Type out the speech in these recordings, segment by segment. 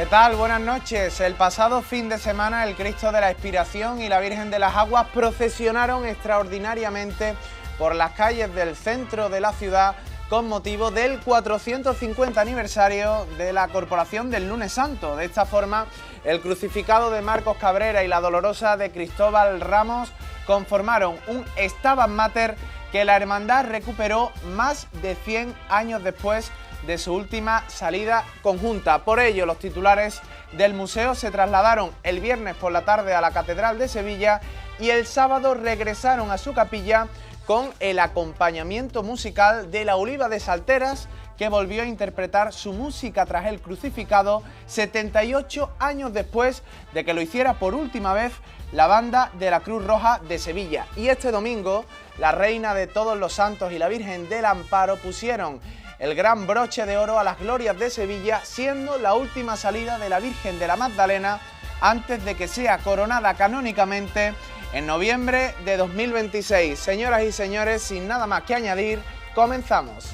¿Qué tal? Buenas noches. El pasado fin de semana el Cristo de la Expiración y la Virgen de las Aguas procesionaron extraordinariamente por las calles del centro de la ciudad con motivo del 450 aniversario de la Corporación del Lunes Santo. De esta forma, el crucificado de Marcos Cabrera y la dolorosa de Cristóbal Ramos conformaron un Stabat Mater que la hermandad recuperó más de 100 años después de su última salida conjunta. Por ello, los titulares del museo se trasladaron el viernes por la tarde a la Catedral de Sevilla y el sábado regresaron a su capilla con el acompañamiento musical de la Oliva de Salteras, que volvió a interpretar su música tras el crucificado 78 años después de que lo hiciera por última vez la banda de la Cruz Roja de Sevilla. Y este domingo, la Reina de Todos los Santos y la Virgen del Amparo pusieron el gran broche de oro a las glorias de Sevilla, siendo la última salida de la Virgen de la Magdalena antes de que sea coronada canónicamente en noviembre de 2026. Señoras y señores, sin nada más que añadir, comenzamos.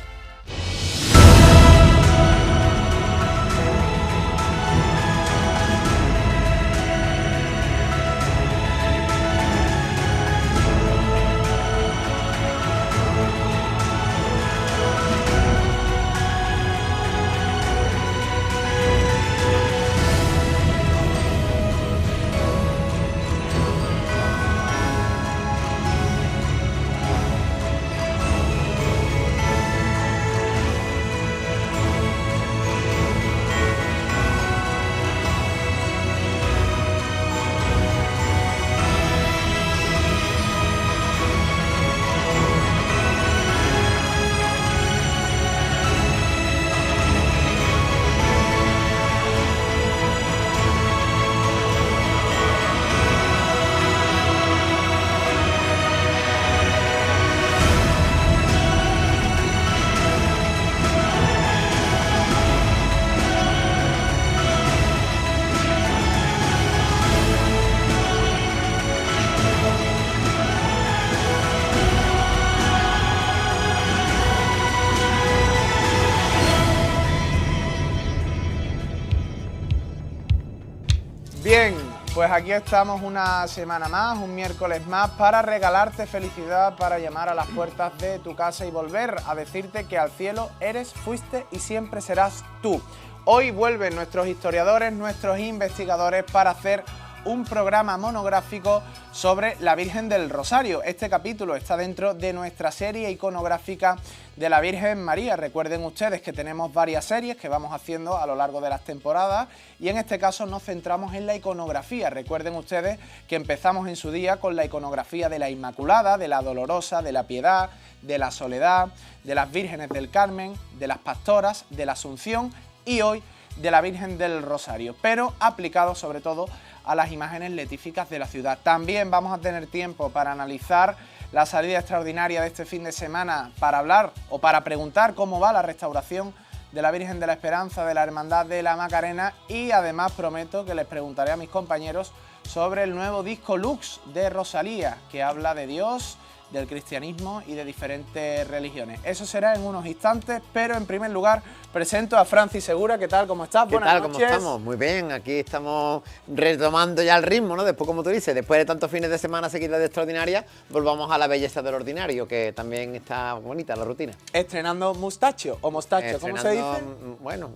Bien, pues aquí estamos una semana más, un miércoles más, para regalarte felicidad, para llamar a las puertas de tu casa y volver a decirte que al cielo eres, fuiste y siempre serás tú. Hoy vuelven nuestros historiadores, nuestros investigadores para hacer un programa monográfico sobre la Virgen del Rosario. Este capítulo está dentro de nuestra serie iconográfica de la Virgen María. Recuerden ustedes que tenemos varias series que vamos haciendo a lo largo de las temporadas y en este caso nos centramos en la iconografía. Recuerden ustedes que empezamos en su día con la iconografía de la Inmaculada, de la Dolorosa, de la Piedad, de la Soledad, de las Vírgenes del Carmen, de las Pastoras, de la Asunción y hoy de la Virgen del Rosario, pero aplicado sobre todo a las imágenes letíficas de la ciudad. También vamos a tener tiempo para analizar la salida extraordinaria de este fin de semana, para hablar o para preguntar cómo va la restauración de la Virgen de la Esperanza, de la Hermandad de la Macarena, y además prometo que les preguntaré a mis compañeros sobre el nuevo disco Lux de Rosalía, que habla de Dios, del cristianismo y de diferentes religiones. Eso será en unos instantes, pero en primer lugar presento a Francis Segura. ¿Qué tal? ¿Cómo estás? Buenas noches. ¿Qué tal? ¿Cómo estamos? Muy bien, aquí estamos retomando ya el ritmo, ¿no? Después, como tú dices, después de tantos fines de semana seguidas de extraordinaria, volvamos a la belleza del ordinario, que también está bonita la rutina. Estrenando Mustacho o Mostacho, ¿cómo se dice? Bueno,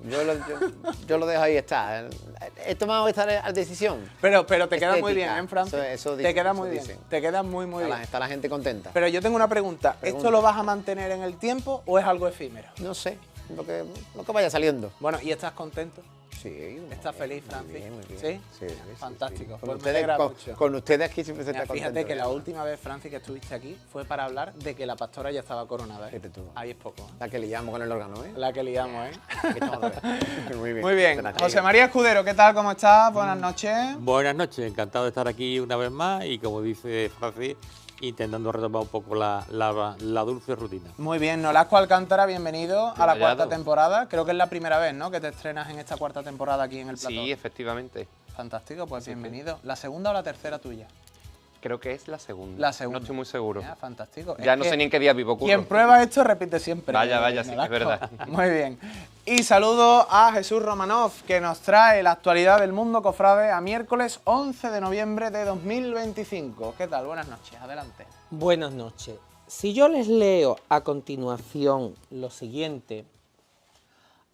yo lo dejo ahí estar. He tomado esta decisión. Pero te queda muy bien, ¿eh, Francis? Eso te queda muy bien. Te queda muy bien. Está la gente contenta. Pero yo tengo una pregunta. ¿Esto lo vas a mantener en el tiempo o es algo efímero? No sé, lo que vaya saliendo. Bueno, ¿y estás contento? Sí. ¿Estás feliz, Francis? Muy bien. ¿Sí? Sí. Fantástico. Con, pues ustedes, con ustedes aquí siempre se está contento. Fíjate que la última vez, Francis, que estuviste aquí fue para hablar de que la pastora ya estaba coronada, ¿eh? Ahí es poco. La que liamos con el órgano, ¿eh? La que liamos, ¿eh? Muy bien. Muy bien. José María Escudero, ¿qué tal? ¿Cómo estás? Buenas noches. Buenas noches, encantado de estar aquí una vez más y, como dice Francis, intentando retomar un poco la dulce rutina. Muy bien, Nolasco Alcántara, bienvenido a la cuarta temporada. Creo que es la primera vez, ¿no?, que te estrenas en esta cuarta temporada aquí en el plató. Sí, efectivamente. Fantástico, pues bienvenido. ¿La segunda o la tercera tuya? Creo que es la segunda. La segunda. No estoy muy seguro. Ya, fantástico. Ya Es no que sé ni en qué día vivo, Curro. quien prueba esto repite siempre. Vaya, sí, Nolasco. es verdad. Muy bien. Y saludo a Jesús Romanov, que nos trae la actualidad del mundo cofrade a miércoles 11 de noviembre de 2025. ¿Qué tal? Buenas noches. Adelante. Buenas noches. Si yo les leo a continuación lo siguiente: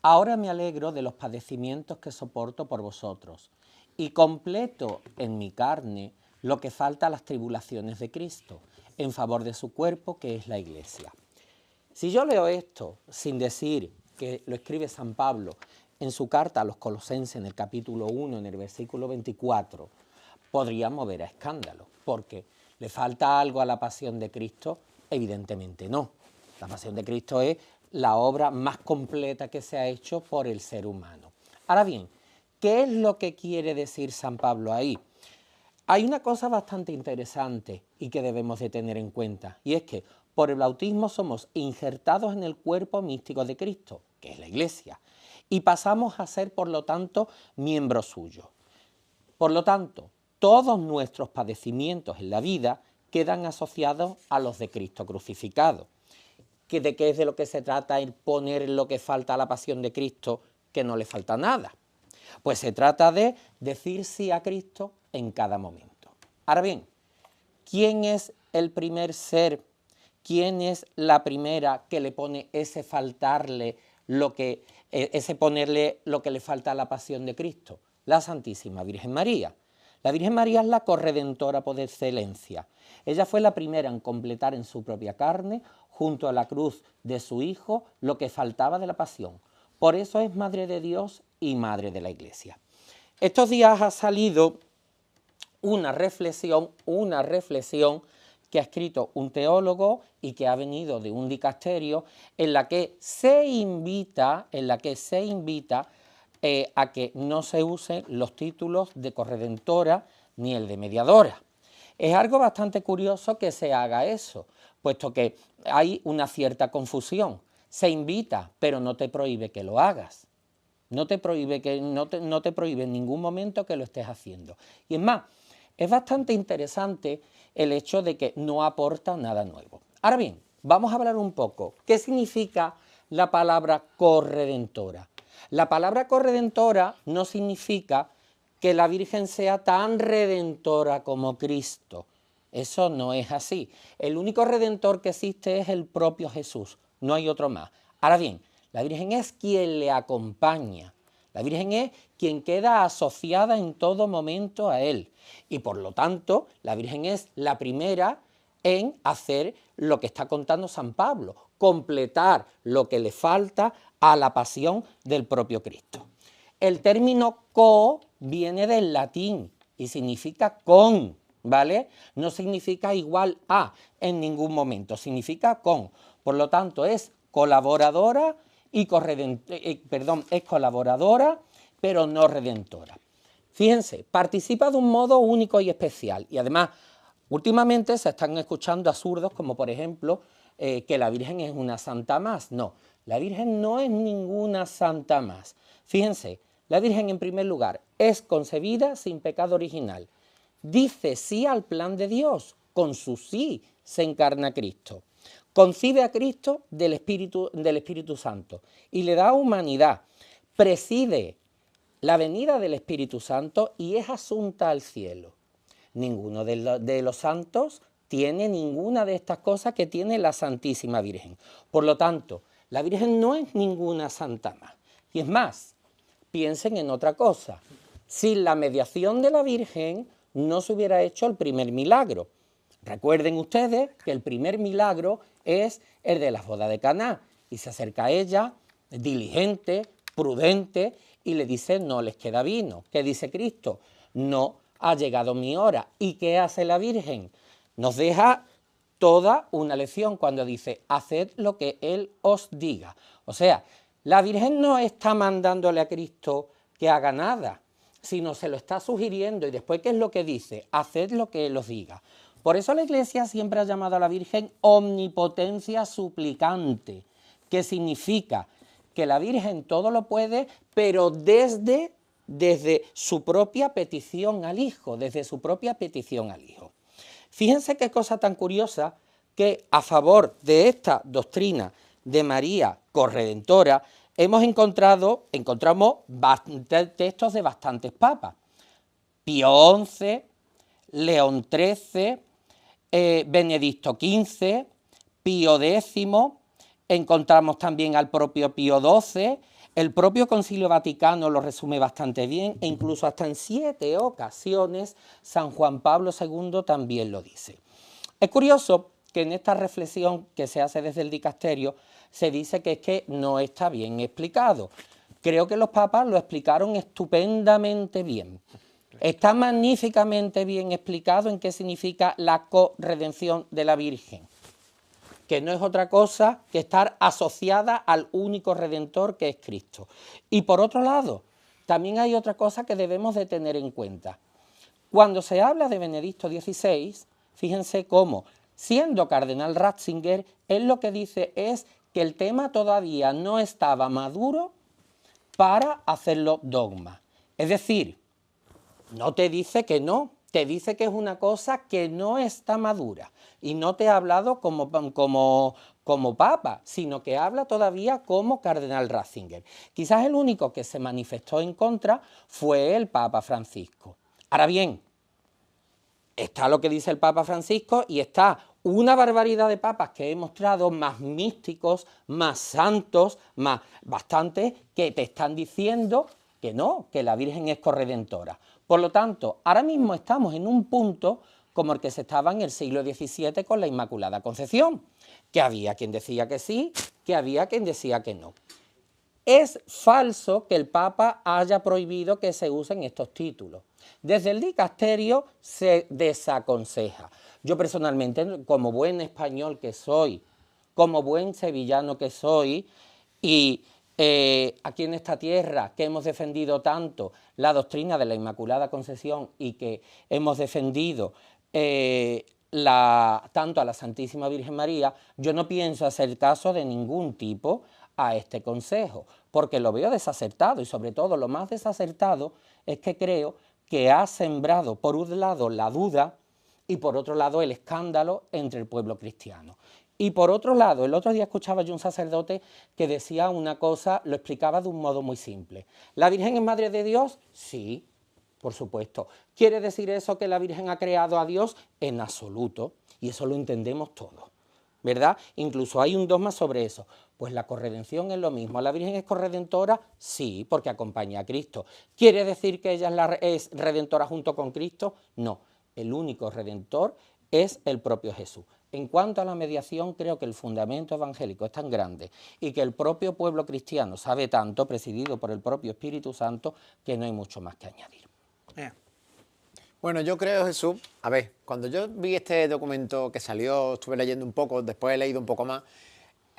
ahora me alegro de los padecimientos que soporto por vosotros y completo en mi carne lo que falta a las tribulaciones de Cristo, en favor de su cuerpo, que es la Iglesia. Si yo leo esto sin decir que lo escribe San Pablo en su carta a los Colosenses, en el capítulo 1, en el versículo 24, podría mover a escándalo, porque ¿le falta algo a la pasión de Cristo? Evidentemente no. La pasión de Cristo es la obra más completa que se ha hecho por el ser humano. Ahora bien, ¿qué es lo que quiere decir San Pablo ahí? Hay una cosa bastante interesante y que debemos de tener en cuenta, y es que por el bautismo somos injertados en el cuerpo místico de Cristo, que es la Iglesia, y pasamos a ser, por lo tanto, miembros suyos. Por lo tanto, todos nuestros padecimientos en la vida quedan asociados a los de Cristo crucificado. ¿De qué es de lo que se trata el poner lo que falta a la pasión de Cristo, que no le falta nada? Pues se trata de decir sí a Cristo en cada momento. Ahora bien, ¿quién es el primer ser? ¿Quién es la primera que le pone ese faltarle ese ponerle lo que le falta a la pasión de Cristo? La Santísima Virgen María. La Virgen María es la corredentora por excelencia. Ella fue la primera en completar en su propia carne, junto a la cruz de su Hijo, lo que faltaba de la pasión. Por eso es Madre de Dios y Madre de la Iglesia. Estos días ha salido una reflexión que ha escrito un teólogo y que ha venido de un dicasterio, en la que se invita a que no se usen los títulos de corredentora ni el de mediadora. Es algo bastante curioso que se haga eso, puesto que hay una cierta confusión. Se invita, pero no te prohíbe que lo hagas. No te prohíbe en ningún momento que lo estés haciendo. Y es más, es bastante interesante el hecho de que no aporta nada nuevo. Ahora bien, vamos a hablar un poco. ¿Qué significa la palabra corredentora? La palabra corredentora no significa que la Virgen sea tan redentora como Cristo. Eso no es así. El único redentor que existe es el propio Jesús, no hay otro más. Ahora bien, la Virgen es quien le acompaña. La Virgen es quien queda asociada en todo momento a Él. Y por lo tanto, la Virgen es la primera en hacer lo que está contando San Pablo, completar lo que le falta a la pasión del propio Cristo. El término co viene del latín y significa con, ¿vale? No significa igual a en ningún momento, significa con. Por lo tanto, es colaboradora es colaboradora, pero no redentora. Fíjense, participa de un modo único y especial. Y además, últimamente se están escuchando absurdos como, por ejemplo, que la Virgen es una santa más. No, la Virgen no es ninguna santa más. Fíjense, la Virgen, en primer lugar, es concebida sin pecado original. Dice sí al plan de Dios. Con su sí se encarna Cristo. Concibe a Cristo del Espíritu Santo y le da humanidad. Preside la venida del Espíritu Santo y es asunta al cielo. Ninguno de los santos tiene ninguna de estas cosas que tiene la Santísima Virgen. Por lo tanto, la Virgen no es ninguna santa más. Y es más, piensen en otra cosa. Sin la mediación de la Virgen no se hubiera hecho el primer milagro. Recuerden ustedes que el primer milagro es el de las bodas de Caná, y se acerca a ella, diligente, prudente, y le dice: no les queda vino. ¿Qué dice Cristo? No ha llegado mi hora. ¿Y qué hace la Virgen? Nos deja toda una lección cuando dice: haced lo que Él os diga. O sea, la Virgen no está mandándole a Cristo que haga nada, sino se lo está sugiriendo, y después, ¿qué es lo que dice? Haced lo que Él os diga. Por eso la Iglesia siempre ha llamado a la Virgen omnipotencia suplicante, que significa que la Virgen todo lo puede, pero desde su propia petición al Hijo, desde su propia petición al Hijo. Fíjense qué cosa tan curiosa, que a favor de esta doctrina de María corredentora encontramos textos de bastantes papas. Pío XI, León XIII, Benedicto XV, Pío X, encontramos también al propio Pío XII, el propio Concilio Vaticano lo resume bastante bien, e incluso hasta en 7 ocasiones San Juan Pablo II también lo dice. Es curioso que en esta reflexión que se hace desde el dicasterio se dice que es que no está bien explicado. Creo que los papas lo explicaron estupendamente bien. Está magníficamente bien explicado en qué significa la corredención de la Virgen, que no es otra cosa que estar asociada al único Redentor que es Cristo. Y por otro lado, también hay otra cosa que debemos de tener en cuenta. Cuando se habla de Benedicto XVI, fíjense cómo, siendo cardenal Ratzinger, él lo que dice es que el tema todavía no estaba maduro para hacerlo dogma. Es decir, no te dice que no, te dice que es una cosa que no está madura y no te ha hablado como papa, sino que habla todavía como cardenal Ratzinger. Quizás el único que se manifestó en contra fue el Papa Francisco. Ahora bien, está lo que dice el Papa Francisco y está una barbaridad de papas que he mostrado, más místicos, más santos, más bastantes, que te están diciendo que no, que la Virgen es corredentora. Por lo tanto, ahora mismo estamos en un punto como el que se estaba en el siglo XVII con la Inmaculada Concepción, que había quien decía que sí, que había quien decía que no. Es falso que el Papa haya prohibido que se usen estos títulos. Desde el dicasterio se desaconseja. Yo personalmente, como buen español que soy, como buen sevillano que soy, y aquí en esta tierra que hemos defendido tanto la doctrina de la Inmaculada Concepción y que hemos defendido tanto a la Santísima Virgen María, yo no pienso hacer caso de ningún tipo a este consejo, porque lo veo desacertado y sobre todo lo más desacertado es que creo que ha sembrado por un lado la duda y por otro lado el escándalo entre el pueblo cristiano. Y por otro lado, el otro día escuchaba yo un sacerdote que decía una cosa, lo explicaba de un modo muy simple. ¿La Virgen es Madre de Dios? Sí, por supuesto. ¿Quiere decir eso que la Virgen ha creado a Dios? En absoluto, y eso lo entendemos todos, ¿verdad? Incluso hay un dogma sobre eso. Pues la corredención es lo mismo. ¿La Virgen es corredentora? Sí, porque acompaña a Cristo. ¿Quiere decir que ella es redentora junto con Cristo? No, el único redentor es el propio Jesús. En cuanto a la mediación, creo que el fundamento evangélico es tan grande y que el propio pueblo cristiano sabe tanto, presidido por el propio Espíritu Santo, que no hay mucho más que añadir. Bueno, yo creo, Jesús, a ver, cuando yo vi este documento que salió, estuve leyendo un poco, después he leído un poco más,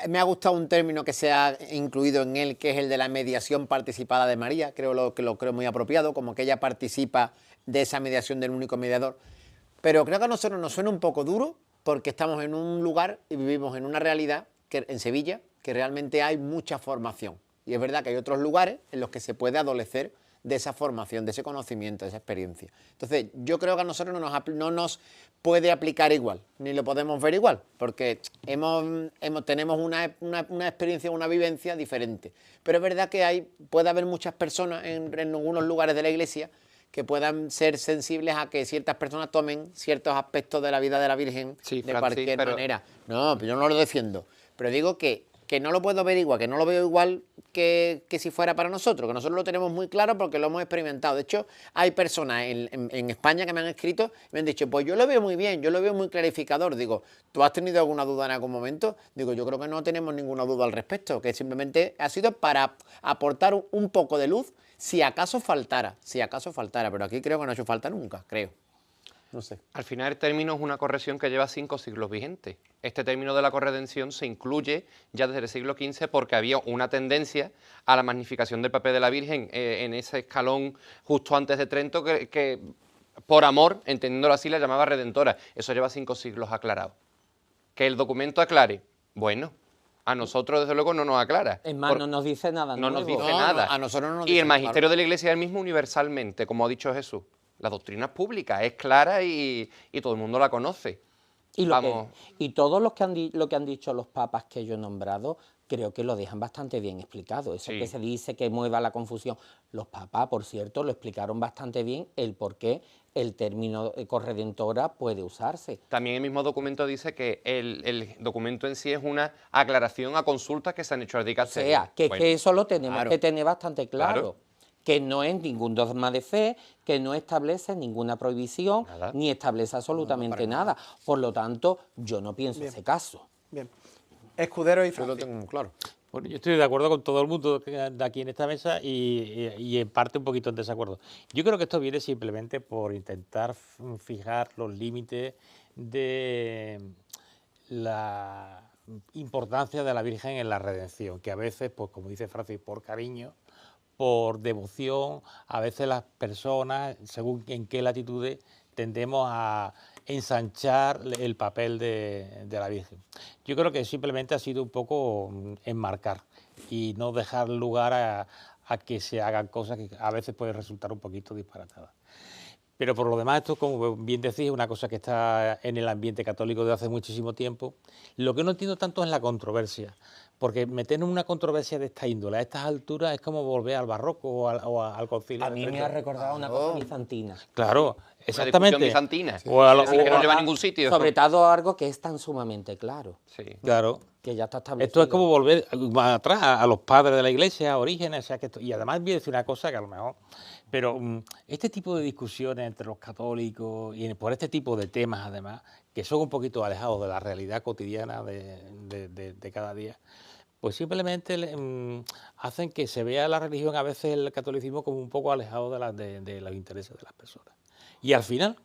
me ha gustado un término que se ha incluido en él, que es el de la mediación participada de María. Creo que lo creo muy apropiado, como que ella participa de esa mediación del único mediador. Pero creo que a nosotros nos suena un poco duro porque estamos en un lugar y vivimos en una realidad, que en Sevilla, que realmente hay mucha formación. Y es verdad que hay otros lugares en los que se puede adolecer de esa formación, de ese conocimiento, de esa experiencia. Entonces, yo creo que a nosotros no nos puede aplicar igual, ni lo podemos ver igual, porque tenemos una experiencia, una vivencia diferente. Pero es verdad que puede haber muchas personas en algunos lugares de la Iglesia que puedan ser sensibles a que ciertas personas tomen ciertos aspectos de la vida de la Virgen cualquier manera. No, yo no lo defiendo, pero digo que no lo puedo ver igual, que no lo veo igual que si fuera para nosotros, que nosotros lo tenemos muy claro porque lo hemos experimentado. De hecho, hay personas en España que me han escrito y me han dicho, pues yo lo veo muy bien, yo lo veo muy clarificador. Digo, ¿tú has tenido alguna duda en algún momento? Digo, yo creo que no tenemos ninguna duda al respecto, que simplemente ha sido para aportar un poco de luz si acaso faltara, pero aquí creo que no ha hecho falta nunca, creo. No sé. Al final el término es una corrección que lleva 5 siglos vigente. Este término de la corredención se incluye ya desde el siglo XV porque había una tendencia a la magnificación del papel de la Virgen en ese escalón justo antes de Trento que por amor, entendiéndolo así, la llamaba redentora. Eso lleva 5 siglos aclarado. Que el documento aclare, bueno, a nosotros desde luego no nos aclara. Es más, no nos dice nada. No nos dice nada. A nosotros no nos y dice, el magisterio claro. de la Iglesia es el mismo universalmente, como ha dicho Jesús. La doctrina es pública, es clara y todo el mundo la conoce. Y, Vamos. y todos los que lo que han dicho los papas que yo he nombrado, creo que lo dejan bastante bien explicado. Eso Sí. que se dice que mueva la confusión. Los papas, por cierto, lo explicaron bastante bien el por qué el término corredentora puede usarse. También el mismo documento dice que el documento en sí es una aclaración a consultas que se han hecho al O dicasterio. sea, que, Bueno, que eso lo tenemos claro. que tener bastante claro. Claro. Que no es ningún dogma de fe, que no establece ninguna prohibición, Nada. ni establece absolutamente nada. Por lo tanto, yo no pienso ese caso. Bien. Escudero y Yo lo Francis. tengo muy claro. Bueno, yo estoy de acuerdo con todo el mundo de aquí en esta mesa y en parte un poquito en desacuerdo. Yo creo que esto viene simplemente por intentar fijar los límites de la importancia de la Virgen en la redención, que a veces, pues como dice Francis, por cariño, por devoción, a veces las personas, según en qué latitudes, tendemos a ensanchar el papel de la Virgen. Yo creo que simplemente ha sido un poco enmarcar y no dejar lugar a que se hagan cosas que a veces pueden resultar un poquito disparatadas. Pero por lo demás, esto, como bien decís, es una cosa que está en el ambiente católico desde hace muchísimo tiempo. Lo que no entiendo tanto es la controversia, porque meternos en una controversia de esta índole a estas alturas es como volver al barroco o al concilio. A mí me ha recordado una cosa bizantina. Claro, una exactamente. discusión bizantina. O a lo- Así que no o a- lleva a ningún sitio. Sobre todo algo que es tan sumamente claro, Sí. Claro. que ya está establecido. Esto es como volver atrás a los padres de la Iglesia, a orígenes, o sea, y además voy a decir una cosa que a lo mejor, pero este tipo de discusiones entre los católicos y por este tipo de temas además, que son un poquito alejados de la realidad cotidiana de cada día, pues simplemente hacen que se vea la religión, a veces el catolicismo, como un poco alejado de los intereses de las personas. Y al final,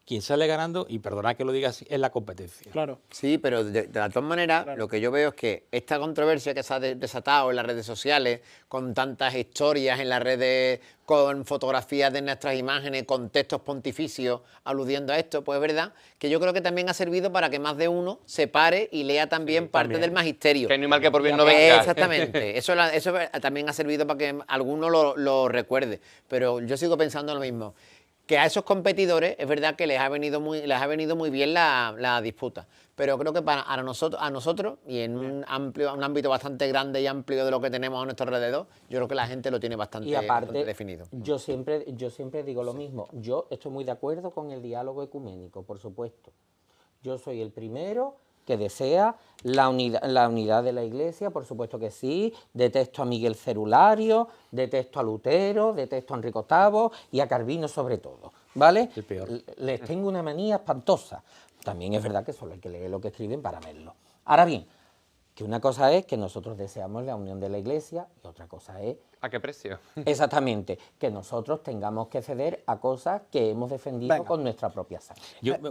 quien sale ganando, y perdonad que lo diga así, es la competencia. Claro. Sí, pero de todas maneras, lo que yo veo es que esta controversia que se ha desatado en las redes sociales, con tantas historias en las redes, con fotografías de nuestras imágenes, con textos pontificios aludiendo a esto, pues es verdad que yo creo que también ha servido para que más de uno se pare y lea también parte también. del magisterio. Que no hay mal que por bien no venga. Exactamente, eso también ha servido para que alguno lo recuerde, pero yo sigo pensando lo mismo, que a esos competidores es verdad que les ha venido muy bien la disputa, pero creo que a nosotros y en un ámbito bastante grande y amplio de lo que tenemos a nuestro alrededor, yo creo que la gente lo tiene bastante, Y aparte, bastante definido. yo siempre digo lo mismo. Yo estoy muy de acuerdo con el diálogo ecuménico, por supuesto. Yo soy el primero que desea la unidad de la Iglesia, por supuesto que sí. Detesto a Miguel Cerulario, detesto a Lutero, detesto a Enrique VIII y a Calvino sobre todo, ¿vale? El peor. Les tengo una manía espantosa. También es verdad que solo hay que leer lo que escriben para verlo. Ahora bien, que una cosa es que nosotros deseamos la unión de la Iglesia y otra cosa es ¿A qué precio? exactamente que nosotros tengamos que ceder a cosas que hemos defendido Venga. con nuestra propia sangre.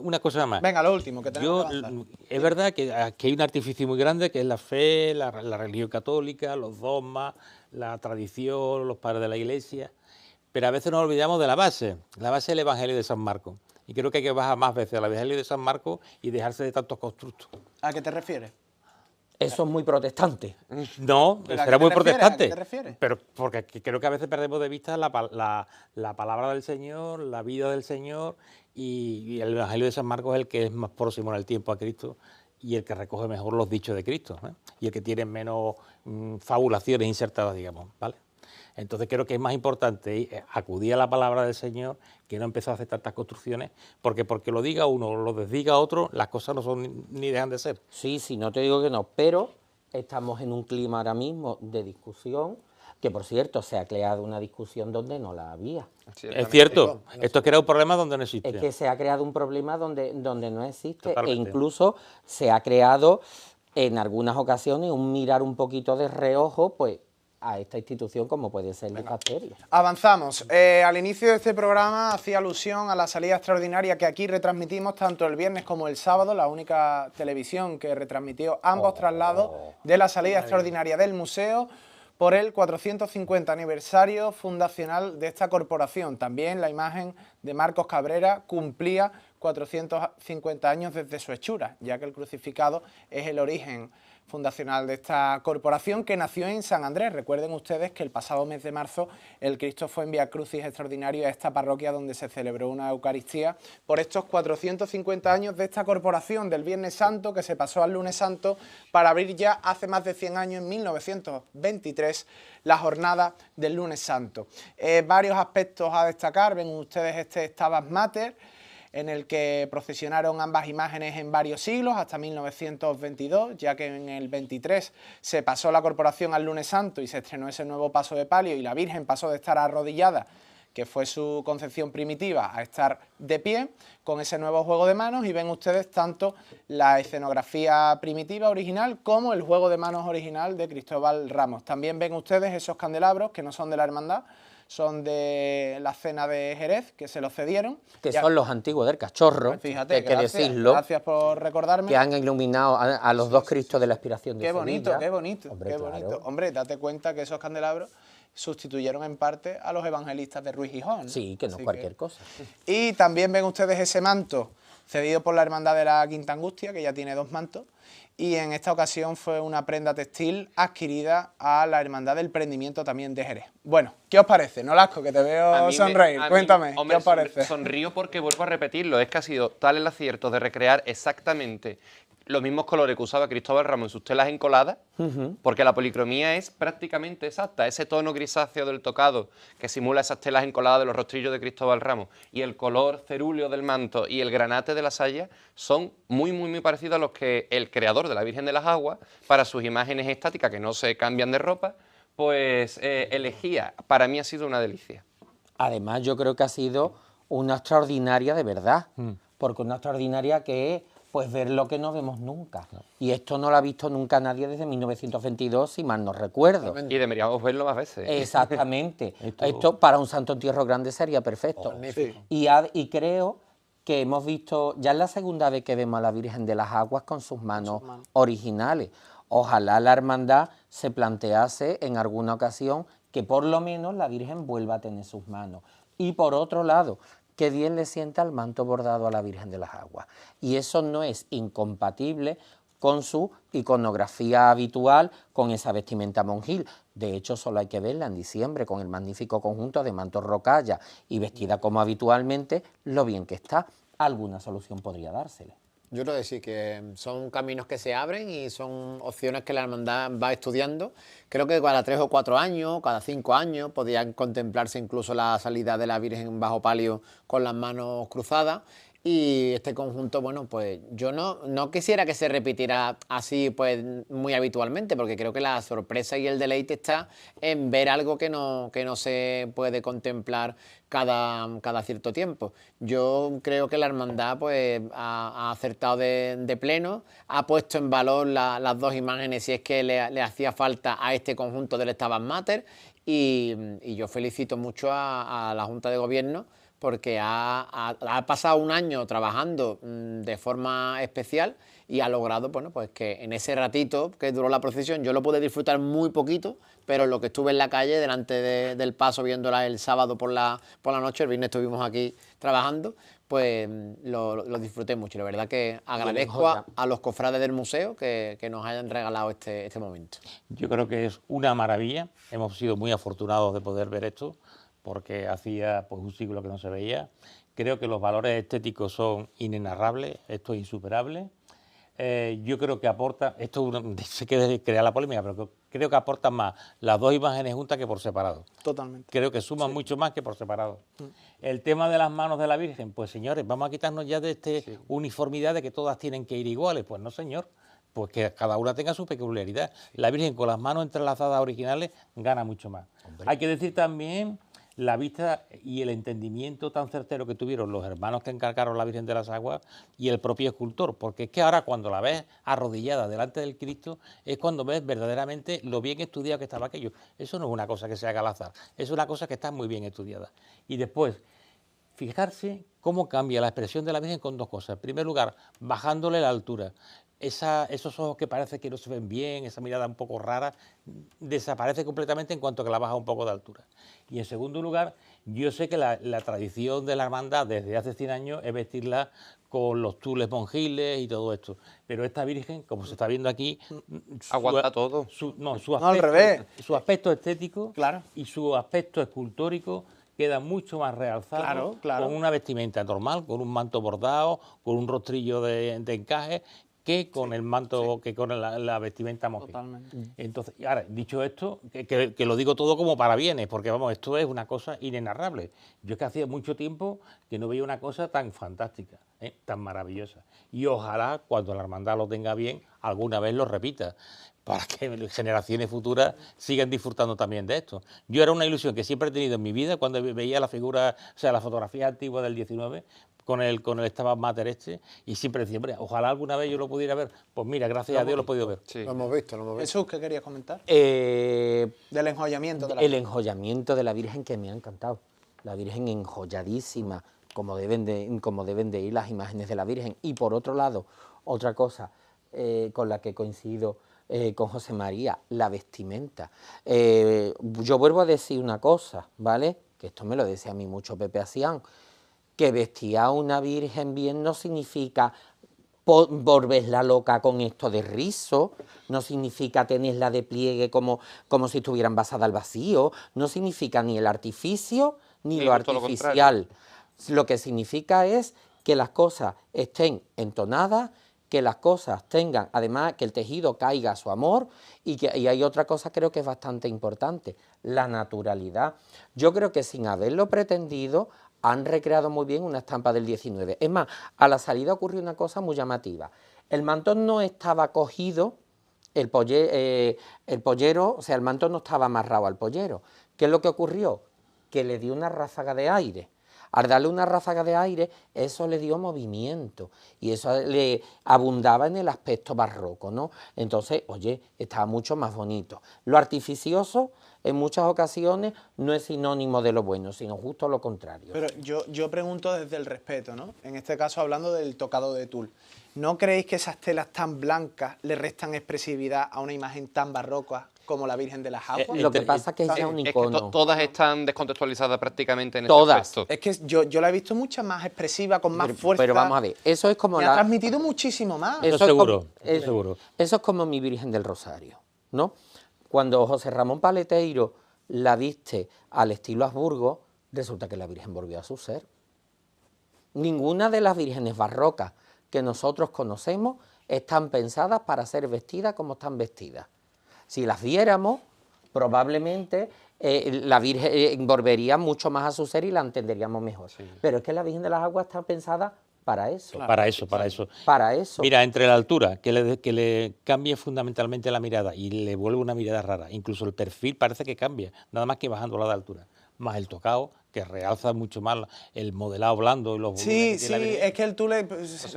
Una cosa más. Venga, lo último, que tenemos Yo, que avanzar. es verdad que aquí hay un artificio muy grande que es la fe, la religión católica, los dogmas, la tradición, los padres de la Iglesia, pero a veces nos olvidamos de la base es el Evangelio de San Marcos. Y creo que hay que bajar más veces al Evangelio de San Marcos y dejarse de tantos constructos. ¿A qué te refieres? Eso es muy protestante. No, ¿Pero a será qué muy te refieres? ¿A qué protestante. te refieres? Pero porque creo que a veces perdemos de vista la palabra del Señor, la vida del Señor, y el Evangelio de San Marcos es el que es más próximo en el tiempo a Cristo y el que recoge mejor los dichos de Cristo, ¿eh? Y el que tiene menos fabulaciones insertadas, digamos, ¿vale? Entonces creo que es más importante acudir a la palabra del Señor que no empezar a hacer tantas construcciones, porque lo diga uno o lo desdiga otro, las cosas no son ni dejan de ser. Sí, no te digo que no, pero estamos en un clima ahora mismo de discusión, que por cierto se ha creado una discusión donde no la había. Es cierto, esto crea un problema donde no existe. Es que se ha creado un problema donde no existe Totalmente. e incluso se ha creado en algunas ocasiones un mirar un poquito de reojo pues a esta institución como puede ser el dicasterio. Avanzamos. Al inicio de este programa hacía alusión a la salida extraordinaria que aquí retransmitimos tanto el viernes como el sábado, la única televisión que retransmitió ambos traslados de la salida extraordinaria del museo por el 450 aniversario fundacional de esta corporación. También la imagen de Marcos Cabrera cumplía 450 años desde su hechura, ya que el crucificado es el origen fundacional de esta corporación que nació en San Andrés. Recuerden ustedes que el pasado mes de marzo el Cristo fue en Vía Crucis extraordinario a esta parroquia donde se celebró una Eucaristía por estos 450 años de esta corporación del Viernes Santo que se pasó al Lunes Santo para abrir ya hace más de 100 años, en 1923, la jornada del Lunes Santo. Varios aspectos a destacar, ven ustedes este Stabat Mater, en el que procesionaron ambas imágenes en varios siglos, hasta 1922, ya que en el 23 se pasó la corporación al Lunes Santo y se estrenó ese nuevo paso de palio y la Virgen pasó de estar arrodillada, que fue su concepción primitiva, a estar de pie con ese nuevo juego de manos, y ven ustedes tanto la escenografía primitiva original como el juego de manos original de Cristóbal Ramos. También ven ustedes esos candelabros que no son de la hermandad, son de la cena de Jerez, que se los cedieron. Que son los antiguos del Cachorro, Pues fíjate, hay que gracias, decirlo, gracias por recordarme. que han iluminado a los dos Cristos de la Expiración de Qué Sevilla. bonito, qué bonito, Hombre, qué claro. bonito. Hombre, date cuenta que esos candelabros sustituyeron en parte a los evangelistas de Ruiz Gijón, ¿no? Sí, que no Así cualquier cosa. Y también ven ustedes ese manto cedido por la Hermandad de la Quinta Angustia, que ya tiene 2 mantos, y en esta ocasión fue una prenda textil adquirida a la Hermandad del Prendimiento también de Jerez. Bueno, ¿qué os parece? Nolasco, que te veo sonreír. Cuéntame, hombre, ¿qué os parece? Sonrío porque vuelvo a repetirlo, es que ha sido tal el acierto de recrear exactamente los mismos colores que usaba Cristóbal Ramos en sus telas encoladas, porque la policromía es prácticamente exacta, ese tono grisáceo del tocado que simula esas telas encoladas de los rostrillos de Cristóbal Ramos y el color cerúleo del manto y el granate de la saya son muy parecidos a los que el creador de la Virgen de las Aguas, para sus imágenes estáticas que no se cambian de ropa, pues elegía. Para mí ha sido una delicia. Además, yo creo que ha sido una extraordinaria de verdad, porque una extraordinaria que es pues ver lo que no vemos nunca. Y esto no lo ha visto nunca nadie desde 1922, si mal no recuerdo. Y deberíamos verlo más veces. Exactamente. Esto para un Santo Entierro grande sería perfecto. Magnífico. Y creo que hemos visto, ya es la segunda vez que vemos a la Virgen de las Aguas con sus manos originales. Ojalá la hermandad se plantease en alguna ocasión que por lo menos la Virgen vuelva a tener sus manos. Y por otro lado, que bien le sienta el manto bordado a la Virgen de las Aguas. Y eso no es incompatible con su iconografía habitual, con esa vestimenta monjil. De hecho, solo hay que verla en diciembre con el magnífico conjunto de mantos rocalla y vestida como habitualmente, lo bien que está. Alguna solución podría dársele. Yo creo que sí, que son caminos que se abren y son opciones que la hermandad va estudiando. Creo que cada 3 o 4 años, cada 5 años, podrían contemplarse incluso la salida de la Virgen bajo palio con las manos cruzadas. Y este conjunto, bueno, pues yo no quisiera que se repitiera así pues muy habitualmente, porque creo que la sorpresa y el deleite está en ver algo que no se puede contemplar cada cierto tiempo. Yo creo que la hermandad pues ha acertado de pleno, ha puesto en valor las 2 imágenes si es que le hacía falta a este conjunto del Stabat Mater, y yo felicito mucho a la Junta de Gobierno, porque ha pasado un año trabajando de forma especial y ha logrado, bueno, pues que en ese ratito que duró la procesión yo lo pude disfrutar muy poquito, pero lo que estuve en la calle delante del paso viéndola el sábado por la noche, el viernes estuvimos aquí trabajando, pues lo disfruté mucho. La verdad que agradezco a los cofrades del museo que nos hayan regalado este momento. Yo creo que es una maravilla, hemos sido muy afortunados de poder ver esto, porque hacía pues un siglo que no se veía. Creo que los valores estéticos son inenarrables, esto es insuperable. Yo creo que aporta, esto se crea la polémica, pero creo que aportan más las 2 imágenes juntas que por separado. Totalmente. Creo que suman mucho más que por separado. El tema de las manos de la Virgen, pues señores, vamos a quitarnos ya de esta uniformidad de que todas tienen que ir iguales. Pues no, señor. Pues que cada una tenga su peculiaridad. La Virgen con las manos entrelazadas originales gana mucho más. Hombre. Hay que decir también la vista y el entendimiento tan certero que tuvieron los hermanos que encargaron la Virgen de las Aguas y el propio escultor, porque es que ahora cuando la ves arrodillada delante del Cristo es cuando ves verdaderamente lo bien estudiado que estaba aquello. Eso no es una cosa que se haga al azar, es una cosa que está muy bien estudiada. Y después, fijarse cómo cambia la expresión de la Virgen con 2 cosas. En primer lugar, bajándole la altura. esos ojos que parece que no se ven bien, esa mirada un poco rara, desaparece completamente en cuanto que la baja un poco de altura. Y en segundo lugar, yo sé que la tradición de la hermandad desde hace 100 años es vestirla con los tules monjiles y todo esto. Pero esta Virgen, como se está viendo aquí, Aguanta todo. Su al revés. Su aspecto estético Claro. y su aspecto escultórico queda mucho más realzado Claro, claro. con una vestimenta normal, con un manto bordado, con un rostrillo de encaje, que con el manto, que con la vestimenta monje. Totalmente. Entonces, y ahora, dicho esto, que lo digo todo como para bienes, porque vamos, esto es una cosa inenarrable. Yo es que hacía mucho tiempo que no veía una cosa tan fantástica, tan maravillosa. Y ojalá, cuando la hermandad lo tenga bien, alguna vez lo repita, para que generaciones futuras sigan disfrutando también de esto. Yo era una ilusión que siempre he tenido en mi vida cuando veía la figura, o sea, la fotografía antigua del 19, con el Stabat Mater este, y siempre decía, hombre, ojalá alguna vez yo lo pudiera ver. Pues mira, gracias a Dios lo he podido ver. Sí. Lo hemos visto, lo hemos visto. Jesús, ¿qué querías comentar? El Del enjollamiento de la enjollamiento de la Virgen, que me ha encantado. La Virgen enjolladísima, como deben de ir las imágenes de la Virgen. Y por otro lado, otra cosa con la que coincido con José María, la vestimenta. Yo vuelvo a decir una cosa, ¿vale? Que esto me lo decía a mí mucho Pepe Asián, que vestía a una Virgen bien no significa volverla loca con esto de rizo, no significa tenerla de pliegue como si estuviera envasada al vacío, no significa ni el artificio ni lo justo lo artificial. Lo que significa es que las cosas estén entonadas, que las cosas tengan, además, que el tejido caiga a su amor, y hay otra cosa creo que es bastante importante, la naturalidad. Yo creo que sin haberlo pretendido han recreado muy bien una estampa del 19. Es más, a la salida ocurrió una cosa muy llamativa. El mantón no estaba cogido, el pollero, o sea, el mantón no estaba amarrado al pollero. ¿Qué es lo que ocurrió? Que le dio una ráfaga de aire. Al darle una ráfaga de aire, eso le dio movimiento y eso le abundaba en el aspecto barroco, ¿no? Entonces, oye, estaba mucho más bonito. Lo artificioso, en muchas ocasiones, no es sinónimo de lo bueno, sino justo lo contrario. Pero yo pregunto desde el respeto, ¿no? En este caso, hablando del tocado de tul. ¿No creéis que esas telas tan blancas le restan expresividad a una imagen tan barroca como la Virgen de las Aguas? Lo que pasa es que ella es un Es que icono. todas están descontextualizadas prácticamente en Todas. ese aspecto. Es que yo la he visto mucha más expresiva, con más fuerza. Pero vamos a ver, eso es como Me ha transmitido muchísimo más. Eso Eso es seguro, como- eso seguro. Eso es como mi Virgen del Rosario, ¿no? Cuando José Ramón Paleteiro la viste al estilo Habsburgo, resulta que la Virgen volvió a su ser. Ninguna de las vírgenes barrocas que nosotros conocemos están pensadas para ser vestidas como están vestidas. Si las viéramos, probablemente la Virgen volvería mucho más a su ser y la entenderíamos mejor. Pero es que la Virgen de las Aguas está pensada para eso. Para eso, para eso. Para eso. Mira, entre la altura, que le cambie fundamentalmente la mirada y le vuelve una mirada rara, incluso el perfil parece que cambia, nada más que bajándola de altura, más el tocado, que realza mucho más el modelado blando y los Sí, volúmenes que sí, tiene la Virgen. es que el tul,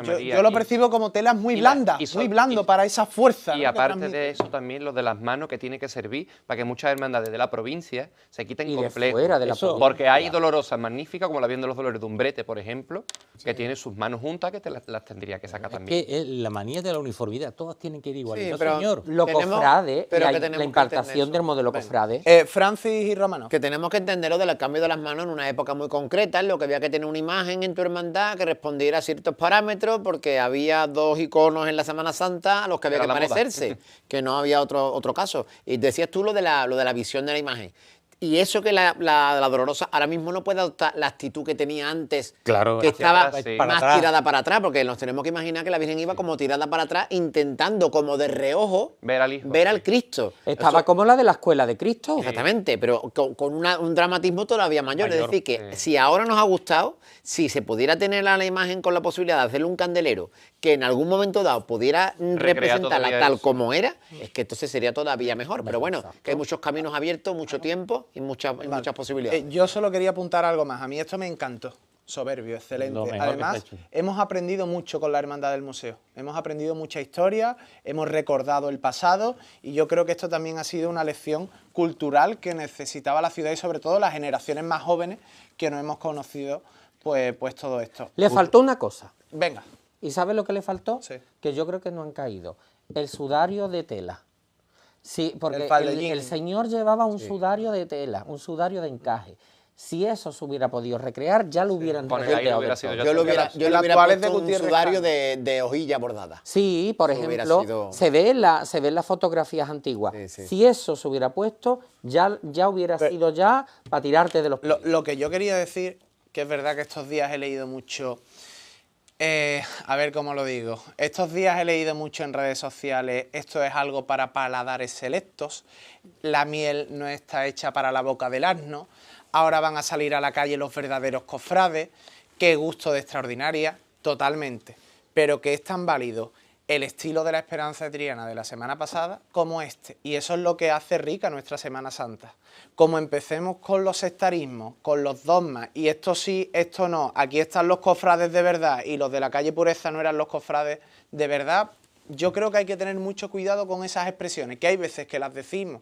María, yo lo y- percibo como telas muy blandas, y muy blando y- para esa fuerza. Y ¿no? que aparte transmite. de eso, también lo de las manos que tiene que servir para que muchas hermandades de la provincia se quiten Y de completo. fuera de la provincia. Porque hay dolorosas magníficas, como la Virgen de los Dolores de Umbrete, por ejemplo, que tiene sus manos juntas, que te las tendría que sacar Es también. que la manía de la uniformidad, todas tienen que ir igual. Sí, no, pero- señor. Lo Tenemos- cofrade, pero la, que tenemos la que implantación entender del eso. modelo Venga. cofrade. Francis y Romano. Que tenemos que entender lo del cambio de las manos en una época muy concreta, en lo que había que tener una imagen en tu hermandad que respondiera a ciertos parámetros, porque había dos iconos en la Semana Santa a los que había Era que la moda. parecerse, que no había otro caso. Y decías tú lo de la visión de la imagen. Y eso que la Dolorosa ahora mismo no puede adoptar la actitud que tenía antes, Claro, que hacia estaba atrás, sí. más Para atrás. tirada para atrás, porque nos tenemos que imaginar que la Virgen iba como tirada para atrás, intentando como de reojo Ver al Hijo, ver sí. al Cristo. Estaba Eso- como la de la escuela de Cristo. Exactamente, pero con un dramatismo todavía mayor. Es Mayor, decir, que sí. si ahora nos ha gustado, si se pudiera tener a la imagen con la posibilidad de hacerle un candelero que en algún momento dado pudiera representarla todavía tal eso. como era, es que entonces sería todavía mejor. Pero bueno, que hay muchos caminos abiertos, mucho tiempo y muchas posibilidades. Yo solo quería apuntar algo más. A mí esto me encantó. Soberbio, excelente. Lo mejor que Además, se ha hecho. hemos aprendido mucho con la Hermandad del Museo. Hemos aprendido mucha historia, hemos recordado el pasado y yo creo que esto también ha sido una lección cultural que necesitaba la ciudad y sobre todo las generaciones más jóvenes que no hemos conocido pues todo esto. Le faltó una cosa. Venga. ¿Y sabes lo que le faltó? Sí. Que yo creo que no han caído. El sudario de tela. Sí, porque El faldellín. el señor llevaba un sudario de tela, un sudario de encaje. Si eso se hubiera podido recrear, ya lo hubieran Con el aire recreado hubiera del sido todo. ya Yo le hubiera, El yo le hubiera actual es de puesto un Gutiérrez sudario Cano. de hojilla bordada. Sí, por Eso hubiera ejemplo, sido- se ve en las fotografías antiguas. Sí, sí. Si eso se hubiera puesto, ya hubiera Pero- sido ya para tirarte de los pies. Lo que yo quería decir, que es verdad que estos días he leído mucho, a ver cómo lo digo, estos días he leído mucho en redes sociales, esto es algo para paladares selectos, la miel no está hecha para la boca del asno, ahora van a salir a la calle los verdaderos cofrades, qué gusto de extraordinaria, totalmente, pero que es tan válido el estilo de la Esperanza de Triana de la semana pasada como este. Y eso es lo que hace rica nuestra Semana Santa. Como empecemos con los sectarismos, con los dogmas, y esto sí, esto no, aquí están los cofrades de verdad y los de la calle Pureza no eran los cofrades de verdad, yo creo que hay que tener mucho cuidado con esas expresiones, que hay veces que las decimos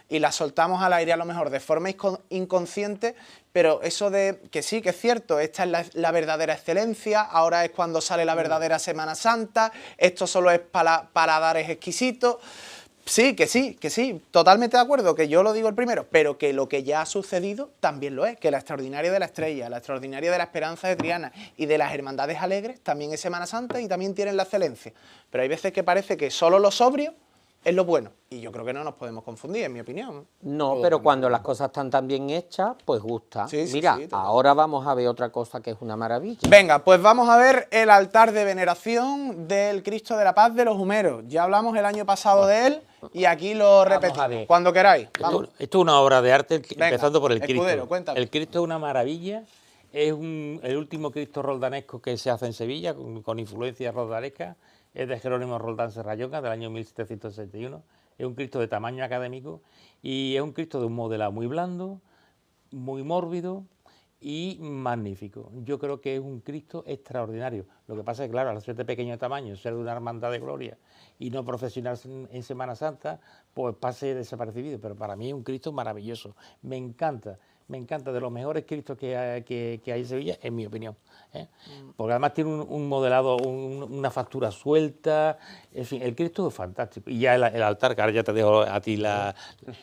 y las soltamos al aire a lo mejor de forma inconsciente, pero eso de que sí, que es cierto, esta es la verdadera excelencia, ahora es cuando sale la verdadera Semana Santa, esto solo es paladares exquisitos. Sí, totalmente de acuerdo, que yo lo digo el primero, pero que lo que ya ha sucedido también lo es, que la extraordinaria de la Estrella, la extraordinaria de la Esperanza de Triana y de las Hermandades Alegres también es Semana Santa y también tienen la excelencia. Pero hay veces que parece que solo lo sobrio es lo bueno, y yo creo que no nos podemos confundir, en mi opinión. No, pero cuando las cosas están tan bien hechas, pues gusta. Sí, sí, Mira, sí, total. ahora vamos a ver otra cosa que es una maravilla. Venga, pues vamos a ver el altar de veneración del Cristo de la Paz de los Humeros. Ya hablamos el año pasado de él y aquí lo a repetimos. ver. Cuando queráis. Vamos. Esto es una obra de arte, Venga, empezando por el Cristo. Escudero, cuéntame. El Cristo es una maravilla, es el último Cristo roldanesco que se hace en Sevilla, con influencia roldanesca, es de Jerónimo Roldán Serrallonga, del año 1761. Es un Cristo de tamaño académico y es un Cristo de un modelado muy blando, muy mórbido y magnífico. Yo creo que es un Cristo extraordinario. Lo que pasa es que, claro, al ser de pequeño tamaño, ser de una hermandad de gloria y no profesionarse en Semana Santa, pues pase desapercibido. Pero para mí es un Cristo maravilloso. Me encanta, de los mejores Cristos que hay en Sevilla, en mi opinión. Porque además tiene un modelado, una factura suelta, en fin, el Cristo es fantástico. Y ya el altar, que ahora ya te dejo a ti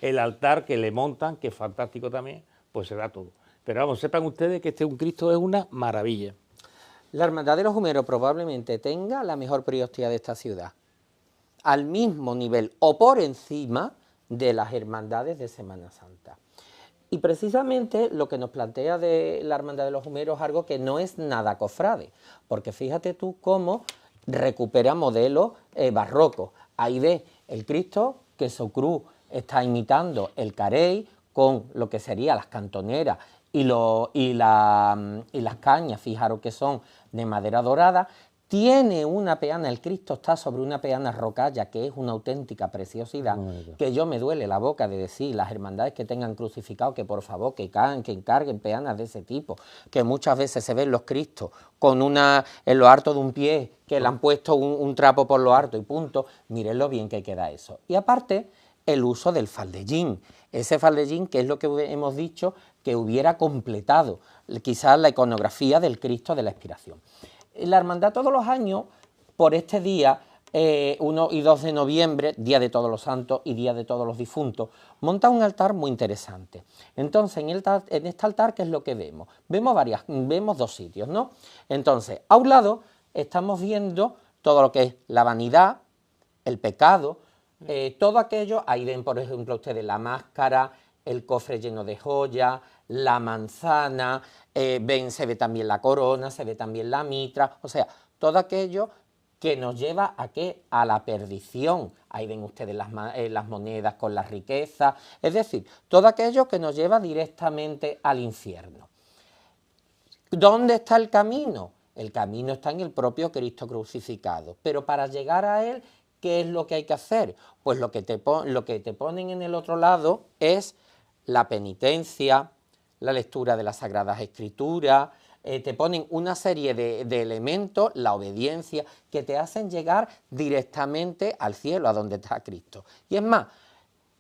el altar que le montan, que es fantástico también, pues se da todo. Pero vamos, sepan ustedes que un Cristo es una maravilla. La Hermandad de los Humeros probablemente tenga la mejor priostía de esta ciudad, al mismo nivel o por encima de las hermandades de Semana Santa. Y precisamente lo que nos plantea de la Hermandad de los Humeros es algo que no es nada cofrade, porque fíjate tú cómo recupera modelos barrocos. Ahí ves el Cristo que su cruz está imitando el carey con lo que serían las cantoneras y las cañas, fijaros que son de madera dorada. Tiene una peana, el Cristo está sobre una peana rocalla que es una auténtica preciosidad, que yo me duele la boca de decir, las hermandades que tengan crucificado, que por favor que encarguen peanas de ese tipo, que muchas veces se ven los Cristos con en lo harto de un pie, que le han puesto un trapo por lo harto y punto, miren lo bien que queda eso. Y aparte, el uso del faldellín, ese faldellín que es lo que hemos dicho, que hubiera completado quizás la iconografía del Cristo de la Expiración. La hermandad todos los años, por este día, 1 y 2 de noviembre, Día de Todos los Santos y Día de Todos los Difuntos, monta un altar muy interesante. Entonces, en este altar, ¿qué es lo que vemos? Vemos dos sitios, ¿no? Entonces, a un lado estamos viendo todo lo que es la vanidad, el pecado, todo aquello, ahí ven, por ejemplo, ustedes la máscara, el cofre lleno de joyas, la manzana, se ve también la corona, se ve también la mitra, o sea, todo aquello que nos lleva a ¿qué? A la perdición. Ahí ven ustedes las monedas con las riquezas, es decir, todo aquello que nos lleva directamente al infierno. ¿Dónde está el camino? El camino está en el propio Cristo crucificado, pero para llegar a él, ¿qué es lo que hay que hacer? Pues lo que te ponen en el otro lado es la penitencia, la lectura de las Sagradas Escrituras, te ponen una serie de elementos, la obediencia, que te hacen llegar directamente al cielo, a donde está Cristo. Y es más,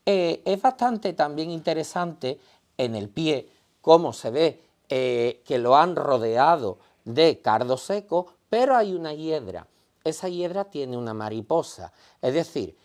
es bastante también interesante en el pie cómo se ve que lo han rodeado de cardo seco pero hay una hiedra. Esa hiedra tiene una mariposa, es decir,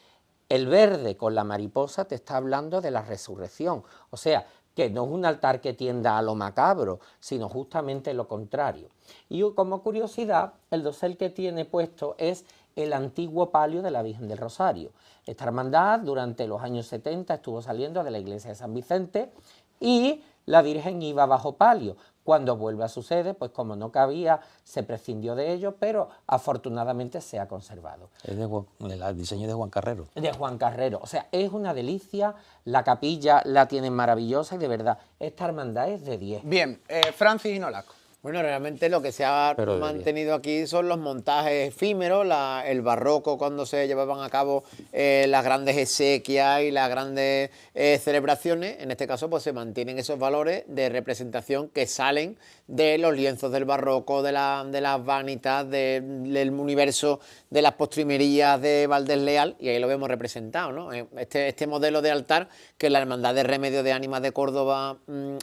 el verde con la mariposa te está hablando de la resurrección, o sea, que no es un altar que tienda a lo macabro, sino justamente lo contrario. Y como curiosidad, el dosel que tiene puesto es el antiguo palio de la Virgen del Rosario. Esta hermandad durante los años 70 estuvo saliendo de la iglesia de San Vicente y la Virgen iba bajo palio. Cuando vuelve a su sede, pues como no cabía, se prescindió de ello, pero afortunadamente se ha conservado. Es el diseño de Juan Carrero. De Juan Carrero, o sea, es una delicia, la capilla la tienen maravillosa y de verdad, esta hermandad es de 10. Bien, Francis y Nolasco. Bueno, realmente lo que se ha Pero mantenido aquí son los montajes efímeros, el barroco cuando se llevaban a cabo las grandes exequias y las grandes celebraciones. En este caso pues se mantienen esos valores de representación que salen de los lienzos del barroco, de las vanitas, del universo de las postrimerías de Valdés Leal, y ahí lo vemos representado, ¿no? Este modelo de altar que la Hermandad de Remedio de Ánimas de Córdoba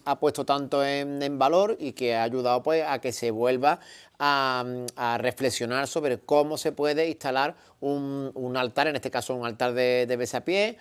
ha puesto tanto en valor y que ha ayudado pues a que se vuelva a reflexionar sobre cómo se puede instalar un altar, en este caso un altar de besapié,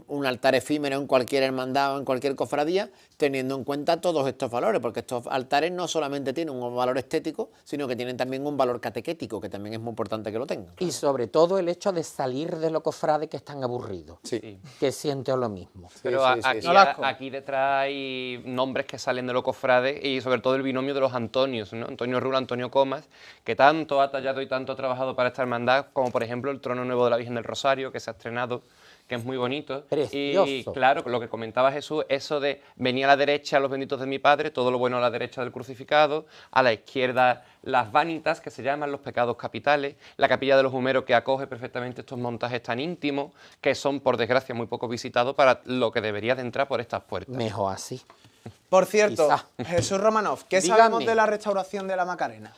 un altar efímero en cualquier hermandad o en cualquier cofradía, teniendo en cuenta todos estos valores, porque estos altares no solamente tienen un valor estético, sino que tienen también un valor catequético, que también es muy importante que lo tengan. Y sobre todo el hecho de salir de los cofrades que están aburridos, Sí. que sienten lo mismo. Pero sí, sí, aquí, sí. Nolasco. aquí detrás hay nombres que salen de los cofrades y sobre todo el binomio de los Antonios, ¿no? Antonio Rulo, Antonio Comas, que tanto ha tallado y tanto ha trabajado para esta hermandad, como por ejemplo el trono nuevo de la Virgen del Rosario, que se ha estrenado, que es muy bonito. Precioso. Y claro, lo que comentaba Jesús, eso de venir a la derecha los benditos de mi Padre, todo lo bueno a la derecha del crucificado, a la izquierda las vanitas, que se llaman los pecados capitales, la capilla de los Humeros, que acoge perfectamente estos montajes tan íntimos, que son por desgracia muy poco visitados para lo que debería de entrar por estas puertas. Mejor así. Por cierto, Quizá. Jesús Romanov, ¿qué Dígame. sabemos de la restauración de la Macarena?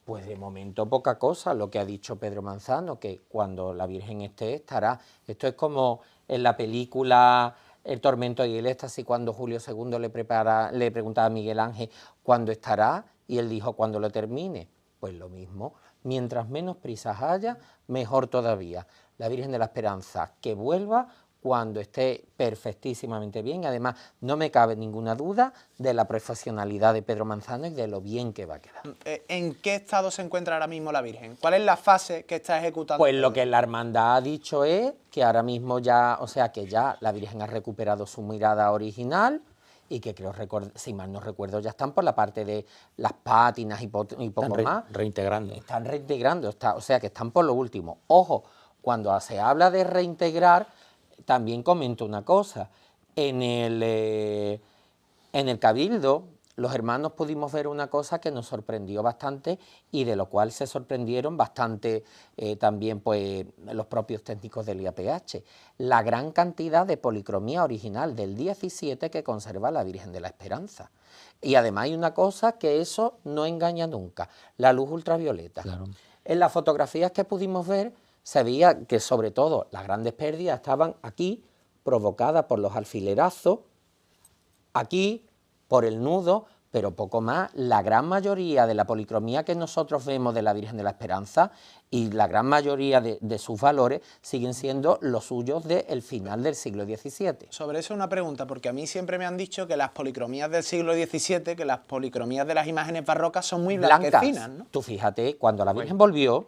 Pues de momento poca cosa, lo que ha dicho Pedro Manzano, que cuando la Virgen estará. Esto es como en la película El tormento y el éxtasis, cuando Julio II le preguntaba a Miguel Ángel cuándo estará, y él dijo cuando lo termine. Pues lo mismo, mientras menos prisas haya, mejor todavía. La Virgen de la Esperanza, que vuelva cuando esté perfectísimamente bien. Además, no me cabe ninguna duda de la profesionalidad de Pedro Manzano y de lo bien que va a quedar. ¿En qué estado se encuentra ahora mismo la Virgen? ¿Cuál es la fase que está ejecutando? Pues lo que la hermandad ha dicho es que ahora mismo ya, o sea, que ya la Virgen ha recuperado su mirada original y que creo, si mal no recuerdo, ya están por la parte de las pátinas y poco más. Reintegrando. Están reintegrando, o sea, que están por lo último. Ojo, cuando se habla de reintegrar, también comento una cosa. En el Cabildo, los hermanos pudimos ver una cosa que nos sorprendió bastante y de lo cual se sorprendieron bastante también pues, los propios técnicos del IAPH. La gran cantidad de policromía original del 17 que conserva la Virgen de la Esperanza. Y además hay una cosa que eso no engaña nunca, la luz ultravioleta. Claro. En las fotografías que pudimos ver, se veía que sobre todo las grandes pérdidas estaban aquí, provocadas por los alfilerazos, aquí, por el nudo, pero poco más. La gran mayoría de la policromía que nosotros vemos de la Virgen de la Esperanza y la gran mayoría de sus valores siguen siendo los suyos del final del siglo XVII. Sobre eso una pregunta, porque a mí siempre me han dicho que las policromías del siglo XVII, que las policromías de las imágenes barrocas son muy blanquecinas, ¿no? Tú fíjate, cuando la Virgen volvió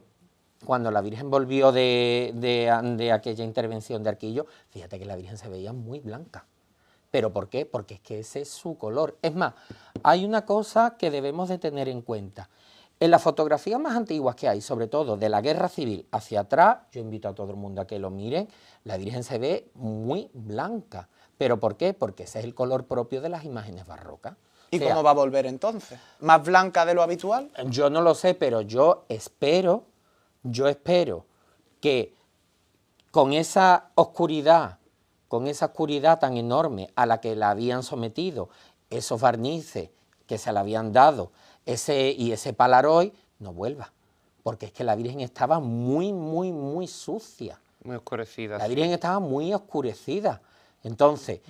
de aquella intervención de Arquillo, fíjate que la Virgen se veía muy blanca. ¿Pero por qué? Porque es que ese es su color. Es más, hay una cosa que debemos de tener en cuenta. En las fotografías más antiguas que hay, sobre todo de la Guerra Civil hacia atrás, yo invito a todo el mundo a que lo miren, la Virgen se ve muy blanca. ¿Pero por qué? Porque ese es el color propio de las imágenes barrocas. ¿Y O sea, cómo va a volver entonces? ¿Más blanca de lo habitual? yo no lo sé, pero yo espero que con esa oscuridad tan enorme a la que la habían sometido, esos barnices que se le habían dado, ese palaroid, no vuelva. Porque es que la Virgen estaba muy, muy, muy sucia. Muy oscurecida. La sí. Virgen estaba muy oscurecida. Entonces,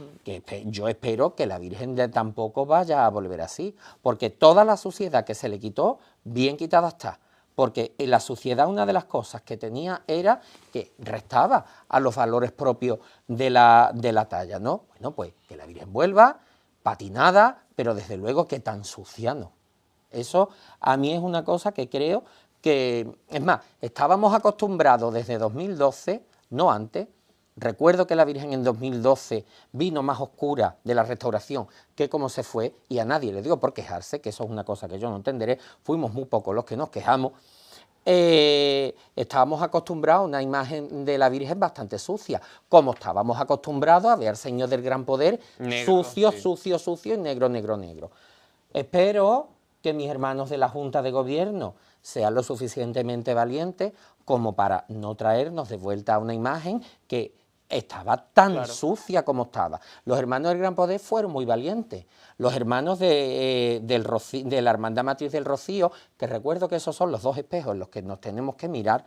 yo espero que la Virgen tampoco vaya a volver así, porque toda la suciedad que se le quitó, bien quitada está, porque en la suciedad una de las cosas que tenía era que restaba a los valores propios de la talla, ¿no? Bueno, pues que la Virgen vuelva patinada, pero desde luego que tan sucia no. Eso a mí es una cosa que creo que, es más, estábamos acostumbrados desde 2012, no antes. Recuerdo que la Virgen en 2012 vino más oscura de la restauración que como se fue, y a nadie le dio por quejarse, que eso es una cosa que yo no entenderé, fuimos muy pocos los que nos quejamos. Estábamos acostumbrados a una imagen de la Virgen bastante sucia, como estábamos acostumbrados a ver al Señor del Gran Poder negro, sucio, sí, sucio, sucio y negro, negro, negro. Espero que mis hermanos de la Junta de Gobierno sean lo suficientemente valientes como para no traernos de vuelta a una imagen que estaba tan sucia como estaba. Los hermanos del Gran Poder fueron muy valientes. Los hermanos de la Hermandad Matriz del Rocío, que recuerdo que esos son los dos espejos en los que nos tenemos que mirar,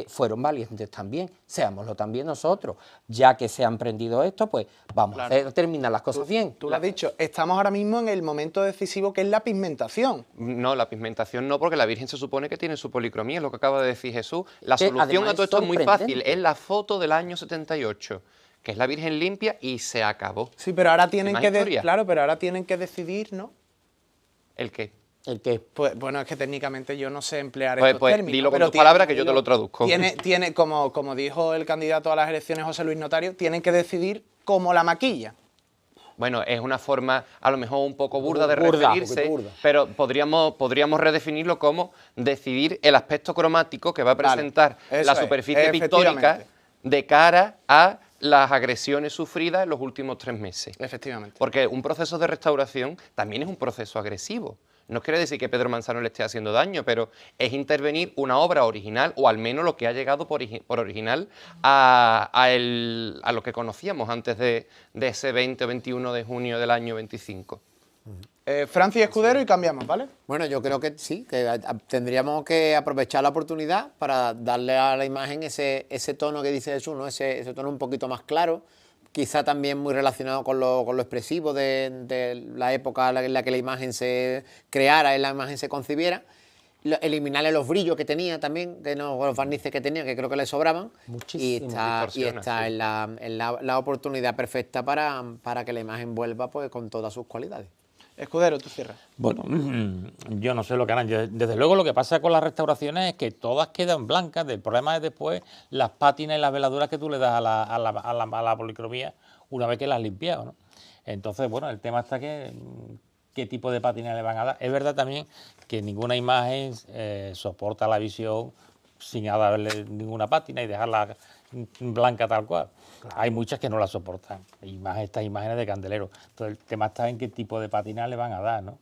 fueron valientes también. Seámoslo también nosotros. Ya que se han prendido esto, pues vamos a terminar las cosas bien. Tú lo has dicho, estamos ahora mismo en el momento decisivo que es la pigmentación. No, la pigmentación no, porque la Virgen se supone que tiene su policromía, es lo que acaba de decir Jesús. La solución a todo esto es muy fácil, es la foto del año 78, que es la Virgen limpia y se acabó. Sí, pero ahora tienen pero ahora tienen que decidir, ¿no? ¿El qué? ¿El qué? Pues bueno, es que técnicamente yo no sé emplear estos términos. Dilo con tus palabras que yo te lo traduzco. Tiene como dijo el candidato a las elecciones José Luis Notario, tienen que decidir como la maquilla. Bueno, es una forma a lo mejor un poco burda de referirse, pero podríamos redefinirlo como decidir el aspecto cromático que va a presentar la superficie pictórica de cara a las agresiones sufridas en los últimos 3 meses. Efectivamente. Porque un proceso de restauración también es un proceso agresivo. No quiere decir que Pedro Manzano le esté haciendo daño, pero es intervenir una obra original, o al menos lo que ha llegado por original a lo que conocíamos antes de ese 20 o 21 de junio del año 25. Francis Escudero y cambiamos, ¿vale? Bueno, yo creo que sí, que tendríamos que aprovechar la oportunidad para darle a la imagen ese tono que dice Jesús, ¿no? Ese tono un poquito más claro, quizá también muy relacionado con lo expresivo de la época en la que la imagen se creara, en la imagen se concibiera. Eliminarle los brillos que tenía también, los barnices que tenía, que creo que le sobraban. Muchísimo. Y está en la oportunidad perfecta para que la imagen vuelva pues con todas sus cualidades. Escudero, tú cierras. Bueno, yo no sé lo que harán. Desde luego lo que pasa con las restauraciones es que todas quedan blancas. El problema es después las pátinas y las veladuras que tú le das a la policromía una vez que las has limpiado, ¿no? Entonces, bueno, el tema está que qué tipo de pátina le van a dar. Es verdad también que ninguna imagen soporta la visión sin darle ninguna pátina y dejarla blanca tal cual. Claro. Hay muchas que no la soportan, y más estas imágenes de candelero. Entonces el tema está en qué tipo de pátina le van a dar, ¿no?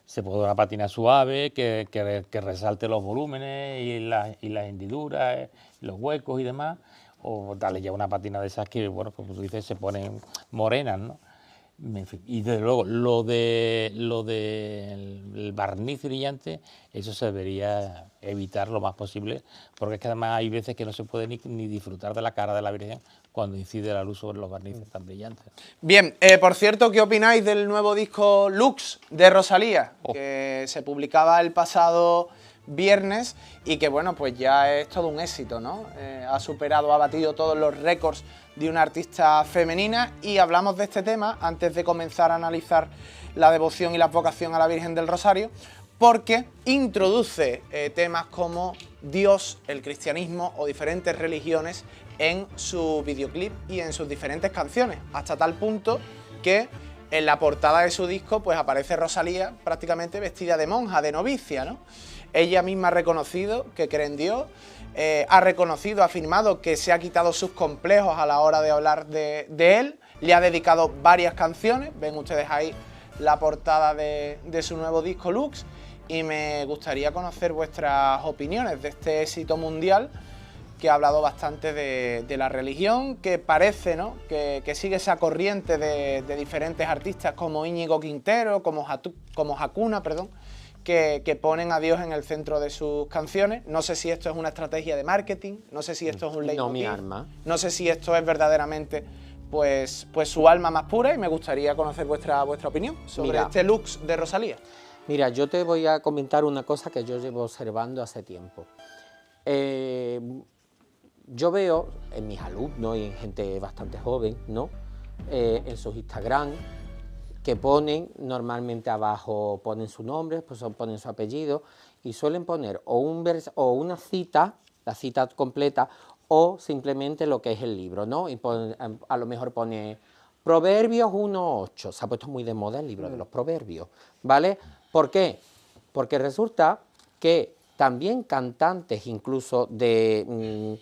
Se puede dar una pátina suave que resalte los volúmenes y las hendiduras, los huecos y demás, o darle ya una pátina de esas que, bueno, como tú dices, se ponen morenas, ¿no? En fin, y desde luego lo del barniz brillante, eso se debería evitar lo más posible, porque es que además hay veces que no se puede ni disfrutar de la cara de la Virgen cuando incide la luz sobre los barnices tan brillantes. Bien, por cierto, ¿qué opináis del nuevo disco Lux de Rosalía? Que se publicaba el pasado viernes y que, bueno, pues ya es todo un éxito, ¿no? Ha batido todos los récords de una artista femenina, y hablamos de este tema antes de comenzar a analizar la devoción y la vocación a la Virgen del Rosario, porque introduce temas como Dios, el cristianismo o diferentes religiones en su videoclip y en sus diferentes canciones, hasta tal punto que en la portada de su disco pues aparece Rosalía prácticamente vestida de monja, de novicia, ¿no? Ella misma ha reconocido que cree en Dios, ha reconocido, ha afirmado que se ha quitado sus complejos a la hora de hablar de él, le ha dedicado varias canciones, ven ustedes ahí la portada de su nuevo disco Lux, y me gustaría conocer vuestras opiniones de este éxito mundial, que ha hablado bastante de la religión, que parece, ¿no?, que sigue esa corriente de diferentes artistas como Íñigo Quintero, como Hakuna, que ponen a Dios en el centro de sus canciones. No sé si esto es una estrategia de marketing, no sé si esto es un leitmotiv, no mi arma. No sé si esto es verdaderamente pues su alma más pura, y me gustaría conocer vuestra opinión sobre este Lux de Rosalía. Mira, yo te voy a comentar una cosa que yo llevo observando hace tiempo. Yo veo en mis alumnos y en gente bastante joven, ¿no? En sus Instagram, que ponen normalmente abajo, ponen su nombre, pues ponen su apellido y suelen poner o una cita, la cita completa, o simplemente lo que es el libro, ¿no? Y a lo mejor pone Proverbios 1.8, se ha puesto muy de moda el libro de los proverbios, ¿vale? ¿Por qué? Porque resulta que también cantantes incluso de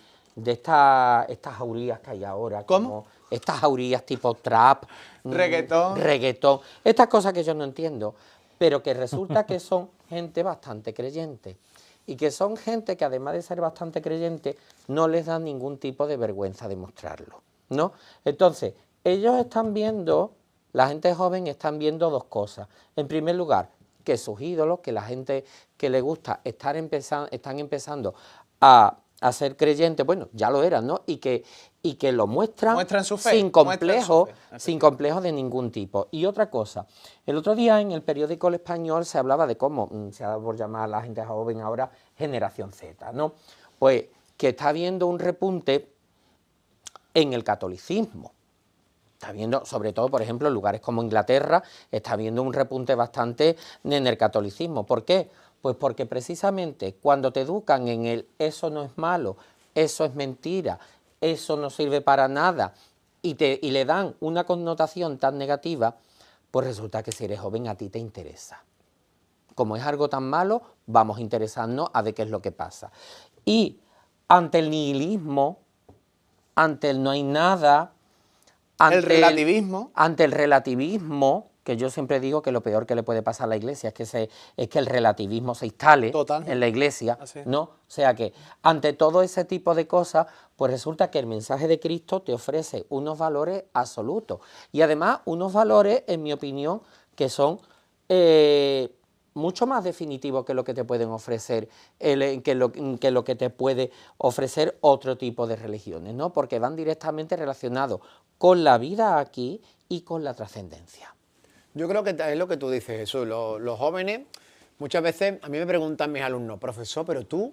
estas jaurías que hay ahora, ¿Cómo? como estas jaurías tipo trap, reggaetón, estas cosas que yo no entiendo, pero que resulta que son gente bastante creyente y que son gente que además de ser bastante creyente no les da ningún tipo de vergüenza demostrarlo, ¿no? Entonces, ellos están viendo, la gente joven están viendo dos cosas. En primer lugar, que sus ídolos, que la gente que le gusta están empezando a ser creyentes, bueno, ya lo eran, ¿no? Y que lo muestran su fe, sin complejo de ningún tipo. Y otra cosa, el otro día en el periódico El Español se hablaba de cómo se ha dado por llamar a la gente joven ahora generación Z, ¿no? Pues que está habiendo un repunte en el catolicismo. Está viendo, sobre todo, por ejemplo, en lugares como Inglaterra, está habiendo un repunte bastante en el catolicismo. ¿Por qué? Pues porque precisamente cuando te educan en el eso no es malo, eso es mentira, eso no sirve para nada, y le dan una connotación tan negativa, pues resulta que si eres joven a ti te interesa. Como es algo tan malo, vamos a interesarnos a ver qué es lo que pasa. Y ante el nihilismo, ante el no hay nada, ante el relativismo, que yo siempre digo que lo peor que le puede pasar a la Iglesia es que el relativismo se instale en la Iglesia, ¿no? O sea que ante todo ese tipo de cosas, pues resulta que el mensaje de Cristo te ofrece unos valores absolutos y además unos valores, en mi opinión, que son mucho más definitivos que lo que te pueden ofrecer, que lo que te puede ofrecer otro tipo de religiones, ¿no? Porque van directamente relacionados con la vida aquí y con la trascendencia. Yo creo que es lo que tú dices, Jesús. Los jóvenes, muchas veces, a mí me preguntan mis alumnos, profesor, pero tú,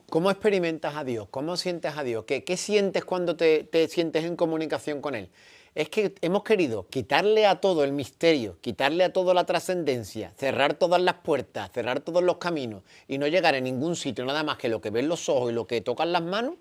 ¿cómo experimentas a Dios? ¿Cómo sientes a Dios? ¿Qué sientes cuando te sientes en comunicación con Él? Es que hemos querido quitarle a todo el misterio, quitarle a todo la trascendencia, cerrar todas las puertas, cerrar todos los caminos y no llegar a ningún sitio, nada más que lo que ven los ojos y lo que tocan las manos,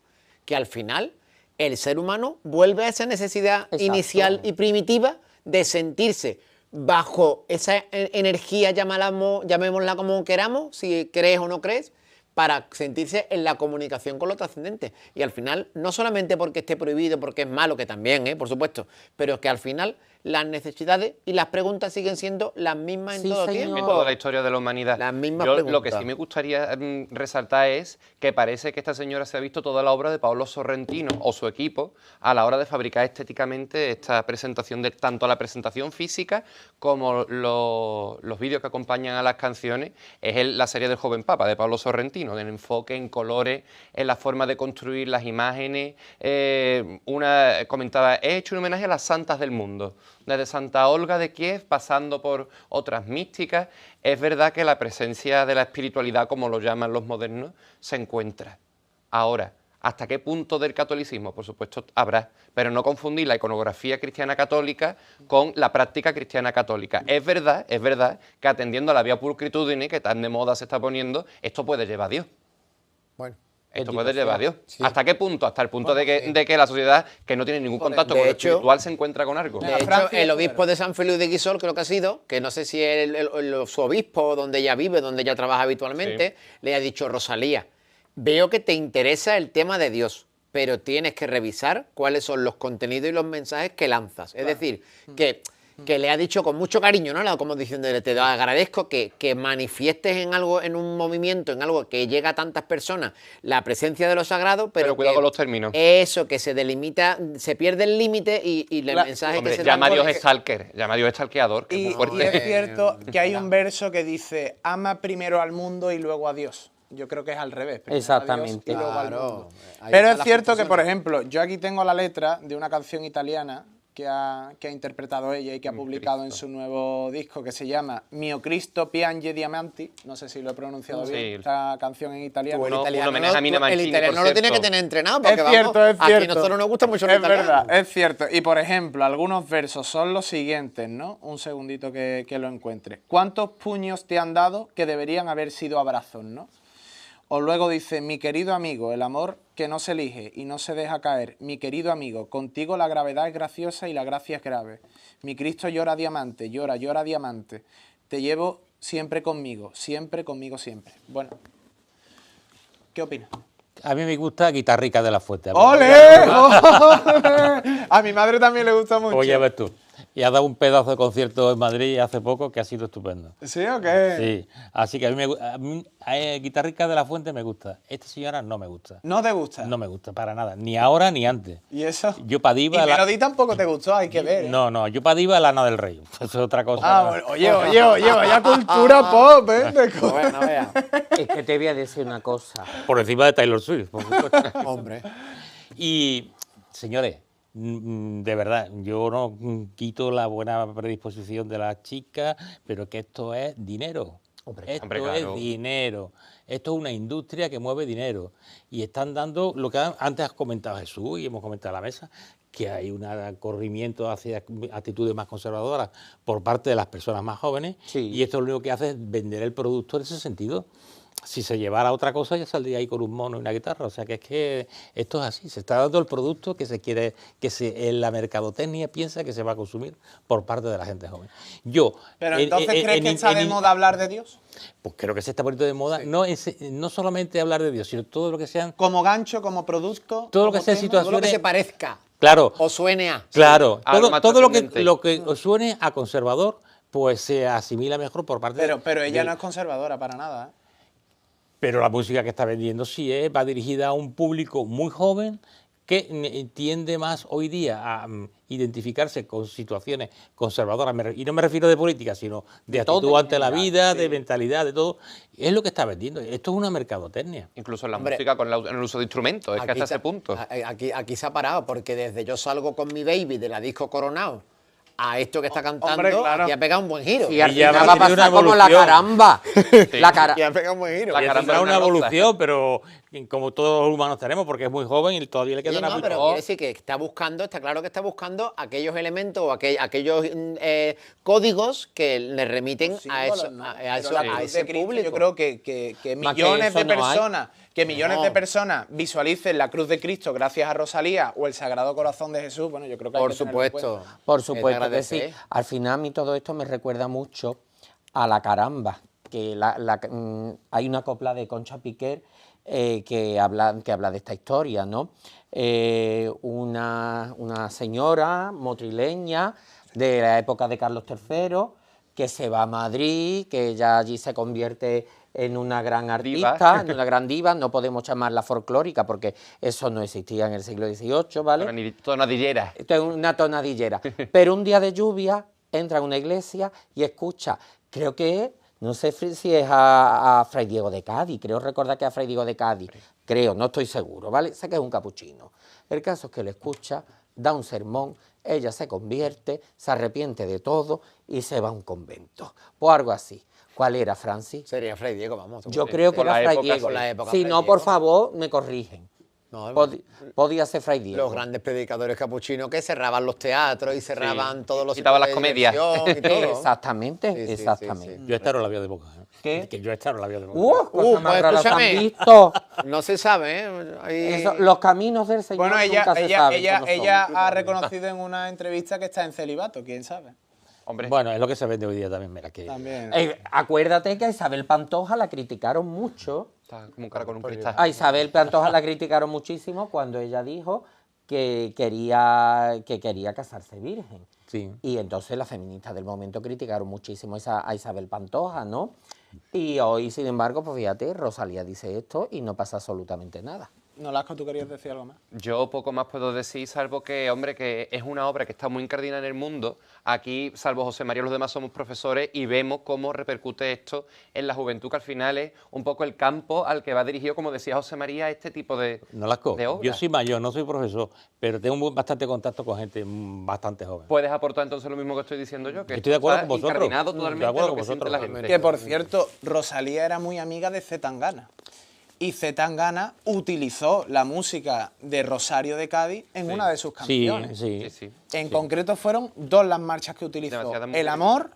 que al final el ser humano vuelve a esa necesidad inicial y primitiva de sentirse bajo esa energía, llamémosla como queramos, si crees o no crees, para sentirse en la comunicación con lo trascendente. Y al final, no solamente porque esté prohibido, porque es malo, que también, por supuesto, pero es que al final las necesidades y las preguntas siguen siendo las mismas en todo tiempo. En toda la historia de la humanidad. Las mismas Yo preguntas. lo que sí me gustaría resaltar es que parece que esta señora se ha visto toda la obra de Paolo Sorrentino o su equipo a la hora de fabricar estéticamente esta presentación, de tanto la presentación física como los vídeos que acompañan a las canciones. Es la serie del joven Papa de Paolo Sorrentino, del enfoque en colores, en la forma de construir las imágenes. Una comentaba, he hecho un homenaje a las santas del mundo, desde Santa Olga de Kiev, pasando por otras místicas. Es verdad que la presencia de la espiritualidad, como lo llaman los modernos, se encuentra. Ahora, ¿hasta qué punto del catolicismo? Por supuesto, habrá, pero no confundir la iconografía cristiana católica con la práctica cristiana católica. Es verdad que atendiendo a la vía pulcritudine, que tan de moda se está poniendo, esto puede llevar a Dios. Bueno. Esto puede llevar a Dios. Sí. ¿Hasta qué punto? Hasta el punto de que la sociedad, que no tiene ningún contacto con lo espiritual, se encuentra con algo. De hecho, el obispo de San Feliu de Guíxols, creo que ha sido, que no sé si es su obispo, donde ella vive, donde ella trabaja habitualmente, le ha dicho, Rosalía, veo que te interesa el tema de Dios, pero tienes que revisar cuáles son los contenidos y los mensajes que lanzas. Es decir, que le ha dicho con mucho cariño, ¿no? Como diciéndole, te agradezco que manifiestes en algo, en un movimiento, en algo que llega a tantas personas, la presencia de lo sagrado, pero cuidado con los términos. Eso, que se delimita, se pierde el límite y el mensaje Hombre, que se llama a da... Dios stalker, llama a Dios stalkeador, que es muy fuerte. Y es cierto que hay un verso que dice, ama primero al mundo y luego a Dios. Yo creo que es al revés. Primero Exactamente. a Dios y luego al Claro. mundo. Ahí Pero está es la cierto que, confusión. por ejemplo, yo aquí tengo la letra de una canción italiana que ha interpretado ella y que ha publicado en su nuevo disco que se llama Mio Cristo Piange Diamanti. No sé si lo he pronunciado Sí. bien, esta canción en italiano. Tú el Un italiano, homenaje a Mina el Mancini, italiano por lo tiene que cierto. tener entrenado porque Es cierto, vamos, es cierto. aquí a nosotros nos gusta mucho el Es italiano. verdad, es cierto. Y por ejemplo, algunos versos son los siguientes, ¿no? Un segundito que lo encuentre. ¿Cuántos puños te han dado que deberían haber sido abrazos, no? O luego dice, mi querido amigo, el amor que no se elige y no se deja caer. Mi querido amigo, contigo la gravedad es graciosa y la gracia es grave. Mi Cristo llora diamante, llora, llora diamante. Te llevo siempre conmigo, siempre conmigo, siempre. Bueno, ¿qué opinas? A mí me gusta Guitarrica de la Fuente. ¡Ole! ¡Ole! A mi madre también le gusta mucho. Oye, a ver tú. Y ha dado un pedazo de concierto en Madrid hace poco que ha sido estupendo. ¿Sí o qué? Sí, así que a mí Guitarrica de la Fuente me gusta. Esta señora no me gusta. ¿No te gusta? No me gusta para nada, ni ahora ni antes. ¿Y eso? Yo para Y Diva... Melody tampoco te gustó, hay que ver. ¿eh? No, yo para Diva Lana del Rey. Eso es otra cosa. Ah, bueno, oye, vaya cultura pop, ¿eh? Bueno, vea. Es que te voy a decir una cosa. Por encima de Taylor Swift, por supuesto. Hombre. Y, señores, de verdad, yo no quito la buena predisposición de las chicas, pero que esto es dinero. Esto Hombre, es claro. dinero. Esto es una industria que mueve dinero. Y están dando lo que antes has comentado Jesús y hemos comentado a la mesa, que hay un corrimiento hacia actitudes más conservadoras por parte de las personas más jóvenes. Sí. Y esto lo único que hace es vender el producto en ese sentido. Si se llevara otra cosa ya saldría ahí con un mono y una guitarra. O sea que es que esto es así. Se está dando el producto que se quiere, en la mercadotecnia piensa que se va a consumir por parte de la gente joven. Pero entonces, ¿crees que está de moda hablar de Dios? Pues creo que se está poniendo de moda. No solamente hablar de Dios, sino todo lo que sean... Como gancho, como producto. Todo lo que como sea tema? situación- Todo lo que se parezca Claro. o suene a. Claro, algo más todo trascendente. lo que os suene a conservador, pues se asimila mejor por parte Pero ella de- no es conservadora para nada, ¿eh? Pero la música que está vendiendo sí va dirigida a un público muy joven que tiende más hoy día a identificarse con situaciones conservadoras. Y no me refiero de política, sino de todo actitud en ante la general, vida, de mentalidad, de todo. Es lo que está vendiendo. Esto es una mercadotecnia. Incluso en la Hombre, música con en el uso de instrumentos, es que hasta ese punto. Aquí se ha parado, porque desde Yo salgo con mi baby de la disco Coronado a esto que está cantando, hombre, claro. aquí ha pegado un buen giro. Y al ya final va va a a tener pasar una como la evolución. caramba. La cara... Y ha pegado un buen giro. La Y caramba tendrá de una una rosa. evolución, pero como todos los humanos tenemos, porque es muy joven y todavía le Sí, quedará no, mucho. pero quiere decir que está claro que está buscando aquellos elementos o aquellos códigos que le remiten a Símbolos, eso, ¿no? a Pero eso, la a cruz ese de Cristo, público. yo creo que Más que millones eso de no hay. personas, No. visualicen la cruz de Cristo gracias a Rosalía o el Sagrado Corazón de Jesús, bueno, yo creo que hay Por que tenerlo en supuesto. cuenta. Por Es de supuesto que sí. agradecer. Al final a mí todo esto me recuerda mucho a La Caramba, que hay una copla de Concha Piquer que habla de esta historia, ¿no? Una señora motrileña de la época de Carlos III que se va a Madrid, que ella allí se convierte en una gran artista, en una gran diva, no podemos llamarla folclórica porque eso no existía en el siglo XVIII, ¿vale? Tonadillera. Esto es una tonadillera. Pero un día de lluvia entra a una iglesia y escucha, creo que, no sé si es a Fray Diego de Cádiz, creo recordar que es a Fray Diego de Cádiz, creo, no estoy seguro, ¿vale? Sé que es un capuchino. El caso es que le escucha, da un sermón, ella se convierte, se arrepiente de todo y se va a un convento. O algo así. ¿Cuál era, Francis? Sería Fray Diego, vamos. Yo seguro. creo que Por era la Fray época, Diego. por la época, Si Fray no, por Diego. favor, me corrigen. No, Podía ser Fray Diego. los grandes predicadores capuchinos que cerraban los teatros y cerraban todos los Quitaban sitios las de comedias. diversión y todo. Exactamente, Sí, sí, exactamente. sí, Yo esta no la veo de boca. ¿Qué? Que yo esta no la veo de boca. Cosas más pues raras han escúchame. visto. No se sabe, ¿eh? Ahí- Los caminos del Señor Bueno, ella, nunca se ella, saben ella, cómo son. ella ha reconocido en una entrevista que está en celibato, quién sabe. Hombre, Bueno, es lo que se vende hoy día también, mira que... También. Acuérdate que a Isabel Pantoja la criticaron mucho. está como un cara con un cristal. A Isabel Pantoja la criticaron muchísimo cuando ella dijo que quería casarse virgen. Sí. Y entonces las feministas del momento criticaron muchísimo a Isabel Pantoja, ¿no? Y hoy, sin embargo, pues fíjate, Rosalía dice esto y no pasa absolutamente nada. Nolasco, ¿tú querías decir algo más? Yo poco más puedo decir, salvo que, hombre, que es una obra que está muy incardinada en el mundo. Aquí, salvo José María, los demás somos profesores y vemos cómo repercute esto en la juventud, que al final es un poco el campo al que va dirigido, como decía José María, este tipo de obras. Yo soy mayor, no soy profesor, pero tengo bastante contacto con gente bastante joven. ¿Puedes aportar entonces lo mismo que estoy diciendo yo? Que Estoy de acuerdo está con vosotros. incardinado Estoy de totalmente acuerdo en lo con que siente vosotros. la gente. Que, por cierto, Rosalía era muy amiga de C. Tangana. Y C. Tangana utilizó la música de Rosario de Cádiz en una de sus canciones. Sí. En concreto fueron 2 las marchas que utilizó. Demasiadas El mujeres. amor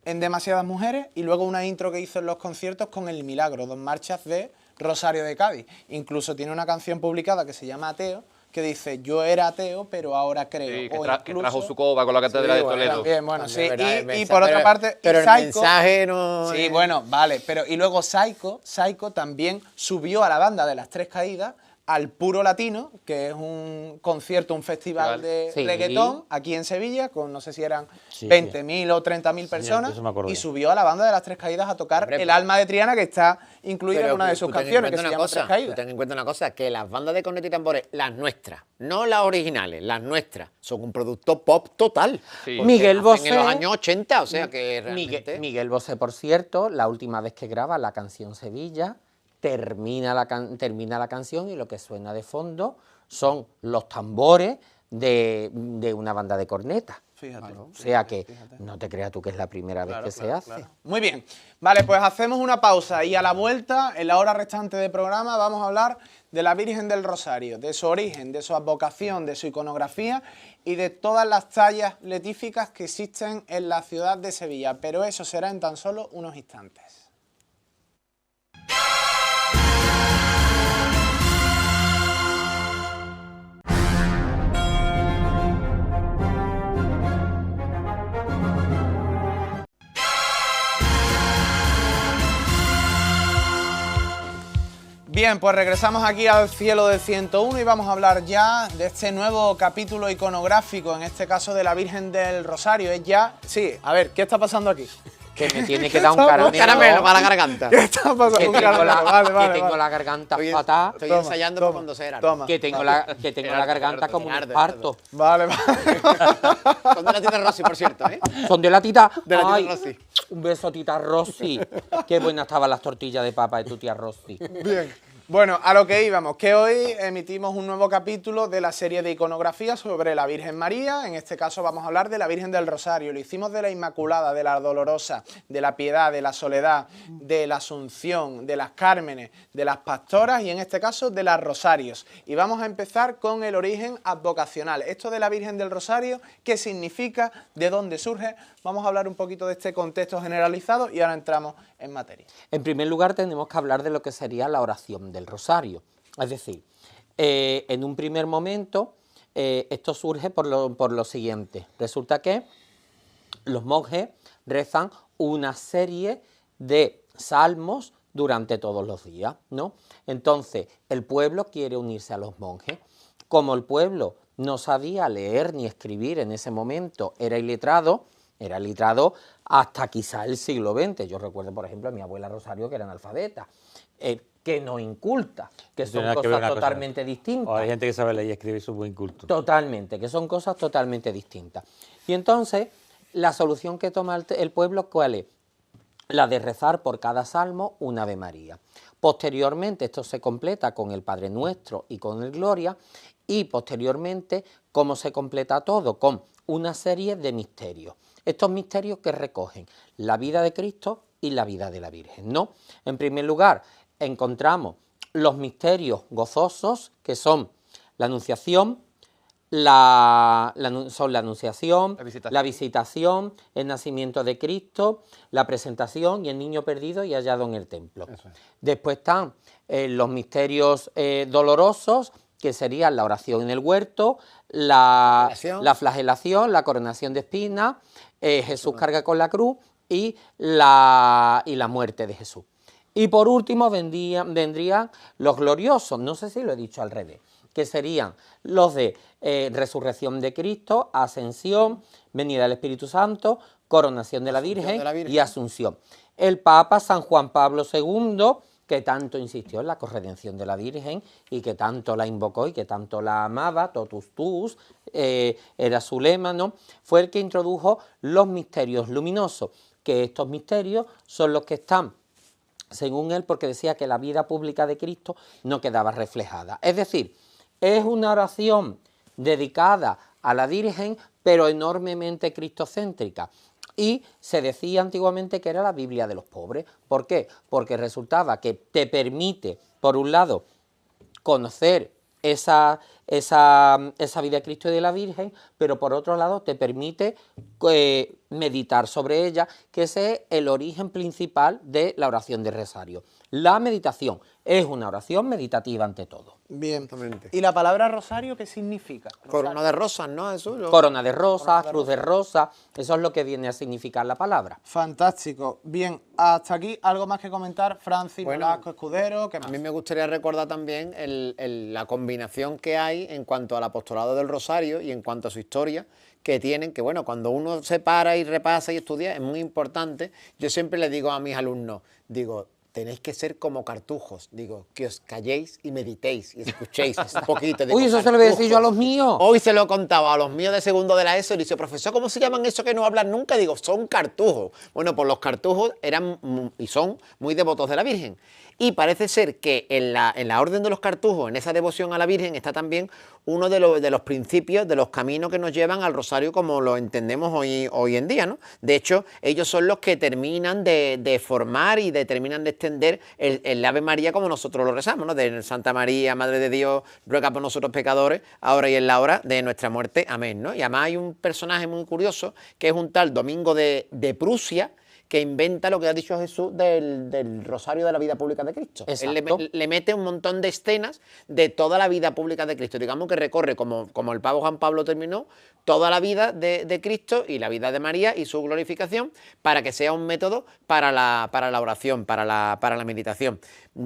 en Demasiadas Mujeres y luego una intro que hizo en los conciertos con El Milagro, 2 marchas de Rosario de Cádiz. Incluso tiene una canción publicada que se llama Ateo, que dice, yo era ateo, pero ahora creo. Sí, que, O que incluso- trajo su coba con la Catedral de bueno, Toledo. también, bueno, sí. De verdad, Y por otra parte, pero y el Psycho- mensaje no Sí, es- bueno, vale, pero y luego Psycho también subió a la banda de Las Tres Caídas al Puro Latino, que es un concierto, un festival de Sí. reggaetón aquí en Sevilla, con no sé si eran Sí, 20.000 o 30.000 personas, eso me acuerdo y ya. subió a la banda de Las Tres Caídas a tocar Hombre, El pues- alma de Triana, que está incluida en Pero una de tú sus ten en canciones, que cuenta se una llama cosa, Tres Caídas. tú ten en cuenta una cosa, que las bandas de corneta y tambores, las nuestras, no las originales, las nuestras, son un producto pop total. Sí. Porque Miguel nacen en Bosé- los años 80, o sea que realmente... Miguel Bosé, por cierto, la última vez que graba la canción Sevilla, termina la canción y lo que suena de fondo son los tambores de una banda de corneta. Fíjate. O sea que no te creas tú que es la primera vez que se hace. Muy bien. Vale, pues hacemos una pausa y a la vuelta, en la hora restante del programa, vamos a hablar de la Virgen del Rosario, de su origen, de su advocación, de su iconografía y de todas las tallas letíficas que existen en la ciudad de Sevilla. Pero eso será en tan solo unos instantes. Bien, pues regresamos aquí al cielo del 101 y vamos a hablar ya de este nuevo capítulo iconográfico, en este caso de la Virgen del Rosario. Es ya... Sí, a ver, ¿qué está pasando aquí? Que me tiene que dar un Un caramelo. Caramelo para la garganta. ¿Qué está pasando? Que Un tengo, caramelo, que tengo la garganta fatal. Estoy Toma, ensayando toma, para cuando sea toma. Que tengo la garganta como un Gerardo, esparto. Vale, vale. Son de la tita Rossi, por cierto, ¿eh? Son de la tita. De la tita Ay, Rossi. un beso, tita Rossi. Qué buenas estaban las tortillas de papa de tu tía Rossi. Bien. Bueno, a lo que íbamos, que hoy emitimos un nuevo capítulo de la serie de iconografía sobre la Virgen María. En este caso vamos a hablar de la Virgen del Rosario. Lo hicimos de la Inmaculada, de la Dolorosa, de la Piedad, de la Soledad, de la Asunción, de las Cármenes, de las Pastoras y en este caso de las Rosarios. Y vamos a empezar con el origen advocacional. Esto de la Virgen del Rosario, ¿qué significa? ¿De dónde surge? Vamos a hablar un poquito de este contexto generalizado y ahora entramos en materia. En primer lugar, tenemos que hablar de lo que sería la oración del rosario. Es decir, en un primer momento, esto surge por lo siguiente. Resulta que los monjes rezan una serie de salmos durante todos los días, ¿no? Entonces, el pueblo quiere unirse a los monjes. Como el pueblo no sabía leer ni escribir en ese momento, era iletrado hasta quizá el siglo XX. Yo recuerdo, por ejemplo, a mi abuela Rosario, que era analfabeta, que no inculta, que son Tiene nada que ver cosas una cosa. totalmente distintas. O hay gente que sabe leer y escribir y es muy inculto. Totalmente, que son cosas totalmente distintas. Y entonces, la solución que toma el pueblo, ¿cuál es? La de rezar por cada salmo un Ave María. Posteriormente, esto se completa con el Padre Nuestro y con el Gloria, y posteriormente, ¿cómo se completa todo? Con una serie de misterios. Estos misterios que recogen la vida de Cristo y la vida de la Virgen, ¿no? En primer lugar, encontramos los misterios gozosos, que son la Anunciación, la Anunciación, la visitación, el nacimiento de Cristo, la presentación y el niño perdido y hallado en el templo. Después están los misterios dolorosos, que serían la oración en el huerto, la flagelación, la coronación de espinas, Jesús carga con la cruz y la muerte de Jesús. Y por último vendrían los gloriosos, no sé si lo he dicho al revés, que serían los de resurrección de Cristo, ascensión, venida del Espíritu Santo, coronación de la Virgen y asunción. El Papa San Juan Pablo II que tanto insistió en la corredención de la Virgen y que tanto la invocó y que tanto la amaba, totus tuus, era su lema, ¿no? Fue el que introdujo los misterios luminosos, que estos misterios son los que están, según él, porque decía que la vida pública de Cristo no quedaba reflejada. Es decir, es una oración dedicada a la Virgen, pero enormemente cristocéntrica. Y se decía antiguamente que era la Biblia de los pobres. ¿Por qué? Porque resultaba que te permite, por un lado, conocer esa vida de Cristo y de la Virgen, pero por otro lado te permite meditar sobre ella, que ese es el origen principal de la oración de rosario. La meditación es una oración meditativa ante todo. Bien. Exactamente. ¿Y la palabra rosario qué significa? Corona de rosas, ¿no? Eso, Corona de rosas, cruz de rosa, eso es lo que viene a significar la palabra. Fantástico. Bien, hasta aquí, ¿algo más que comentar? Francis, Bueno, Nolasco, Escudero, ¿qué A más? mí me gustaría recordar también la combinación que hay en cuanto al apostolado del Rosario y en cuanto a su historia que tienen, que bueno, cuando uno se para y repasa y estudia es muy importante. Yo siempre le digo a mis alumnos, digo, tenéis que ser como cartujos, digo, que os calléis y meditéis y escuchéis un poquito. Digo, Uy, eso se lo voy a decir yo a los míos. Hoy se lo he contado a los míos de segundo de la ESO y dice, profesor, ¿cómo se llaman eso que no hablan nunca? Digo, son cartujos. Bueno, pues los cartujos eran y son muy devotos de la Virgen. Y parece ser que en la orden de los cartujos, en esa devoción a la Virgen, está también uno de los principios, de los caminos que nos llevan al rosario como lo entendemos hoy en día, ¿no? De hecho, ellos son los que terminan de formar y terminan de extender el Ave María como nosotros lo rezamos, ¿no? De Santa María, Madre de Dios, ruega por nosotros pecadores, ahora y en la hora de nuestra muerte. Amén, ¿no? Y además hay un personaje muy curioso, que es un tal Domingo de Prusia, que inventa lo que ha dicho Jesús del rosario de la vida pública de Cristo. Exacto. Él le mete un montón de escenas de toda la vida pública de Cristo. Digamos que recorre, como el Papa Juan Pablo terminó, toda la vida de Cristo y la vida de María y su glorificación, para que sea un método para la oración, para la meditación.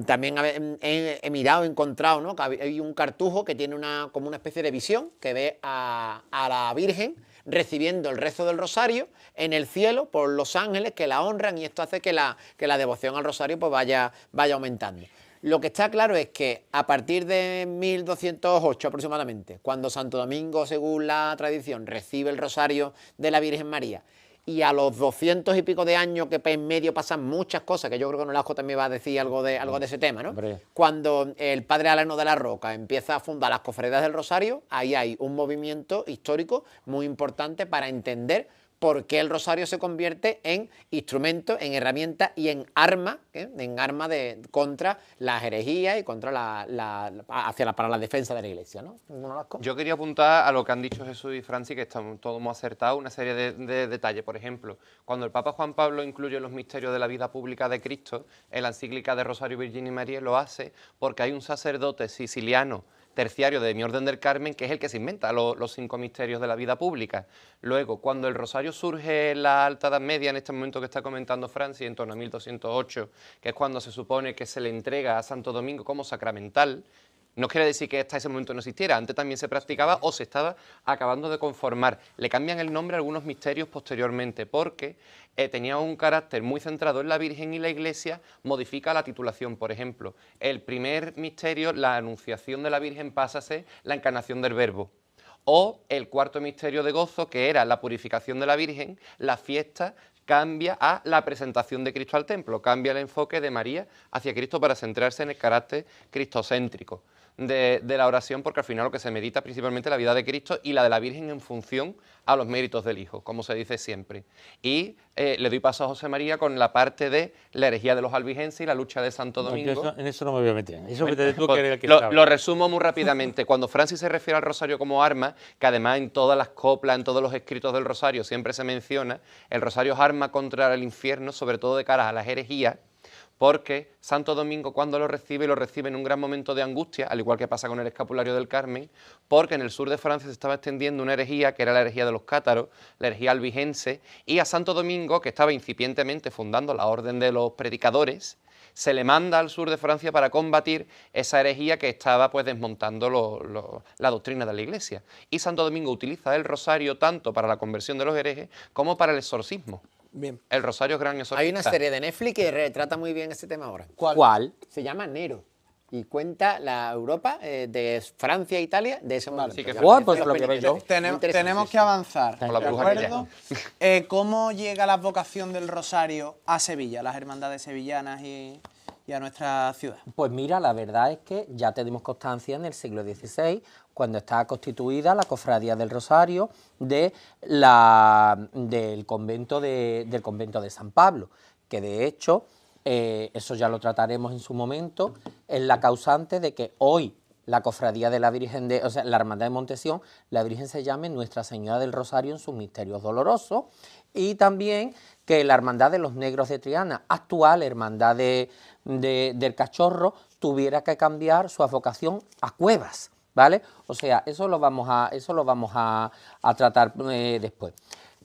También he mirado, he encontrado, ¿no?, que hay un cartujo que tiene como una especie de visión, que ve a la Virgen recibiendo el rezo del rosario en el cielo por los ángeles que la honran, y esto hace que la devoción al rosario pues vaya aumentando. Lo que está claro es que a partir de 1208 aproximadamente, cuando Santo Domingo, según la tradición, recibe el rosario de la Virgen María, y a los 200 y pico de años que en medio pasan muchas cosas, que yo creo que Nolasco también va a decir algo de ese tema, ¿no? Hombre. Cuando el padre Alano de la Roca empieza a fundar las cofradías del Rosario, ahí hay un movimiento histórico muy importante para entender por qué el rosario se convierte en instrumento, en herramienta y en arma, contra las herejías y contra para la defensa de la Iglesia, ¿no? Yo quería apuntar a lo que han dicho Jesús y Francis, que están todos muy acertados, una serie de detalles. Por ejemplo, cuando el Papa Juan Pablo incluye los misterios de la vida pública de Cristo, en la encíclica de Rosario Virgini María lo hace porque hay un sacerdote siciliano terciario de mi Orden del Carmen, que es el que se inventa los 5 misterios de la vida pública. Luego, cuando el rosario surge en la Alta Edad Media, en este momento que está comentando Francis, en torno a 1208, que es cuando se supone que se le entrega a Santo Domingo como sacramental, no quiere decir que hasta ese momento no existiera, antes también se practicaba o se estaba acabando de conformar. Le cambian el nombre a algunos misterios posteriormente porque tenía un carácter muy centrado en la Virgen y la Iglesia modifica la titulación. Por ejemplo, el primer misterio, la Anunciación de la Virgen, pasa a ser la encarnación del Verbo. O el cuarto misterio de gozo, que era la purificación de la Virgen, la fiesta cambia a la presentación de Cristo al templo, cambia el enfoque de María hacia Cristo para centrarse en el carácter cristocéntrico de la oración, porque al final lo que se medita principalmente es la vida de Cristo y la de la Virgen en función a los méritos del Hijo, como se dice siempre. Y le doy paso a José María con la parte de la herejía de los albigenses y la lucha de Santo Domingo. No, en eso no me voy a meter. Eso métete tú, Pues, que eres el que lo sabe. resumo muy rápidamente. Cuando Francis se refiere al rosario como arma, que además en todas las coplas, en todos los escritos del rosario siempre se menciona, el rosario es arma contra el infierno, sobre todo de cara a las herejías, porque Santo Domingo cuando lo recibe en un gran momento de angustia, al igual que pasa con el escapulario del Carmen, porque en el sur de Francia se estaba extendiendo una herejía, que era la herejía de los cátaros, la herejía albigense, y a Santo Domingo, que estaba incipientemente fundando la orden de los predicadores, se le manda al sur de Francia para combatir esa herejía que estaba pues desmontando la doctrina de la Iglesia. Y Santo Domingo utiliza el rosario tanto para la conversión de los herejes como para el exorcismo. Bien. El rosario es gran Hay exorcista. una serie de Netflix que retrata muy bien ese tema ahora. ¿Cuál? Se llama Nero. Y cuenta la Europa de Francia e Italia de ese momento. Sí, que Guau, pues Los lo quiero ver yo. penitentes. Muy interesante, Tenemos sí, que avanzar. Con la ¿De bruja acuerdo? ¿Cómo llega la vocación del Rosario a Sevilla, a las hermandades sevillanas y a nuestra ciudad? Pues mira, la verdad es que ya tenemos constancia en el siglo XVI, cuando está constituida la Cofradía del Rosario del convento de San Pablo, que de hecho, eso ya lo trataremos en su momento, es la causante de que hoy la Cofradía de la Virgen o sea, la Hermandad de Montesión, la Virgen se llame Nuestra Señora del Rosario en sus misterios dolorosos, y también que la Hermandad de los Negros de Triana, actual Hermandad del Cachorro, tuviera que cambiar su advocación a cuevas, ¿vale? O sea, eso lo vamos a tratar después.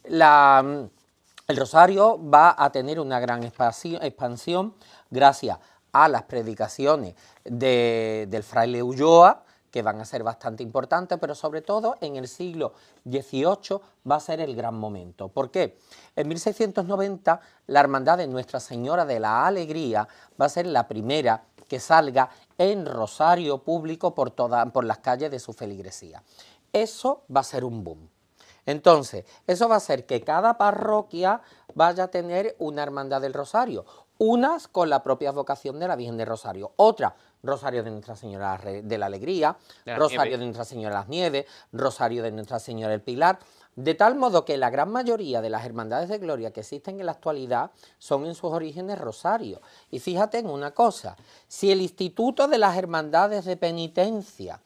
El Rosario va a tener una gran expansión gracias a las predicaciones del fraile Ulloa, que van a ser bastante importantes, pero sobre todo en el siglo XVIII va a ser el gran momento. ¿Por qué? En 1690 la Hermandad de Nuestra Señora de la Alegría va a ser la primera que salga en rosario público por las calles de su feligresía. Eso va a ser un boom. Entonces, eso va a hacer que cada parroquia vaya a tener una hermandad del Rosario, unas con la propia vocación de la Virgen del Rosario, otra Rosario de Nuestra Señora de la Alegría, Rosario de Nuestra Señora de las Nieves, Rosario de Nuestra Señora del Pilar, de tal modo que la gran mayoría de las hermandades de gloria que existen en la actualidad son en sus orígenes rosarios. Y fíjate en una cosa, si el Instituto de las Hermandades de Penitencia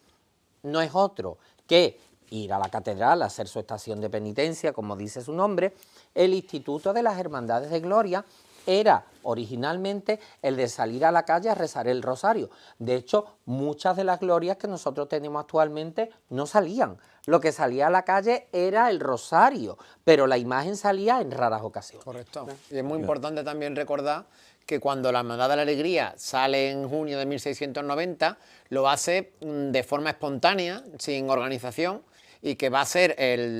no es otro que ir a la catedral a hacer su estación de penitencia, como dice su nombre, el Instituto de las Hermandades de Gloria era originalmente el de salir a la calle a rezar el rosario. De hecho, muchas de las glorias que nosotros tenemos actualmente no salían. Lo que salía a la calle era el rosario, pero la imagen salía en raras ocasiones. Correcto. Y es muy importante también recordar que cuando la Hermandad de la Alegría sale en junio de 1690, lo hace de forma espontánea, sin organización, y que va a ser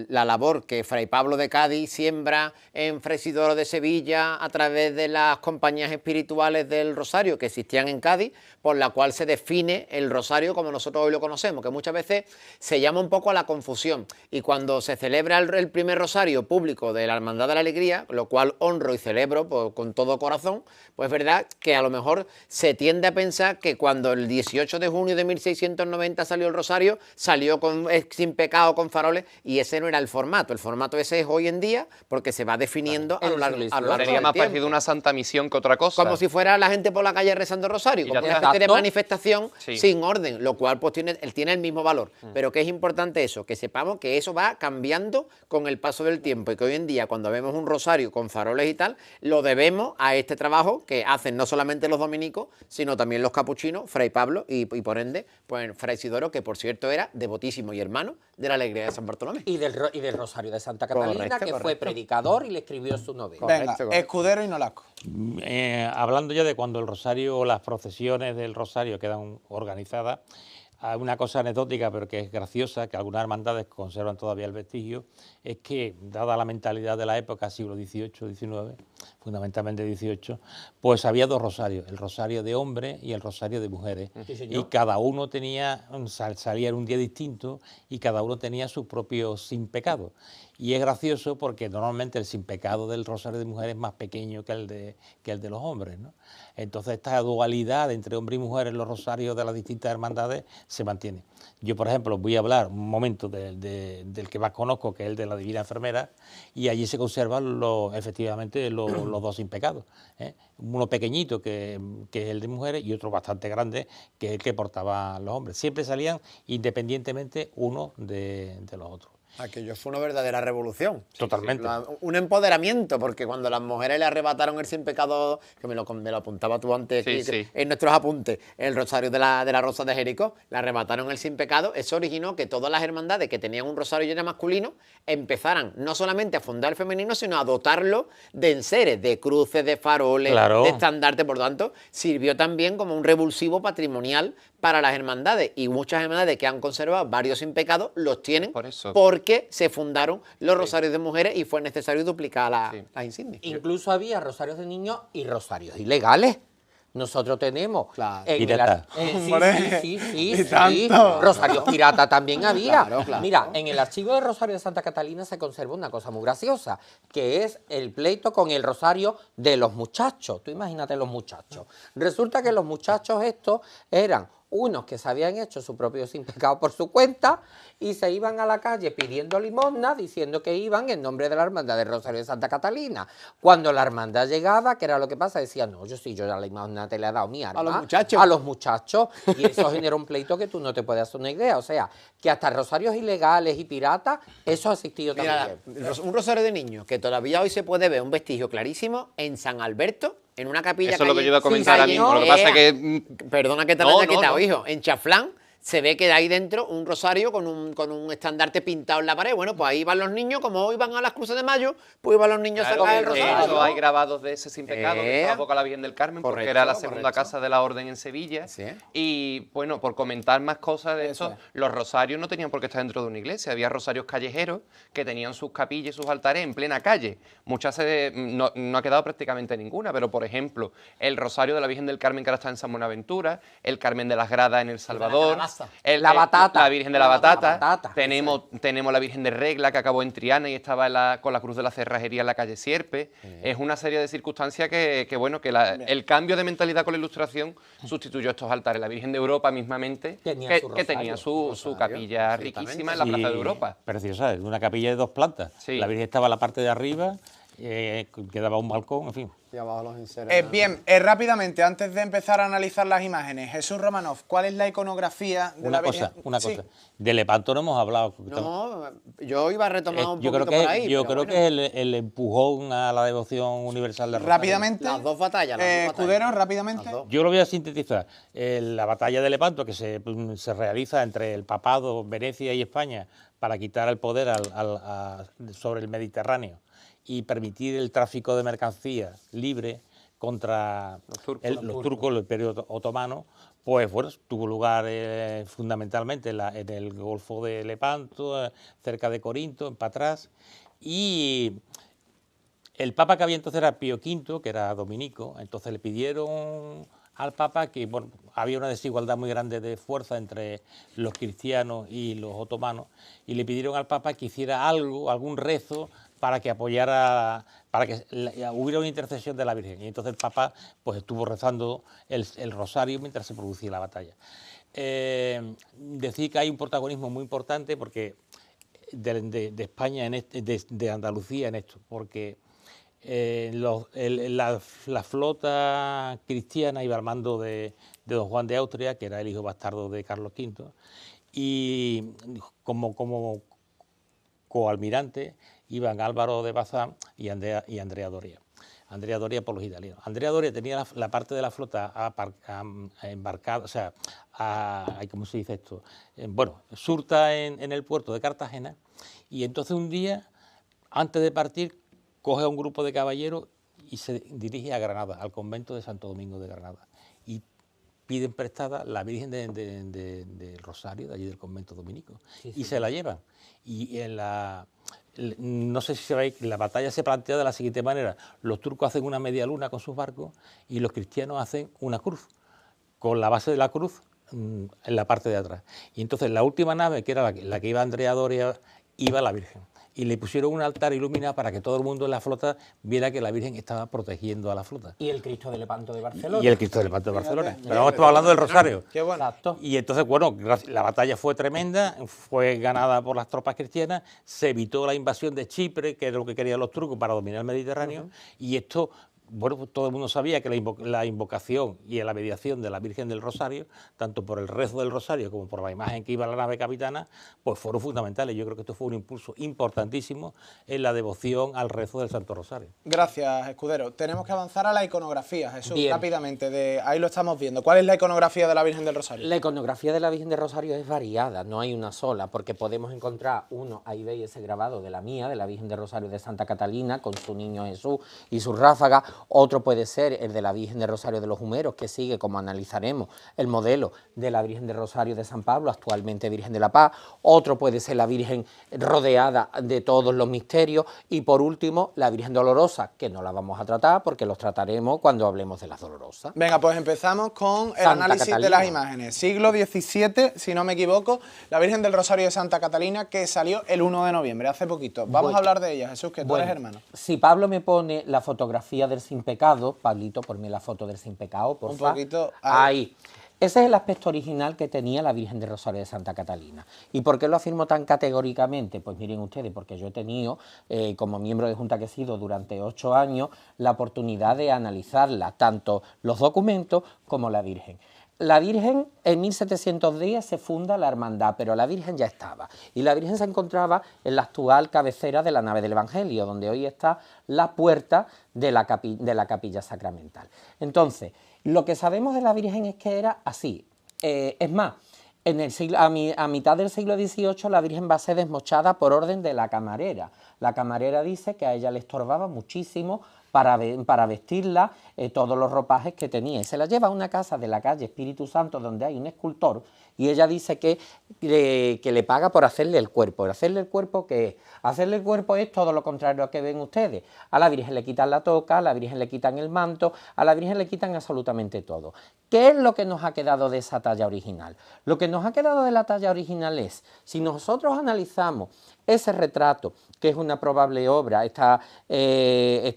la labor que Fray Pablo de Cádiz siembra en Fray Isidoro de Sevilla a través de las compañías espirituales del Rosario que existían en Cádiz, por la cual se define el Rosario como nosotros hoy lo conocemos, que muchas veces se llama un poco a la confusión. Y cuando se celebra el primer Rosario público de la Hermandad de la Alegría, lo cual honro y celebro con todo corazón, pues es verdad que a lo mejor se tiende a pensar que cuando el 18 de junio de 1690 salió el Rosario, salió sin pecado, con faroles, y ese no era el formato ese es hoy en día, porque se va definiendo a lo largo del tiempo. Sería más parecido a una santa misión que otra cosa. Como si fuera la gente por la calle rezando rosario, como una especie de manifestación sin orden, lo cual pues tiene el mismo valor. Pero que es importante eso, que sepamos que eso va cambiando con el paso del tiempo y que hoy en día cuando vemos un rosario con faroles y tal, lo debemos a este trabajo que hacen no solamente los dominicos, sino también los capuchinos, Fray Pablo y por ende, pues Fray Isidoro, que por cierto era devotísimo y hermano de la Alegría de San Bartolomé. Y del Rosario de Santa Catalina, que fue predicador y le escribió su novela. Venga, Escudero y Nolasco. Hablando ya de cuando el Rosario o las procesiones del Rosario quedan organizadas, hay una cosa anecdótica, pero que es graciosa, que algunas hermandades conservan todavía el vestigio, es que, dada la mentalidad de la época, siglo XVIII, XIX, fundamentalmente XVIII, pues había dos rosarios, el rosario de hombres y el rosario de mujeres. Sí, y cada uno salía en un día distinto y cada uno tenía su propio sin pecado. Y es gracioso porque normalmente el sin pecado del rosario de mujeres es más pequeño que el de los hombres, ¿no? Entonces esta dualidad entre hombre y mujer en los rosarios de las distintas hermandades se mantiene. Yo, por ejemplo, voy a hablar un momento del que más conozco, que es el de la Divina Enfermera, y allí se conservan efectivamente los dos sin pecado, ¿eh? Uno pequeñito, que es el de mujeres, y otro bastante grande, que es el que portaban los hombres. Siempre salían independientemente uno de los otros. Aquello fue una verdadera revolución. Totalmente. Un empoderamiento, porque cuando las mujeres le arrebataron el sin pecado, que me lo apuntaba tú antes aquí, en nuestros apuntes, el rosario de la Rosa de Jericó, le arrebataron el sin pecado, eso originó que todas las hermandades que tenían un rosario ya masculino empezaran no solamente a fundar el femenino, sino a dotarlo de enseres, de cruces, de faroles, de estandartes. Por lo tanto, sirvió también como un revulsivo patrimonial para las hermandades, y muchas hermandades que han conservado varios sin pecado los tienen Por eso. porque se fundaron los rosarios de mujeres y fue necesario duplicar las insignias. Incluso había rosarios de niños y rosarios ilegales. Nosotros tenemos Claro. en el Pirata. Y tanto. Rosarios pirata también había. Claro, claro. Mira, en el archivo del Rosario de Santa Catalina se conserva una cosa muy graciosa, que es el pleito con el rosario de los muchachos. Tú imagínate los muchachos. Resulta que los muchachos estos eran unos que se habían hecho su propio sin pecado por su cuenta y se iban a la calle pidiendo limosna, diciendo que iban en nombre de la hermandad del Rosario de Santa Catalina. Cuando la hermandad llegaba, ¿qué era lo que pasa? Decían, no, yo ya la limosna te la he dado mi arma. A los muchachos. A los muchachos. Y eso generó un pleito que tú no te puedes hacer una idea. O sea, que hasta rosarios ilegales y piratas, eso ha existido Mira, también. un rosario de niños que todavía hoy se puede ver un vestigio clarísimo en San Alberto, en una capilla. Eso es lo que yo iba a comentar calle- ahora mismo. Lo que pasa es que Perdona que te lo No, haya no, quitado, no. hijo. En Chaflán se ve que hay dentro un rosario con un estandarte pintado en la pared. Bueno, pues ahí van los niños, como hoy van a las cruces de mayo, pues iban los niños claro, a sacar el de rosario. hecho, ¿no? hay grabados de ese sin pecado que estaba boca a la Virgen del Carmen, porque Correcto, era la segunda correcto. casa de la orden en Sevilla. Sí. Y bueno, por comentar más cosas de Eso esto, es. los rosarios no tenían por qué estar dentro de una iglesia. Había rosarios callejeros que tenían sus capillas y sus altares en plena calle. No ha quedado prácticamente ninguna, pero por ejemplo, el rosario de la Virgen del Carmen que ahora está en San Buenaventura, el Carmen de las Gradas en El Salvador, calabaza. La batata. la Virgen de la Batata, batata. tenemos la Virgen de Regla que acabó en Triana y estaba con la Cruz de la Cerrajería en la calle Sierpe. Es una serie de circunstancias el cambio de mentalidad con la Ilustración sustituyó estos altares. La Virgen de Europa mismamente, Tenía que, su que tenía rosario. su capilla ciertamente. riquísima en la Plaza de Europa. Preciosa, es una capilla de 2 plantas. Sí. La Virgen estaba en la parte de arriba, quedaba un balcón, en fin. Y abajo los enceras. Bien, rápidamente, antes de empezar a analizar las imágenes, Jesús Romanov, ¿cuál es la iconografía de la Virgen? Una Sí. cosa. De Lepanto no hemos hablado. No, yo iba a retomar un yo creo poquito que, por ahí. yo pero creo bueno. que es el empujón a la devoción universal de Rosario. Rápidamente. Las dos batallas, las dos batallas. Escudero, rápidamente. Las dos. Yo lo voy a sintetizar. La batalla de Lepanto, que se realiza entre el papado, Venecia y España, para quitar el poder sobre el Mediterráneo y permitir el tráfico de mercancías libre contra los turcos, el Imperio Otomano, pues bueno, tuvo lugar fundamentalmente en el Golfo de Lepanto, cerca de Corinto, en Patras, y el Papa que había entonces era Pío V, que era dominico, entonces le pidieron al Papa que bueno, había una desigualdad muy grande de fuerza entre los cristianos y los otomanos, y le pidieron al Papa que hiciera algún rezo para que apoyara, para que hubiera una intercesión de la Virgen. Y entonces el Papa pues estuvo rezando el rosario mientras se producía la batalla. Decir que hay un protagonismo muy importante porque de España, de Andalucía en esto, porque la flota cristiana iba al mando de don Juan de Austria, que era el hijo bastardo de Carlos V, y como coalmirante iban Álvaro de Bazán y Andrea Doria. Andrea Doria por los italianos. Andrea Doria tenía la parte de la flota embarcada, o sea, ¿cómo se dice esto? Surta en el puerto de Cartagena, y entonces un día, antes de partir, coge a un grupo de caballeros y se dirige a Granada, al convento de Santo Domingo de Granada, y piden prestada la Virgen del Rosario, de allí del convento dominico, y se la llevan. Y no sé si sabéis, la batalla se plantea de la siguiente manera: los turcos hacen una media luna con sus barcos y los cristianos hacen una cruz, con la base de la cruz en la parte de atrás. Y entonces la última nave, que era la que iba Andrea Doria, iba la Virgen. Y le pusieron un altar iluminado para que todo el mundo en la flota viera que la Virgen estaba protegiendo a la flota. Y el Cristo de Lepanto de Barcelona. Y el Cristo de Lepanto de Barcelona. Pero vamos, estamos hablando del Rosario. Qué bueno. Exacto. Y entonces, bueno, la batalla fue tremenda, fue ganada por las tropas cristianas, se evitó la invasión de Chipre, que era lo que querían los turcos para dominar el Mediterráneo, y esto, bueno, pues todo el mundo sabía que la invocación y la mediación de la Virgen del Rosario, tanto por el rezo del Rosario como por la imagen que iba a la nave capitana, pues fueron fundamentales. Yo creo que esto fue un impulso importantísimo en la devoción al rezo del Santo Rosario. Gracias, Escudero. Tenemos que avanzar a la iconografía, Jesús, Bien. rápidamente. Ahí lo estamos viendo. ¿Cuál es la iconografía de la Virgen del Rosario? La iconografía de la Virgen de Rosario es variada, no hay una sola, porque podemos encontrar ahí veis ese grabado de la mía, de la Virgen de Rosario de Santa Catalina, con su niño Jesús y su ráfaga, otro puede ser el de la Virgen de Rosario de los Humeros, que sigue, como analizaremos, el modelo de la Virgen de Rosario de San Pablo, actualmente Virgen de la Paz, otro puede ser la Virgen rodeada de todos los misterios, y por último la Virgen Dolorosa, que no la vamos a tratar porque los trataremos cuando hablemos de las dolorosas. Venga, pues empezamos con el Santa análisis de Catalina. las imágenes. Siglo XVII, si no me equivoco, la Virgen del Rosario de Santa Catalina, que salió el 1 de noviembre, hace poquito. Vamos a hablar de ella, Jesús, que tú eres hermano. Si Pablo me pone la fotografía del Sin Pecado, Pablito, ponme la foto del Sin Pecado, por favor. Un poquito Ahí. Ese es el aspecto original que tenía la Virgen de Rosario de Santa Catalina. ¿Y por qué lo afirmo tan categóricamente? Pues miren ustedes, porque yo he tenido, como miembro de Junta que he sido durante 8 años, la oportunidad de analizarla, tanto los documentos como la Virgen. La Virgen, en 1710 se funda la hermandad, pero la Virgen ya estaba. Y la Virgen se encontraba en la actual cabecera de la nave del Evangelio, donde hoy está la puerta de la capilla sacramental. Entonces, lo que sabemos de la Virgen es que era así. Es más, a mitad del siglo XVIII la Virgen va a ser desmochada por orden de la camarera. La camarera dice que a ella le estorbaba muchísimo para vestirla todos los ropajes que tenía. Y se la lleva a una casa de la calle Espíritu Santo donde hay un escultor y ella dice que le paga por hacerle el cuerpo. ¿Hacerle el cuerpo qué es? Hacerle el cuerpo es todo lo contrario a que ven ustedes. A la Virgen le quitan la toca, a la Virgen le quitan el manto, a la Virgen le quitan absolutamente todo. ¿Qué es lo que nos ha quedado de esa talla original? Lo que nos ha quedado de la talla original es, si nosotros analizamos ese retrato, que es una probable obra, está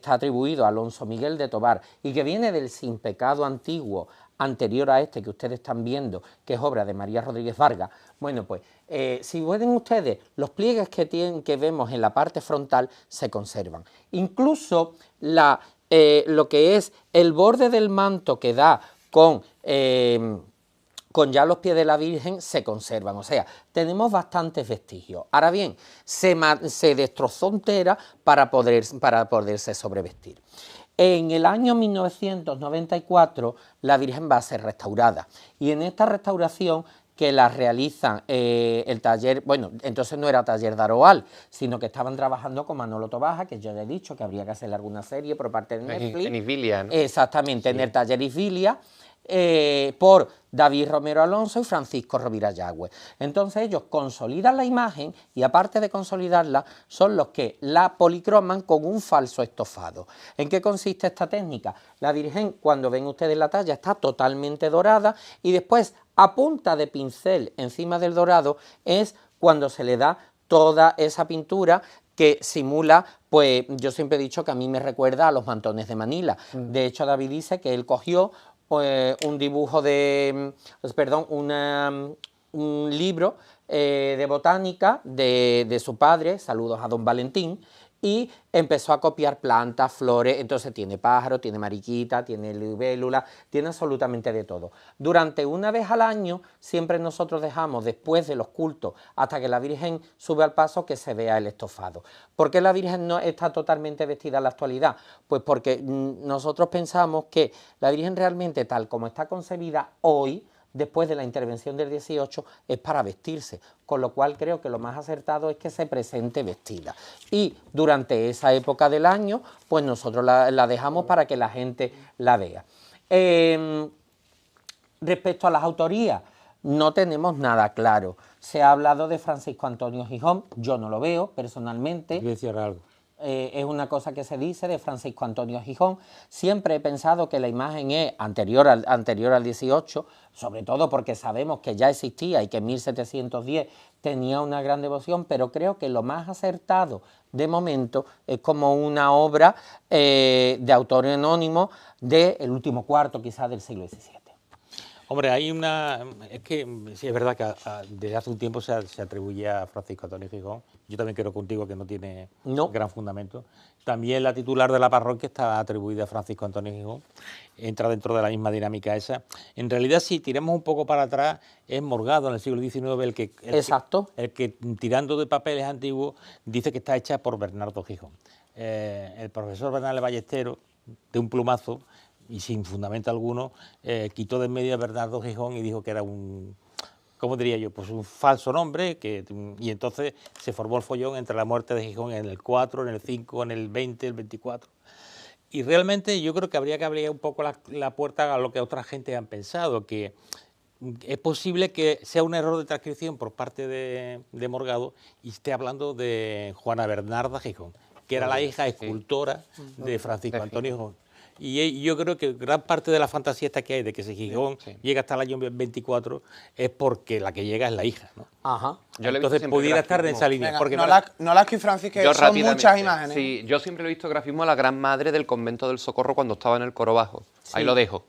atribuido a Alonso Miguel de Tobar y que viene del Sin Pecado antiguo, anterior a este que ustedes están viendo, que es obra de María Rodríguez Vargas. Bueno, pues si ven ustedes, los pliegues que vemos en la parte frontal se conservan. Incluso lo que es el borde del manto que da con ya los pies de la Virgen se conservan, o sea, tenemos bastantes vestigios. Ahora bien, se destrozó entera para poderse sobrevestir. En el año 1994 la Virgen va a ser restaurada y en esta restauración que la realizan el taller, bueno, entonces no era taller de Aroal, sino que estaban trabajando con Manolo Tobaja, que yo ya he dicho que habría que hacerle alguna serie por parte de Netflix. En Isbilia, ¿no? Exactamente, sí. En el taller Isbilia, por David Romero Alonso y Francisco Rovira Yagüe. Entonces ellos consolidan la imagen y aparte de consolidarla son los que la policroman con un falso estofado. ¿En qué consiste esta técnica? La Virgen, cuando ven ustedes la talla, está totalmente dorada y después a punta de pincel encima del dorado es cuando se le da toda esa pintura que simula, pues yo siempre he dicho que a mí me recuerda a los mantones de Manila. De hecho, David dice que él cogió un dibujo un libro de botánica de su padre, saludos a don Valentín, y empezó a copiar plantas, flores, entonces tiene pájaro, tiene mariquita, tiene libélula, tiene absolutamente de todo. Durante una vez al año, siempre nosotros dejamos, después de los cultos, hasta que la Virgen sube al paso, que se vea el estofado. ¿Por qué la Virgen no está totalmente vestida en la actualidad? Pues porque nosotros pensamos que la Virgen realmente, tal como está concebida hoy, después de la intervención del 18, es para vestirse, con lo cual creo que lo más acertado es que se presente vestida. Y durante esa época del año, pues nosotros la dejamos para que la gente la vea. Respecto a las autorías, no tenemos nada claro. Se ha hablado de Francisco Antonio Gijón, yo no lo veo personalmente. Quiero decir algo. Es una cosa que se dice de Francisco Antonio Gijón. Siempre he pensado que la imagen es anterior al 18, sobre todo porque sabemos que ya existía y que en 1710 tenía una gran devoción, pero creo que lo más acertado de momento es como una obra de autor anónimo del último cuarto quizás del siglo XVII. Hombre, es que sí es verdad que desde hace un tiempo se atribuye a Francisco Antonio Gijón. Yo también creo contigo que no tiene gran fundamento. También la titular de la parroquia está atribuida a Francisco Antonio Gijón. Entra dentro de la misma dinámica esa. En realidad, si tiramos un poco para atrás, es Morgado en el siglo XIX el que tirando de papeles antiguos dice que está hecha por Bernardo Gijón. El profesor Bernal Ballesteros, de un plumazo, y sin fundamento alguno, quitó de en medio a Bernardo Gijón y dijo que era ¿cómo diría yo? Pues un falso nombre, y entonces se formó el follón entre la muerte de Gijón en el 4, en el 5, en el 20, el 24. Y realmente yo creo que habría que abrir un poco la puerta a lo que otra gente han pensado, que es posible que sea un error de transcripción por parte de Morgado y esté hablando de Juana Bernarda Gijón, que era la hija escultora de Francisco Antonio Gijón. Y yo creo que gran parte de la fantasía esta que hay de que ese Gijón llega hasta el año 24 es porque la que llega es la hija, ¿no? Ajá. Yo le he visto Entonces siempre pudiera estar en grafismo. esa línea. Venga, Porque Nolasco y Francis, que Yo son rápidamente, muchas imágenes. Sí, yo siempre le he visto grafismo a la gran madre del convento del Socorro cuando estaba en el coro bajo. Ahí lo dejo.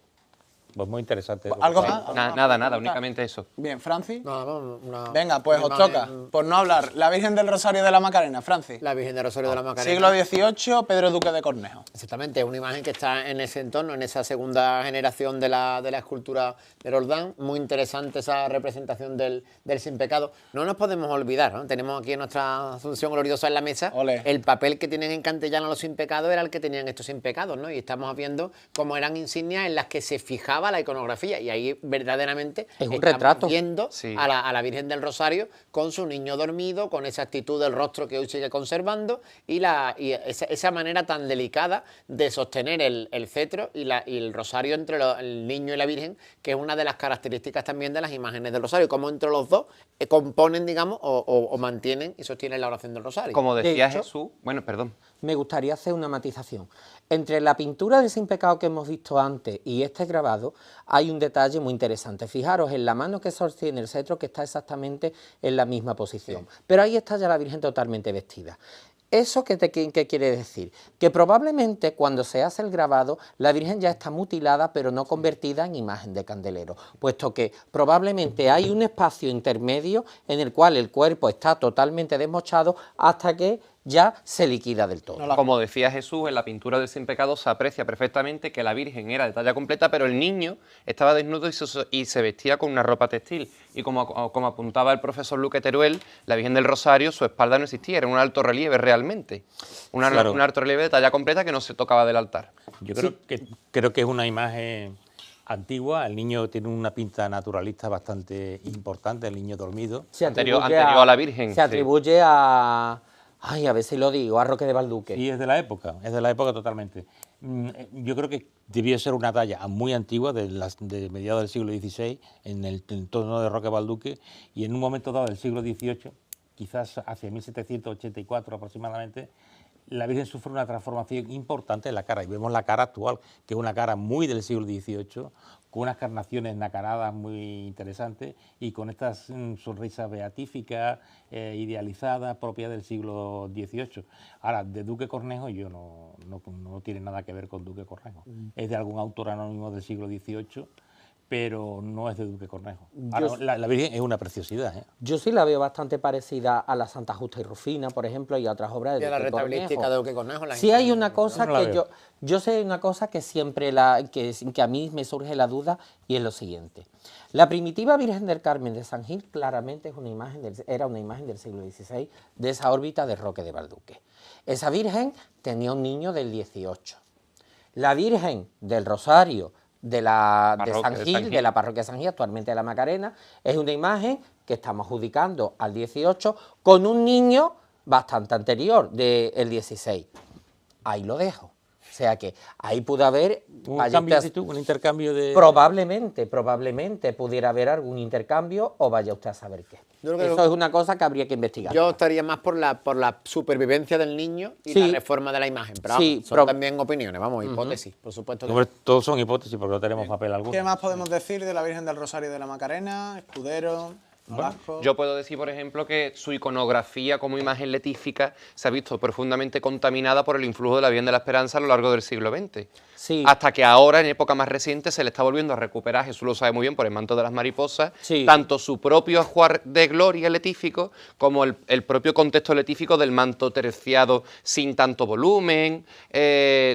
pues muy interesante. ¿Algo más? Nada, únicamente eso. Bien, Francis. No, Venga, pues os toca. Por no hablar, la Virgen del Rosario de la Macarena, Francis. La Virgen del Rosario de la Macarena. Siglo XVIII, Pedro Duque de Cornejo. Exactamente, es una imagen que está en ese entorno, en esa segunda generación de la escultura de Roldán. Muy interesante esa representación del sin pecado. No nos podemos olvidar, ¿no? Tenemos aquí en nuestra Asunción Gloriosa en la mesa. Ole. El papel que tienen en castellano los sin pecado era el que tenían estos sin pecados, ¿no? Y estamos viendo cómo eran insignias en las que se fijaba la iconografía. Y ahí verdaderamente Es un estamos retrato. viendo Sí. a la Virgen del Rosario con su niño dormido, con esa actitud del rostro que hoy sigue conservando y esa manera tan delicada de sostener el cetro y el rosario entre el niño y la Virgen, que es una de las características también de las imágenes del rosario, como entre los dos componen, digamos, o mantienen y sostienen la oración del rosario. Como decía hecho- Jesús, bueno, perdón. Me gustaría hacer una matización. Entre la pintura del Sin Pecado que hemos visto antes y este grabado hay un detalle muy interesante. Fijaros en la mano que sostiene el cetro, que está exactamente en la misma posición. Pero ahí está ya la Virgen totalmente vestida. ¿Eso qué quiere decir? Que probablemente cuando se hace el grabado la Virgen ya está mutilada pero no convertida en imagen de candelero, puesto que probablemente hay un espacio intermedio en el cual el cuerpo está totalmente desmochado hasta que ya se liquida del todo. Como decía Jesús, en la pintura del Sin Pecado se aprecia perfectamente que la Virgen era de talla completa, pero el niño estaba desnudo y se vestía con una ropa textil. Y como apuntaba el profesor Luque Teruel, la Virgen del Rosario, su espalda no existía, era un alto relieve realmente. Claro. Un alto relieve de talla completa que no se tocaba del altar. Yo creo que es una imagen antigua. El niño tiene una pinta naturalista bastante importante, el niño dormido. Se Anterior atribuye a la Virgen, Se sí. atribuye a... Ay, a ver si lo digo, a Roque de Balduque. Y es de la época totalmente. Yo creo que debió ser una talla muy antigua, de mediados del siglo XVI, en el entorno de Roque Balduque, y en un momento dado del siglo XVIII, quizás hacia 1784 aproximadamente, la Virgen sufre una transformación importante en la cara, y vemos la cara actual, que es una cara muy del siglo XVIII, con unas carnaciones nacaradas muy interesantes y con estas sonrisas beatíficas, idealizadas, propias del siglo XVIII. Ahora, de Duque Cornejo no tiene nada que ver con Duque Cornejo. Es de algún autor anónimo del siglo XVIII, pero no es de Duque Cornejo. Ahora, la Virgen es una preciosidad, ¿eh? Yo sí la veo bastante parecida a la Santa Justa y Rufina, por ejemplo, y a otras obras de Y a la Duque retablística Cornejo. de Duque Cornejo. Sí hay una cosa no la que veo. yo sé una cosa que siempre que a mí me surge la duda, y es lo siguiente. La primitiva Virgen del Carmen de San Gil claramente es era una imagen del siglo XVI, de esa órbita de Roque de Balduque. Esa Virgen tenía un niño del 18. La Virgen del Rosario de San Gil, de la parroquia de San Gil, actualmente de la Macarena, es una imagen que estamos adjudicando al 18 con un niño bastante anterior, del 16. Ahí lo dejo. O sea que ahí pudo haber... Un intercambio de... Probablemente pudiera haber algún intercambio, o vaya usted a saber qué. Yo creo que Eso es una cosa que habría que investigar. Yo estaría más por la supervivencia del niño y Sí. la reforma de la imagen. Pero Sí, vamos, son también opiniones, vamos, hipótesis, por supuesto. Hombre, todos son hipótesis porque no tenemos papel alguno. ¿Qué más podemos decir de la Virgen del Rosario de la Macarena? Escudero, Nolasco. Yo puedo decir, por ejemplo, que su iconografía como imagen letífica se ha visto profundamente contaminada por el influjo de la Virgen de la Esperanza a lo largo del siglo XX. Sí. Hasta que ahora, en época más reciente, se le está volviendo a recuperar, Jesús lo sabe muy bien, por el manto de las mariposas, Sí. tanto su propio ajuar de gloria letífico como el propio contexto letífico del manto terciado sin tanto volumen,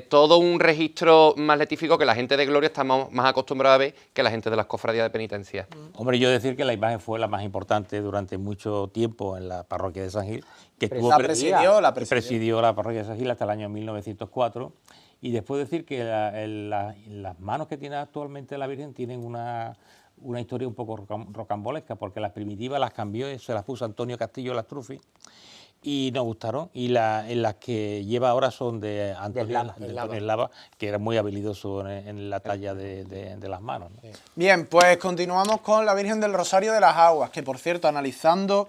todo un registro más letífico que la gente de gloria está más acostumbrada a ver que la gente de las cofradías de penitencia. Hombre, yo decir que la imagen fue la más importante durante mucho tiempo en la parroquia de San Gil, que Pero estuvo la presidió presidió la parroquia de San Gil hasta el año 1904, y después decir que las manos que tiene actualmente la Virgen tienen una historia un poco rocambolesca, porque las primitivas las cambió y se las puso Antonio Castillo Lastrufi, y nos gustaron. Y en las que lleva ahora son de Antonio Eslava, que era muy habilidoso en la talla de las manos, ¿no? Bien, pues continuamos con la Virgen del Rosario de las Aguas, que por cierto, analizando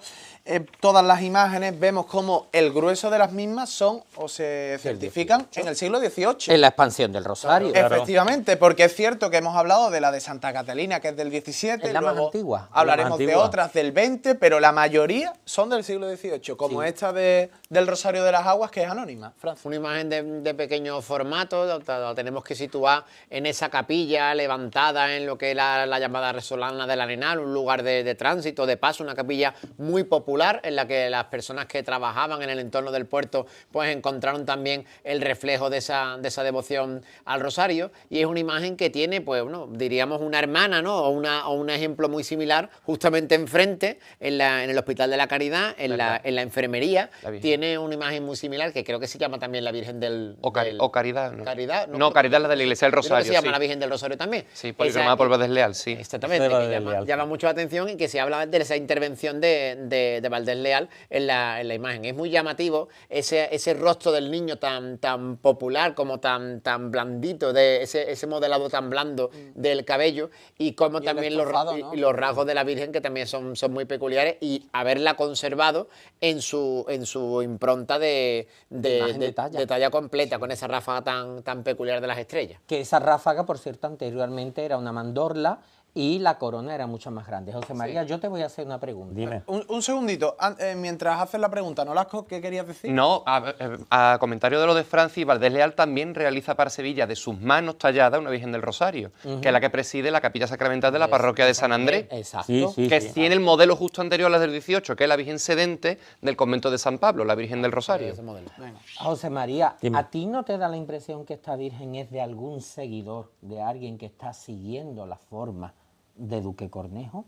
todas las imágenes, vemos como el grueso de las mismas son o se certifican en el siglo XVIII. En la expansión del Rosario. Efectivamente, porque es cierto que hemos hablado de la de Santa Catalina, que es del XVII, Es la más luego antigua. hablaremos La más de antigua. otras del XX, pero la mayoría son del siglo XVIII, como esta del Rosario de las Aguas, que es anónima. Francis. Una imagen de pequeño formato, lo tenemos que situar en esa capilla levantada en lo que es la llamada Resolana del Arenal, un lugar de tránsito, de paso, una capilla muy popular en la que las personas que trabajaban en el entorno del puerto pues encontraron también el reflejo de esa devoción al Rosario, y es una imagen que tiene, pues bueno, diríamos una hermana, ¿no? O un ejemplo muy similar justamente enfrente en el Hospital de la Caridad, en la enfermería, tiene una imagen muy similar que creo que se llama también la Virgen del... O Caridad, ¿no? Caridad, No, Caridad es la de la Iglesia del Creo que Rosario, se llama sí. la Virgen del Rosario también. Sí, policromada por Valdés Leal, sí. Exactamente, Esa de que Valdés Leal, llama mucho la atención y que se habla de esa intervención de Valdés Leal en la imagen. Es muy llamativo ese rostro del niño tan popular, como tan blandito, de ese modelado tan blando del cabello, y como Y el también estofado, ¿no? y los rasgos de la Virgen, que también son muy peculiares, y haberla conservado en su impronta de Imagen de talla. talla completa, con esa ráfaga tan peculiar de las estrellas. Que esa ráfaga, por cierto, anteriormente era una mandorla y la corona era mucho más grande. José María, yo te voy a hacer una pregunta. Dime. Un segundito, mientras haces la pregunta, Nolasco, ¿qué querías decir? No, a comentario de lo de Francis, Valdés Leal también realiza para Sevilla de sus manos talladas una Virgen del Rosario, que es la que preside la capilla sacramental de la parroquia de San Andrés, Exacto. Sí, que sí. tiene el modelo justo anterior a la del 18, que es la Virgen sedente del convento de San Pablo, la Virgen del Rosario. Ese modelo. José María, Dime. ¿a ti no te da la impresión que esta Virgen es de algún seguidor, de alguien que está siguiendo la forma de Duque Cornejo?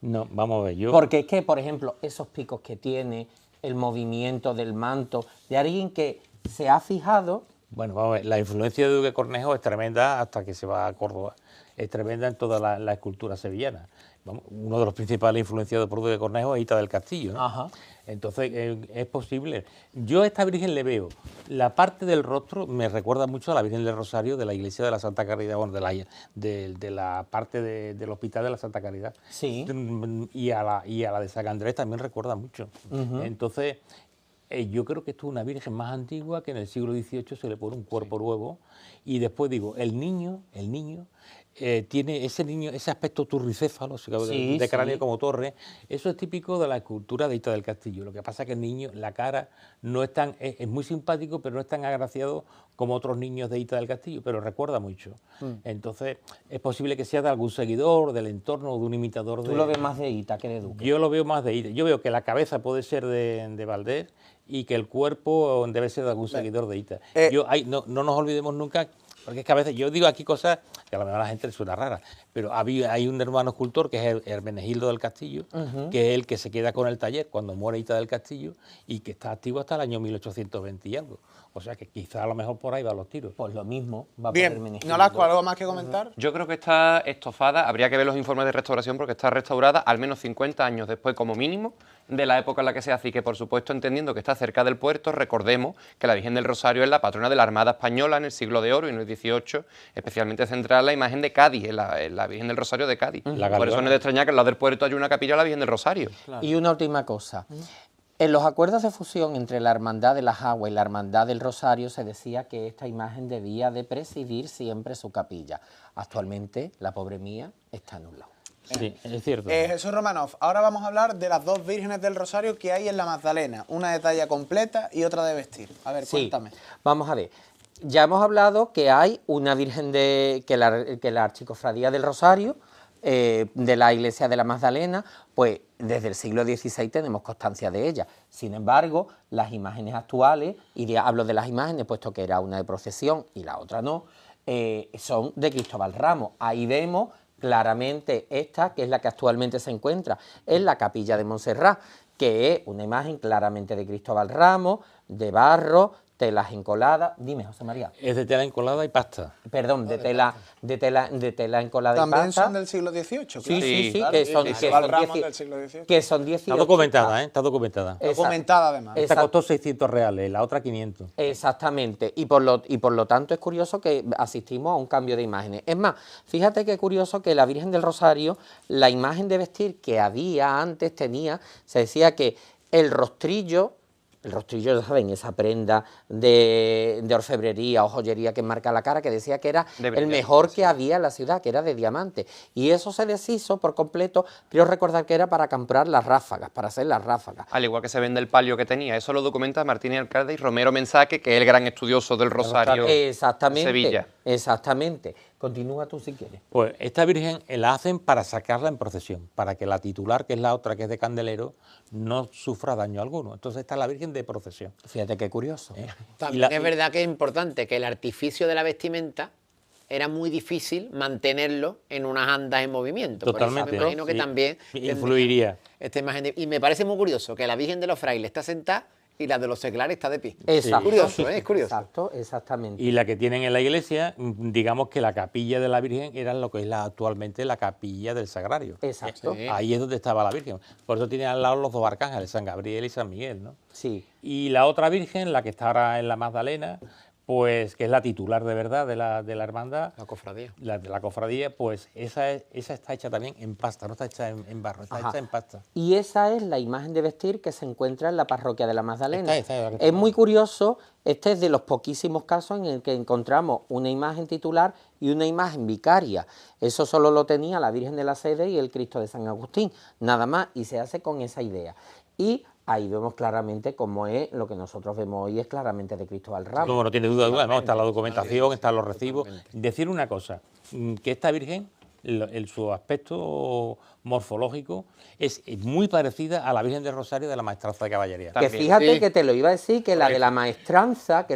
No, vamos a ver, yo... Porque es que, por ejemplo, esos picos que tiene, el movimiento del manto, de alguien que se ha fijado... Bueno, vamos a ver, la influencia de Duque Cornejo es tremenda hasta que se va a Córdoba. Es tremenda en toda la escultura sevillana. Vamos, uno de los principales influenciados por Duque Cornejo es Hita del Castillo, ¿no? Ajá. Entonces, es posible. Yo a esta Virgen le veo, la parte del rostro me recuerda mucho a la Virgen del Rosario de la iglesia de la Santa Caridad, bueno, de la parte del Hospital de la Santa Caridad. Sí. Y a la de San Andrés también recuerda mucho. Entonces, yo creo que esto es una Virgen más antigua, que en el siglo XVIII se le pone un cuerpo nuevo. Y después digo, el niño tiene ese aspecto turricéfalo, Sí, de cráneo sí. como torre. Eso es típico de la escultura de Hita del Castillo. Lo que pasa es que el niño, la cara no es tan, es muy simpático, pero no es tan agraciado como otros niños de Hita del Castillo, pero recuerda mucho. Entonces, es posible que sea de algún seguidor, del entorno o de un imitador Tú de... lo ves más de Hita que de Duque. Yo lo veo más de Hita. Yo veo que la cabeza puede ser de Valdés y que el cuerpo debe ser de algún seguidor de Hita. No nos olvidemos nunca, porque es que a veces yo digo aquí cosas que a lo mejor a la gente le suena rara, pero hay un hermano escultor que es Hermenegildo del Castillo, que es el que se queda con el taller cuando muere Hita del Castillo y que está activo hasta el año 1820 y algo. O sea que quizá a lo mejor por ahí van los tiros. Pues lo mismo va a Bien, poder Menegildo. Nolasco, ¿algo más que comentar? Yo creo que está estofada, habría que ver los informes de restauración porque está restaurada al menos 50 años después como mínimo de la época en la que se hace, y que por supuesto, entendiendo que está cerca del puerto, recordemos que la Virgen del Rosario es la patrona de la Armada Española en el siglo de oro y en el XVIII, especialmente central la imagen de Cádiz, la Virgen del Rosario de Cádiz. Por eso no es de extrañar que al lado del puerto haya una capilla a la Virgen del Rosario. Y una última cosa. En los acuerdos de fusión entre la Hermandad de las Aguas y la Hermandad del Rosario se decía que esta imagen debía de presidir siempre su capilla. Actualmente, la pobre mía está en un lado. Sí, es cierto. Jesús Romanov, ahora vamos a hablar de las dos vírgenes del Rosario que hay en la Magdalena, una de talla completa y otra de vestir. A ver, Sí, cuéntame. vamos a ver. Ya hemos hablado que hay una Virgen que la Archicofradía del Rosario, de la Iglesia de la Magdalena, pues desde el siglo XVI tenemos constancia de ella. Sin embargo, las imágenes actuales, y hablo de las imágenes puesto que era una de procesión y la otra no, son de Cristóbal Ramos. Ahí vemos claramente esta, que es la que actualmente se encuentra en la capilla de Montserrat, que es una imagen claramente de Cristóbal Ramos, de barro, telas encoladas. Dime, José María. Es de tela encolada y pasta. Perdón, de tela encolada y También pasta. son del siglo XVIII. Sí, claro. sí, sí, Claro, que sí, son, sí, que Val son Ramos 10 del siglo XVIII. que son 18. Está documentada, ¿eh? Está documentada. Exacto. Documentada además. Esta Exacto. costó 600 reales, la otra 500. Exactamente, y por lo tanto es curioso que asistimos a un cambio de imágenes. Es más, fíjate qué curioso que la Virgen del Rosario, la imagen de vestir que había antes tenía, se decía que el rostrillo, ya saben, esa prenda de orfebrería o joyería que marca la cara, que decía que era De el brillante, mejor que había en la ciudad, que era de diamante. Y eso se deshizo por completo, creo recordar que era para comprar las ráfagas, para hacer las ráfagas. Al igual que se vende el palio que tenía. Eso lo documenta Martínez Alcalde y Romero Mensaque, que es el gran estudioso del Rosario de Exactamente, Sevilla. exactamente. Continúa tú si quieres. Pues esta Virgen la hacen para sacarla en procesión, para que la titular, que es la otra, que es de candelero, no sufra daño alguno. Entonces esta es la Virgen de procesión. Fíjate qué curioso. También es verdad que es importante que el artificio de la vestimenta era muy difícil mantenerlo en unas andas en movimiento. Totalmente. Por eso me imagino que Sí. también Influiría. esta imagen y me parece muy curioso que la Virgen de los Frailes está sentada y la de los seglares está de pie. Exacto. Curioso, ¿eh? Es curioso. Exacto, exactamente. Y la que tienen en la iglesia, digamos que la capilla de la Virgen era lo que es actualmente la capilla del Sagrario. Exacto. Sí. Ahí es donde estaba la Virgen. Por eso tiene al lado los dos arcángeles, San Gabriel y San Miguel, ¿no? Sí. Y la otra Virgen, la que está ahora en la Magdalena, pues que es la titular de verdad de la hermandad, La cofradía. la de la cofradía, pues esa está hecha también en pasta, no está hecha en barro, está Ajá. hecha en pasta. Y esa es la imagen de vestir que se encuentra en la parroquia de la Magdalena. Esta es la que está Es muy curioso, este es de los poquísimos casos en el que encontramos una imagen titular y una imagen vicaria. Eso solo lo tenía la Virgen de la Sede y el Cristo de San Agustín, nada más, y se hace con esa idea. Y ahí vemos claramente cómo es lo que nosotros vemos hoy, es claramente de Cristóbal Ramos. Como no tiene duda, ¿no? Está la documentación, están los recibos. Decir una cosa, que esta Virgen, su aspecto morfológico es muy parecida a la Virgen del Rosario de la Maestranza de Caballería. Que También. fíjate Sí. que te lo iba a decir, que la de la maestranza,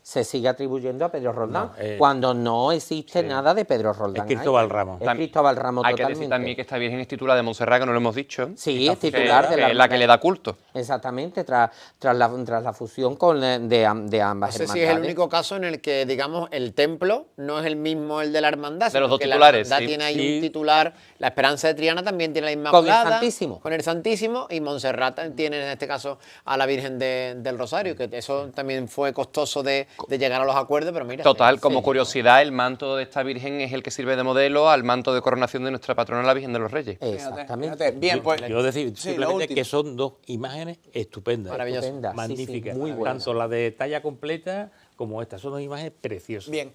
se sigue atribuyendo a Pedro Roldán, No, cuando no existe nada de Pedro Roldán. Es Cristóbal ahí. Ramos. Es Cristóbal Ramos Hay que totalmente. decir también que esta Virgen es titular de Montserrat, que no lo hemos dicho. Sí, es Que- titular de que la es la que le da culto. Exactamente, tras la fusión de ambas No sé si es el hermandades. único caso en el que, digamos, el templo no es el mismo el de la hermandad. De los sino dos que titulares, La hermandad sí. tiene ahí Sí. un titular. La Esperanza de Triana también tiene la misma Con el Santísimo. Con el Santísimo. Y Montserrat tiene en este caso a la Virgen del Rosario, que eso también fue costoso de llegar a los acuerdos, pero mira. Total, como sí. curiosidad, el manto de esta Virgen es el que sirve de modelo al manto de coronación de nuestra patrona, la Virgen de los Reyes. Exactamente. Fíjate. Bien, pues. Yo decir sí, lo simplemente último. que son dos imágenes estupendas, Maravilloso. Estupenda, sí, sí, magníficas, muy buena. tanto la de talla completa como esta, son dos imágenes preciosas. Bien,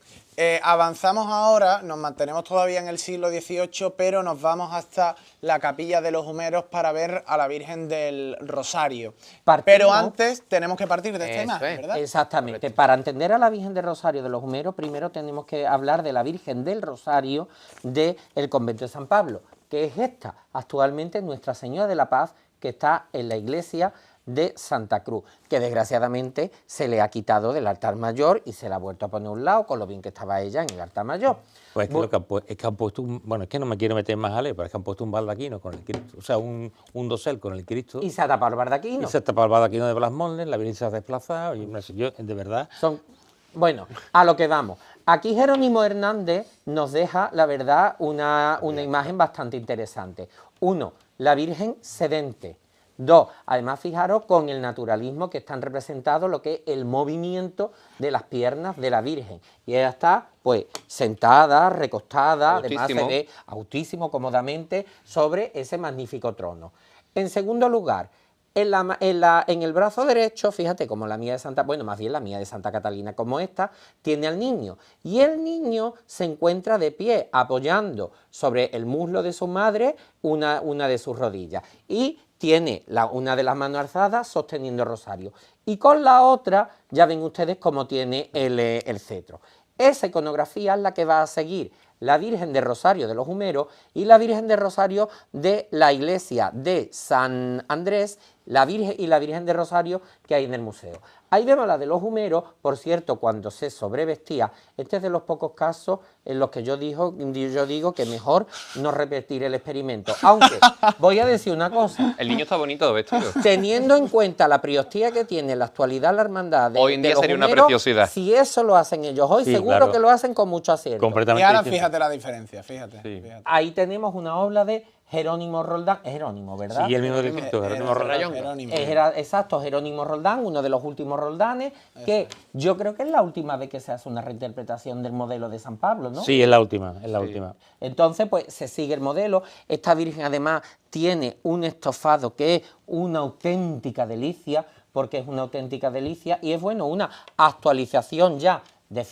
avanzamos ahora, nos mantenemos todavía en el siglo XVIII, pero nos vamos hasta la Capilla de los Humeros para ver a la Virgen del Rosario. Partimos- Pero antes tenemos que partir de esta Eso imagen, es. ¿verdad? Exactamente. Para entender a la Virgen del Rosario de los Humeros, primero tenemos que hablar de la Virgen del Rosario del convento de San Pablo, que es esta, actualmente Nuestra Señora de la Paz, que está en la iglesia de Santa Cruz, que desgraciadamente se le ha quitado del altar mayor y se la ha vuelto a poner a un lado, con lo bien que estaba ella en el altar mayor. Pues es que, es que han puesto bueno, es que no me quiero meter más a leer, pero es que han puesto un baldaquino con el Cristo, o sea, un dosel con el Cristo, Y se ha tapado el bardaquino. y se ha tapado el baldaquino de Blas Molnes, la Virgen se ha desplazado, y no sé, yo, de verdad, Bueno, a lo que vamos. Aquí Jerónimo Hernández nos deja, la verdad, una imagen bastante interesante. 1, la Virgen sedente. 2, además fijaros con el naturalismo que están representados lo que es el movimiento de las piernas de la Virgen. Y ella está, pues, sentada, recostada, además se Autísimo. ve autísimo, cómodamente, sobre ese magnífico trono. En segundo lugar, en el brazo derecho, fíjate, como la mía de Santa, bueno, más bien la mía de Santa Catalina, como esta, tiene al niño. Y el niño se encuentra de pie, apoyando sobre el muslo de su madre una de sus rodillas. Y tiene una de las manos alzadas sosteniendo el rosario. Y con la otra, ya ven ustedes cómo tiene el cetro. Esa iconografía es la que va a seguir la Virgen del Rosario de los Humeros y la Virgen del Rosario de la iglesia de San Andrés la Virgen y la Virgen de Rosario que hay en el museo. Ahí vemos la de los humeros, por cierto, cuando se sobrevestía. Este es de los pocos casos en los que yo digo que mejor no repetir el experimento. Aunque voy a decir una cosa. El niño está bonito vestido. Teniendo en cuenta la priostía que tiene en la actualidad la hermandad de, Hoy en de día los sería una humeros, preciosidad. si eso lo hacen ellos hoy, Sí, seguro claro. que lo hacen con mucho acierto. Y Completamente ahora distinto. fíjate la diferencia, fíjate. Sí. fíjate. Ahí tenemos una obra de Jerónimo Roldán. Es Jerónimo, ¿verdad? Sí, el mismo del Cristo, Jerónimo Roldán. Jerónimo. Exacto, Jerónimo Roldán, uno de los últimos Roldanes, que yo creo que es la última vez que se hace una reinterpretación del modelo de San Pablo, ¿no? Sí, es la última, es la última. Entonces, pues se sigue el modelo. Esta Virgen además tiene un estofado que es una auténtica delicia, porque es una auténtica delicia y es, bueno, una actualización ya de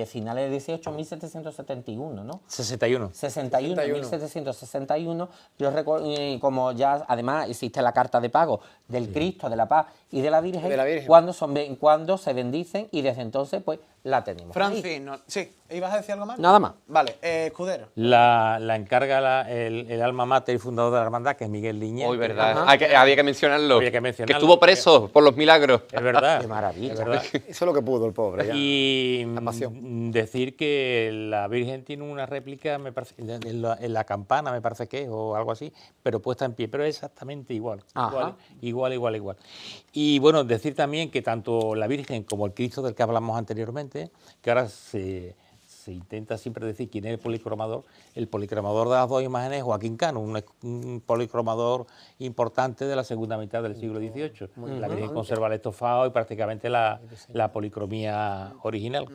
finales de 18, 1771, ¿no? 61. 61, 1761, yo recuerdo, como ya además existe la carta de pago del Cristo, de la Paz y de la Virgen, cuando se bendicen y desde entonces pues la tenemos. Francis, ahí. sí, ¿ibas a decir algo más? Nada más. Vale, Escudero. La encarga el alma mater y fundador de la hermandad, que es Miguel Liñé. Hoy, ¿verdad? Ajá. Había que mencionarlo. Había que mencionarlo. Que estuvo preso por los milagros. Es verdad. Qué maravilla. Es verdad. Hizo lo que pudo el pobre. Ya. Y La pasión. decir que la Virgen tiene una réplica, me parece, en la campana, me parece que es, o algo así, pero puesta en pie, pero es exactamente igual. Ajá. Igual. Y bueno, decir también que tanto la Virgen como el Cristo del que hablamos anteriormente, que ahora se intenta siempre decir quién es el policromador de las dos imágenes es Joaquín Cano, un policromador importante de la segunda mitad del siglo XVIII. La Virgen conserva el estofado y prácticamente la policromía original.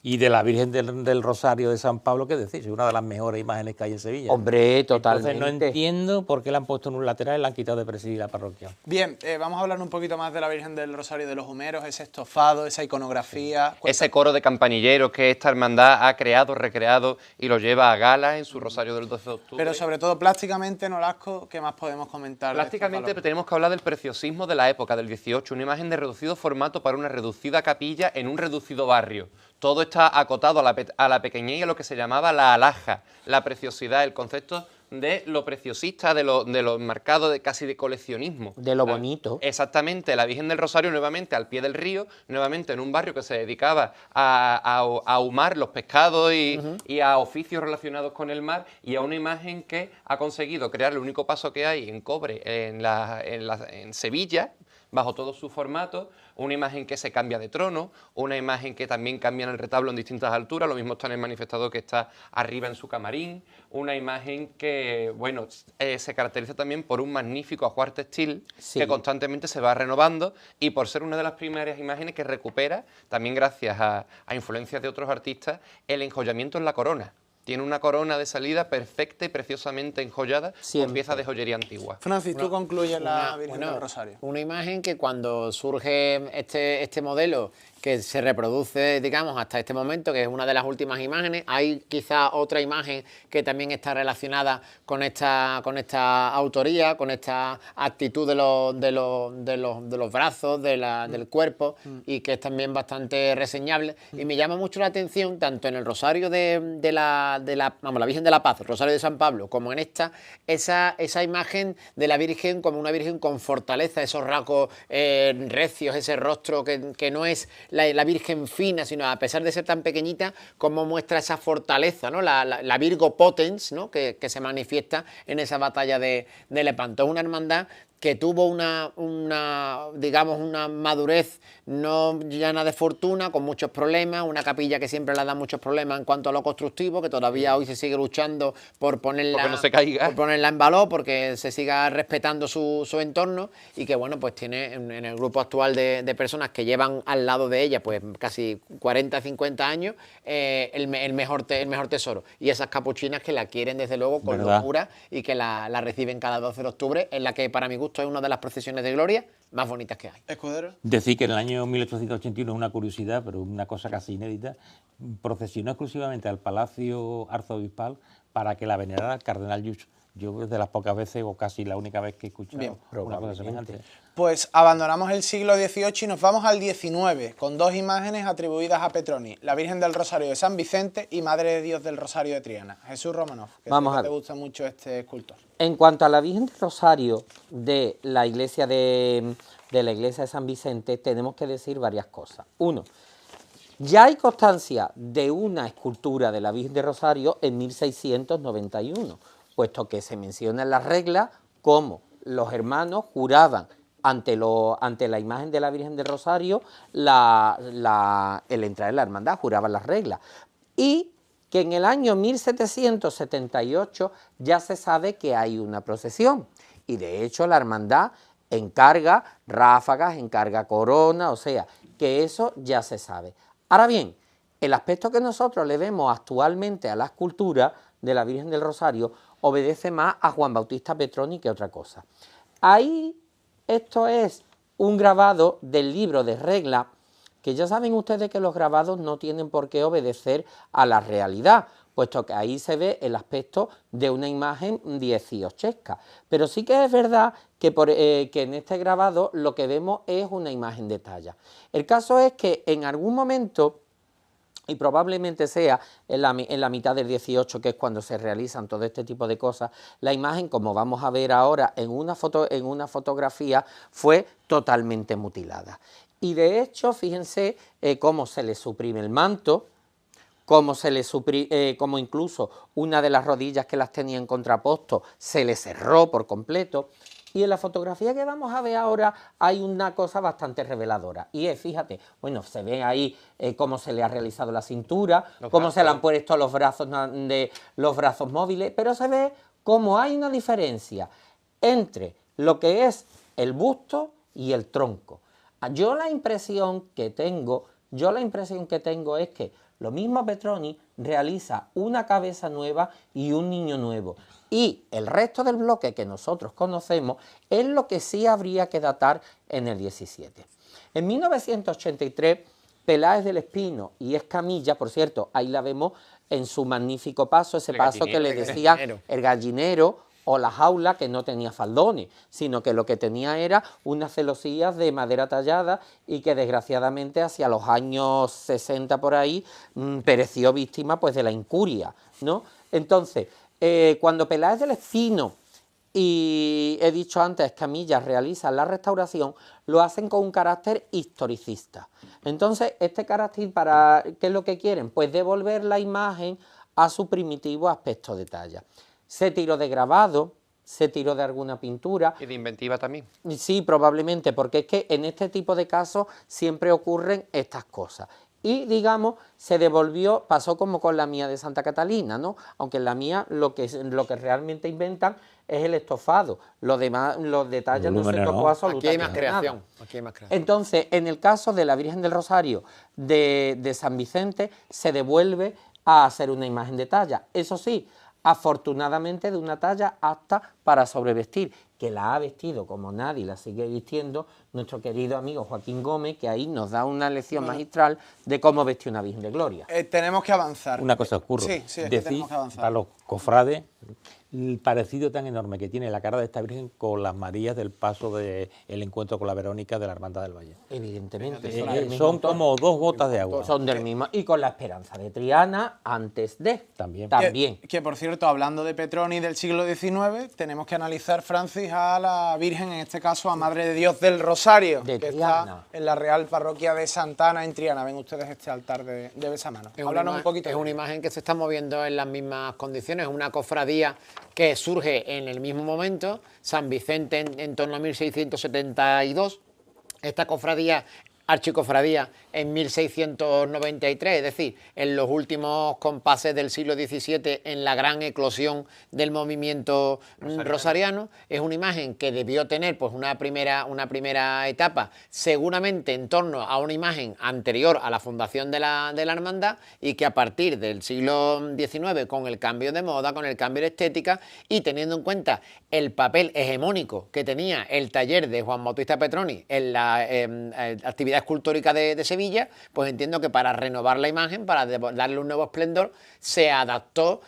Y de la Virgen del Rosario de San Pablo, ¿qué decir? Es una de las mejores imágenes que hay en Sevilla. Hombre, totalmente. Entonces no entiendo por qué la han puesto en un lateral y la han quitado de presidir la parroquia. Bien, vamos a hablar un poquito más de la Virgen del Rosario de los Humeros, ese estofado, esa iconografía. Ese coro de campanilleros que esta hermandad ha creado, recreado y lo lleva a gala en su rosario del 12 de octubre. Pero sobre todo plásticamente, Nolasco, ¿qué más podemos comentar? de estos Plásticamente valores? tenemos que hablar del preciosismo de la época del 18, una imagen de reducido formato para una reducida capilla en un reducido barrio. Todo está acotado a la pequeñez y a lo que se llamaba la alhaja, la preciosidad, el concepto de lo preciosista, de lo marcado casi de coleccionismo. De lo bonito. Exactamente, la Virgen del Rosario nuevamente al pie del río, nuevamente en un barrio que se dedicaba a ahumar los pescados y a oficios relacionados con el mar, y a una imagen que ha conseguido crear el único paso que hay en cobre en Sevilla, bajo todo su formato, una imagen que se cambia de trono, una imagen que también cambia en el retablo en distintas alturas, lo mismo está en el manifestador que está arriba en su camarín, una imagen que, bueno, se caracteriza también por un magnífico ajuar textil Sí. que constantemente se va renovando y por ser una de las primeras imágenes que recupera, también gracias a influencias de otros artistas, el enjollamiento en la corona. Tiene una corona de salida perfecta y preciosamente enjollada con Siempre. piezas de joyería antigua. Francis, tú concluyes la Virgen del Rosario. Una imagen que cuando surge este modelo que se reproduce, digamos, hasta este momento, que es una de las últimas imágenes, hay quizá otra imagen que también está relacionada con esta autoría, con esta actitud de los brazos, del cuerpo, y que es también bastante reseñable. Y me llama mucho la atención, tanto en el Rosario de la Virgen de la Paz, el Rosario de San Pablo, como en esa imagen de la Virgen como una Virgen con fortaleza, esos rasgos recios, ese rostro que no es la Virgen fina, sino a pesar de ser tan pequeñita, como muestra esa fortaleza, ¿no? La Virgo Potens, ¿no? que se manifiesta en esa batalla de Lepanto. Es una hermandad que tuvo una madurez no llena de fortuna, con muchos problemas, una capilla que siempre le da muchos problemas en cuanto a lo constructivo, que todavía hoy se sigue luchando por ponerla, Porque no se caiga. por ponerla en valor, porque se siga respetando su entorno, y que bueno, pues tiene en el grupo actual de personas que llevan al lado de ella pues casi 40, 50 años, el mejor tesoro. Y esas capuchinas que la quieren desde luego con ¿Verdad? locura y que la reciben cada 12 de octubre, en la que para mi gusto es una de las procesiones de gloria más bonitas que hay. Escudero. Decir que en el año 1881, una curiosidad, pero una cosa casi inédita, procesionó exclusivamente al Palacio Arzobispal para que la venerara el cardenal Lluch. Yo es de las pocas veces, o casi la única vez que he escuchado Bien, una cosa semejante. Pues abandonamos el siglo XVIII y nos vamos al XIX, con dos imágenes atribuidas a Petroni, la Virgen del Rosario de San Vicente y Madre de Dios del Rosario de Triana. Jesús Romanov, que Vamos sé que a te ver. gusta mucho este escultor. En cuanto a la Virgen del Rosario de la iglesia de la iglesia de San Vicente, tenemos que decir varias cosas. Uno, ya hay constancia de una escultura de la Virgen del Rosario en 1691, puesto que se menciona en las reglas cómo los hermanos juraban ante la imagen de la Virgen del Rosario el entrar en la hermandad, juraban las reglas. Y que en el año 1778 ya se sabe que hay una procesión, y de hecho la hermandad encarga ráfagas, encarga corona, o sea, que eso ya se sabe. Ahora bien, el aspecto que nosotros le vemos actualmente a la escultura de la Virgen del Rosario obedece más a Juan Bautista Petroni que otra cosa. Ahí, esto es un grabado del libro de regla, que ya saben ustedes que los grabados no tienen por qué obedecer a la realidad, puesto que ahí se ve el aspecto de una imagen dieciochesca. Pero sí que es verdad que en este grabado lo que vemos es una imagen de talla. El caso es que en algún momento, y probablemente sea en la mitad del 18, que es cuando se realizan todo este tipo de cosas, la imagen, como vamos a ver ahora en una fotografía, fue totalmente mutilada. Y de hecho, fíjense cómo se le suprime el manto, cómo incluso una de las rodillas que las tenía en contraposto se le cerró por completo. Y en la fotografía que vamos a ver ahora hay una cosa bastante reveladora. Y es, fíjate, bueno, se ve ahí cómo se le ha realizado la cintura, cómo se le han puesto los brazos móviles, pero se ve cómo hay una diferencia entre lo que es el busto y el tronco. Yo la impresión que tengo es que lo mismo Petroni realiza una cabeza nueva y un niño nuevo. Y el resto del bloque que nosotros conocemos es lo que sí habría que datar en el 17. En 1983, Peláez del Espino y Escamilla, por cierto, ahí la vemos en su magnífico paso, ese paso que le decían el gallinero, o la jaula, que no tenía faldones, sino que lo que tenía era unas celosías de madera tallada y que desgraciadamente hacia los años 60 por ahí pereció víctima pues de la incuria, ¿no? Entonces, cuando Peláez del Espino y he dicho antes Escamilla realizan la restauración, lo hacen con un carácter historicista. Entonces, este carácter, ¿qué es lo que quieren? Pues devolver la imagen a su primitivo aspecto de talla. Se tiró de grabado, se tiró de alguna pintura. Y de inventiva también. Sí, probablemente, porque es que en este tipo de casos siempre ocurren estas cosas. Y, digamos, se devolvió, pasó como con la mía de Santa Catalina, ¿no? Aunque en la mía lo que realmente inventan es el estofado. Los demás, los detalles no se tocó absolutamente Aquí hay más creación. Aquí hay más creación. Entonces, en el caso de la Virgen del Rosario de San Vicente, se devuelve a hacer una imagen de talla. Eso sí, afortunadamente de una talla apta para sobrevestir, que la ha vestido como nadie la sigue vistiendo nuestro querido amigo Joaquín Gómez, que ahí nos da una lección magistral de cómo vestir una Virgen de Gloria. Tenemos que avanzar. Una cosa oscura. Sí, es que decir tenemos que avanzar. a los cofrades el parecido tan enorme que tiene la cara de esta Virgen con las Marías del paso del encuentro con la Verónica de la Hermandad del Valle. Evidentemente. Son como dos gotas de agua. Son del mismo. Y con la Esperanza de Triana antes de. También. Que, por cierto, hablando de Petroni del siglo XIX, tenemos que analizar, Francis, a la Virgen, en este caso a Madre de Dios del Rosario, que está en la Real Parroquia de Santa Ana, en Triana. Ven ustedes este altar de besamano. Háblanos un poquito. Es una imagen que se está moviendo en las mismas condiciones, es una cofradía que surge en el mismo momento, San Vicente en torno a 1672, esta cofradía, archicofradía, en 1693, es decir, en los últimos compases del siglo XVII, en la gran eclosión del movimiento rosariano. Es una imagen que debió tener pues una primera etapa, seguramente en torno a una imagen anterior a la fundación de la hermandad, y que a partir del siglo XIX, con el cambio de moda, con el cambio de estética y teniendo en cuenta el papel hegemónico que tenía el taller de Juan Bautista Petroni en la actividad escultórica de Sevilla, pues entiendo que para renovar la imagen, para darle un nuevo esplendor, se adaptó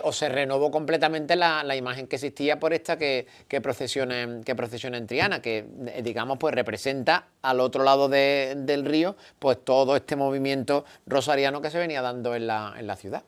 o se renovó completamente la imagen que existía por esta que procesiona en Triana, que digamos pues representa al otro lado del río pues todo este movimiento rosariano que se venía dando en la ciudad.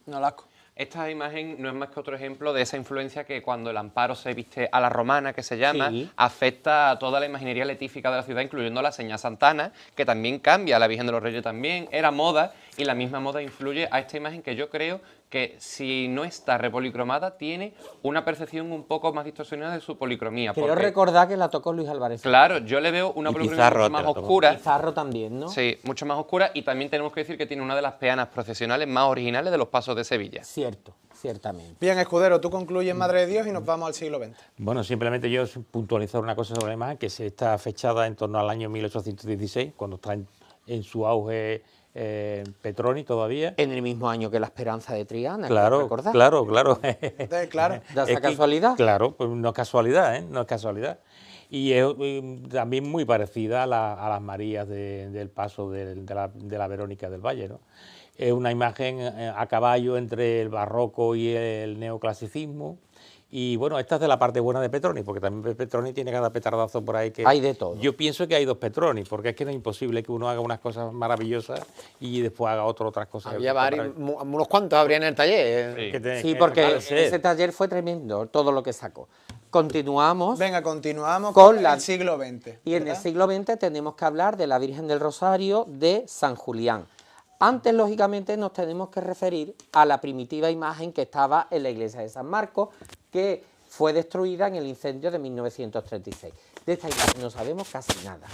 Nolasco. Esta imagen no es más que otro ejemplo de esa influencia que cuando el amparo se viste a la romana, que se llama, Sí. afecta a toda la imaginería letífica de la ciudad, incluyendo la señal Santana, que también cambia, la Virgen de los Reyes también, era moda, y la misma moda influye a esta imagen que yo creo que si no está repolicromada, tiene una percepción un poco más distorsionada de su policromía. Quiero porque, recordar que la tocó Luis Álvarez. claro, yo le veo una Y policromía Pizarro mucho más te la tocó. oscura. Pizarro también, ¿no? Sí, mucho más oscura, y también tenemos que decir que tiene una de las peanas procesionales más originales de los pasos de Sevilla. Cierto, ciertamente. Bien, Escudero, tú concluyes Madre de Dios y nos vamos al siglo XX. Bueno, simplemente yo puntualizar una cosa sobre la imagen, que se está fechada en torno al año 1816, cuando está en su auge Petroni todavía. En el mismo año que la Esperanza de Triana, Claro, ¿quiero recordar? claro, claro. Claro. ¿Da esa Es que, casualidad? claro, pues no es casualidad, ¿eh? No es casualidad. Y es también muy parecida a las Marías del paso de la Verónica del Valle, ¿no? Es una imagen a caballo entre el barroco y el neoclasicismo. Y bueno, esta es de la parte buena de Petroni, porque también Petroni tiene cada petardazo por ahí que... Hay de todo. Yo pienso que hay dos Petroni, porque es que no es imposible que uno haga unas cosas maravillosas y después haga otras cosas. Había varios, unos cuantos habría en el taller. Sí. Sí, porque puede ser. ese taller fue tremendo, todo lo que sacó. Continuamos. Venga, continuamos Con con la- el siglo XX. Y en el ¿verdad? siglo XX tenemos que hablar de la Virgen del Rosario de San Julián. Antes, lógicamente, nos tenemos que referir a la primitiva imagen que estaba en la iglesia de San Marcos, que fue destruida en el incendio de 1936. De esta imagen no sabemos casi nada.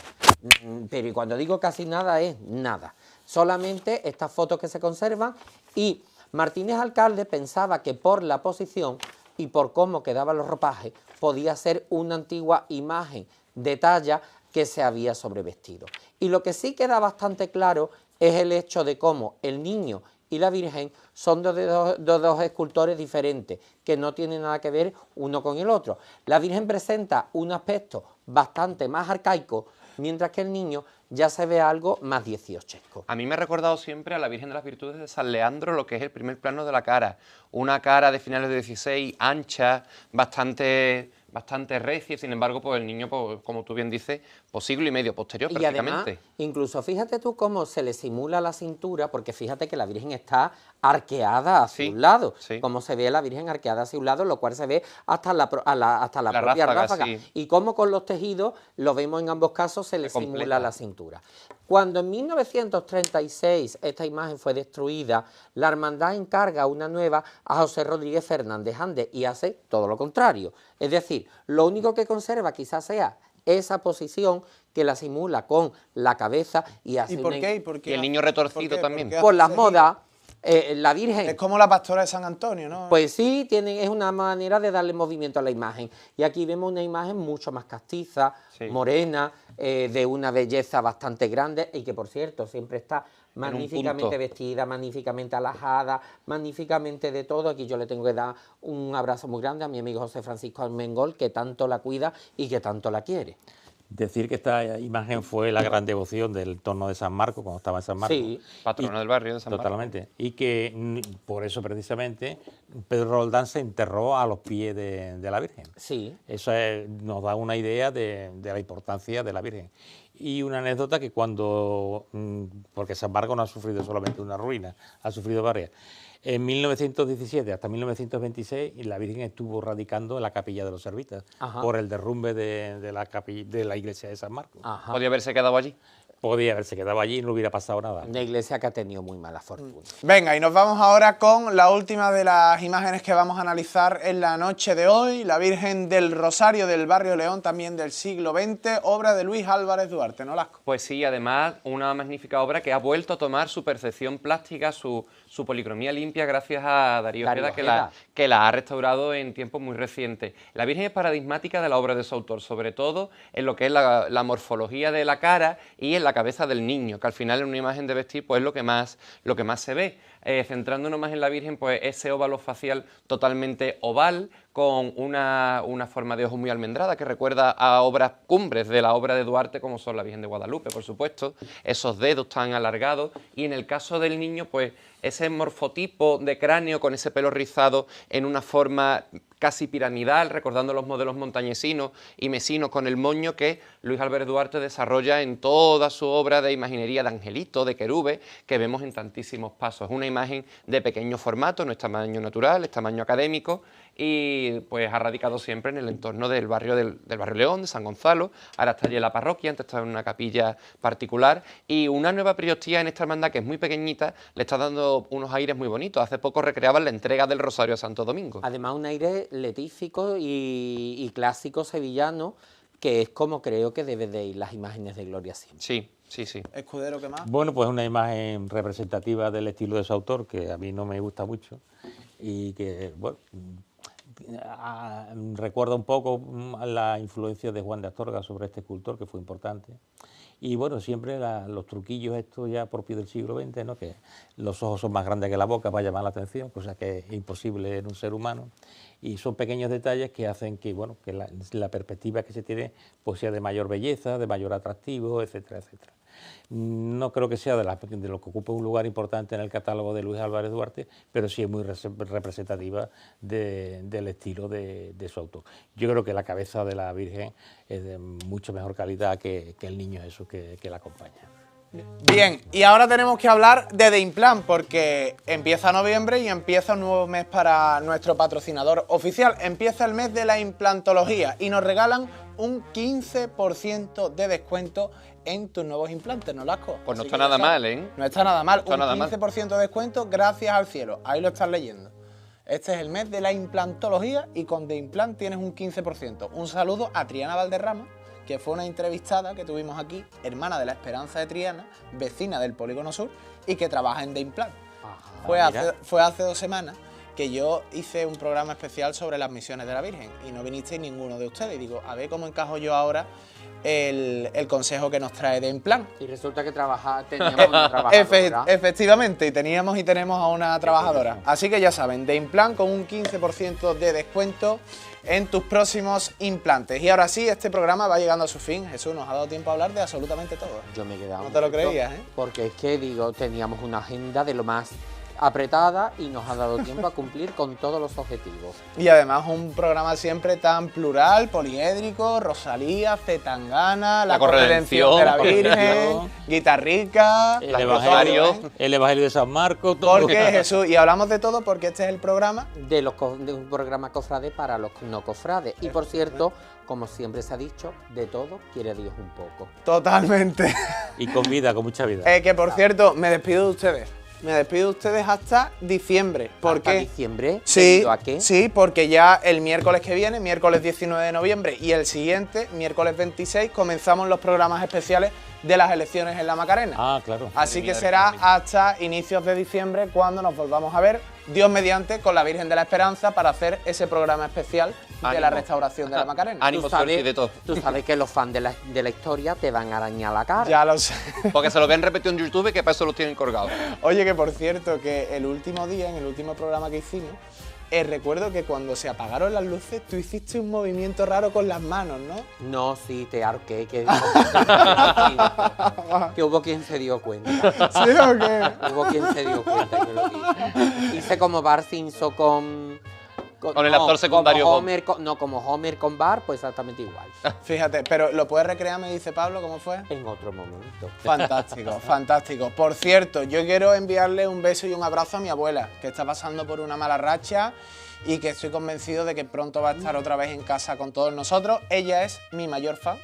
Pero y cuando digo casi nada es nada. Solamente estas fotos que se conservan, y Martínez Alcalde pensaba que por la posición y por cómo quedaban los ropajes podía ser una antigua imagen de talla que se había sobrevestido. Y lo que sí queda bastante claro es el hecho de cómo el niño y la Virgen son de dos escultores diferentes, que no tienen nada que ver uno con el otro. La Virgen presenta un aspecto bastante más arcaico, mientras que el niño ya se ve algo más dieciochesco. A mí me ha recordado siempre a la Virgen de las Virtudes de San Leandro, lo que es el primer plano de la cara. Una cara de finales de 16, ancha, bastante recia, sin embargo, pues el niño, pues, como tú bien dices, pues siglo y medio posterior Y además, prácticamente. incluso fíjate tú cómo se le simula la cintura, porque fíjate que la Virgen está arqueada hacia Sí, un lado, sí. como se ve la Virgen arqueada hacia un lado, lo cual se ve hasta la propia ráfaga, ráfaga. sí. Y cómo con los tejidos, lo vemos en ambos casos, se le Se simula completa. la cintura. Cuando en 1936 esta imagen fue destruida, la hermandad encarga una nueva a José Rodríguez Fernández Andes y hace todo lo contrario. Es decir, lo único que conserva quizás sea esa posición que la simula con la cabeza y hace ¿Y por una- qué? ¿Y por qué? Y el niño retorcido ¿Por qué? también. ¿Por qué por hace las ese modas, la giro? Virgen... Es como la pastora de San Antonio, ¿no? Pues sí, es una manera de darle movimiento a la imagen. Y aquí vemos una imagen mucho más castiza, Sí. morena, de una belleza bastante grande y que, por cierto, siempre está magníficamente punto. vestida, magníficamente alajada, magníficamente de todo. Aquí yo le tengo que dar un abrazo muy grande a mi amigo José Francisco Armengol, que tanto la cuida y que tanto la quiere. Decir que esta imagen fue la gran devoción del torno de San Marcos, cuando estaba en San Marcos. Sí. Patrona del barrio de San Marcos. Totalmente. Y que por eso precisamente Pedro Roldán se enterró a los pies de la Virgen. Sí. Eso nos da una idea de la importancia de la Virgen. Y una anécdota que cuando, porque San Marcos no ha sufrido solamente una ruina, ha sufrido varias. En 1917 hasta 1926 la Virgen estuvo radicando en la capilla de los Servitas Ajá. por el derrumbe de la iglesia de San Marcos. Ajá. Podía haberse quedado allí. Podía haberse quedado allí y no hubiera pasado nada. Una iglesia que ha tenido muy mala fortuna. Venga, y nos vamos ahora con la última de las imágenes que vamos a analizar en la noche de hoy, la Virgen del Rosario del Barrio León, también del siglo XX, obra de Luis Álvarez Duarte, ¿no, Lasco? Pues sí, además una magnífica obra que ha vuelto a tomar su percepción plástica, su policromía limpia gracias a Darío Darío Ojeda, Ojeda. que la ha restaurado en tiempos muy recientes. La Virgen es paradigmática de la obra de su autor, sobre todo en lo que es la morfología de la cara y en la cabeza del niño, que al final en una imagen de vestir pues es lo que más se ve. Centrándonos más en la Virgen, pues ese óvalo facial totalmente oval, con una forma de ojo muy almendrada, que recuerda a obras cumbres de la obra de Duarte, como son la Virgen de Guadalupe, por supuesto, esos dedos tan alargados, y en el caso del niño, pues ese morfotipo de cráneo con ese pelo rizado en una forma casi piramidal, recordando los modelos montañesinos y mesinos con el moño que Luis Álvarez Duarte desarrolla en toda su obra de imaginería de angelito, de querube, que vemos en tantísimos pasos. Es una imagen de pequeño formato, no es tamaño natural, es tamaño académico, y pues ha radicado siempre en el entorno del barrio barrio León, de San Gonzalo. Ahora está allí en la parroquia, antes estaba en una capilla particular, y una nueva priostía en esta hermandad, que es muy pequeñita, le está dando unos aires muy bonitos. Hace poco recreaban la entrega del Rosario a Santo Domingo. Además, un aire letífico y clásico sevillano, que es como creo que debe de ir las imágenes de Gloria siempre. Sí, sí, sí. Escudero, ¿qué más? Bueno, pues una imagen representativa del estilo de su autor, que a mí no me gusta mucho, y que, bueno, recuerda un poco a la influencia de Juan de Astorga sobre este escultor, que fue importante. Y bueno, siempre los truquillos estos ya propios del siglo XX, ¿no? Que los ojos son más grandes que la boca para llamar la atención, cosa que es imposible en un ser humano. Y son pequeños detalles que hacen que, bueno, que la perspectiva que se tiene pues sea de mayor belleza, de mayor atractivo, etcétera, etcétera. No creo que sea de lo que ocupe un lugar importante en el catálogo de Luis Álvarez Duarte, pero sí es muy representativa del estilo de su autor. Yo creo que la cabeza de la Virgen es de mucho mejor calidad que el niño Jesús que la acompaña. Bien, y ahora tenemos que hablar de The Implant, porque empieza noviembre y empieza un nuevo mes para nuestro patrocinador oficial. Empieza el mes de la implantología y nos regalan un 15% de descuento en tus nuevos implantes, ¿no, Lasco? Pues no Así está que nada ya sabes, mal, ¿eh? No está nada mal, No está un nada mal. 15% de descuento gracias al cielo. Ahí lo estás leyendo. Este es el mes de la implantología y con The Implant tienes un 15%. Un saludo a Triana Valderrama, que fue una entrevistada que tuvimos aquí, hermana de la Esperanza de Triana, vecina del Polígono Sur y que trabaja en The Implant. Fue hace 2 semanas que yo hice un programa especial sobre las misiones de la Virgen y no vinisteis ninguno de ustedes. Y digo, a ver cómo encajo yo ahora el consejo que nos trae The Implant. Y resulta que teníamos una trabajadora. Efectivamente, y teníamos y tenemos a una trabajadora. Así que ya saben, The Implant con un 15% de descuento en tus próximos implantes. Y ahora sí, este programa va llegando a su fin. Jesús, nos ha dado tiempo a hablar de absolutamente todo. Yo me he quedado. No te lo creías, ¿eh? Porque es que, digo, teníamos una agenda de lo más apretada y nos ha dado tiempo a cumplir con todos los objetivos. Y además un programa siempre tan plural, poliédrico, Rosalía, Zetangana, la corredención de la Virgen, Guitarrica, El Evangelio, Evangelio de San Marcos, todo. Porque Jesús, y hablamos de todo porque este es el programa de un programa cofrade para los no cofrades. Y por cierto, como siempre se ha dicho, de todo quiere Dios un poco. totalmente. Y con vida, con mucha vida. Que por cierto, me despido de ustedes. Me despido de ustedes hasta diciembre. ¿Por ¿Hasta qué? diciembre? Sí, ¿Debido a qué? sí, porque ya el miércoles que viene, miércoles 19 de noviembre, y el siguiente, miércoles 26, comenzamos los programas especiales de las elecciones en la Macarena. Ah, claro. Así que será hasta inicios de diciembre cuando nos volvamos a ver, Dios mediante, con la Virgen de la Esperanza para hacer ese programa especial de la restauración de la Macarena. Ánimo, suerte y de todo. Tú sabes que los fans de la historia te van a arañar la cara. Ya lo sé. Porque se lo ven repetido en YouTube, que para eso los tienen colgados. Oye, que por cierto, que el último día, en el último programa que hicimos, recuerdo que cuando se apagaron las luces, tú hiciste un movimiento raro con las manos, ¿no? No, sí, te arqué, que hubo quien se dio cuenta. ¿Sí o qué? Hubo quien se dio cuenta que lo hice. Hice como Bart Simpson con el actor secundario como Homer, como Homer con Bart, pues exactamente igual. Fíjate, pero ¿lo puedes recrear? Me dice Pablo, ¿cómo fue? En otro momento. Fantástico, fantástico. Por cierto, yo quiero enviarle un beso y un abrazo a mi abuela, que está pasando por una mala racha y que estoy convencido de que pronto va a estar otra vez en casa con todos nosotros. Ella es mi mayor fan.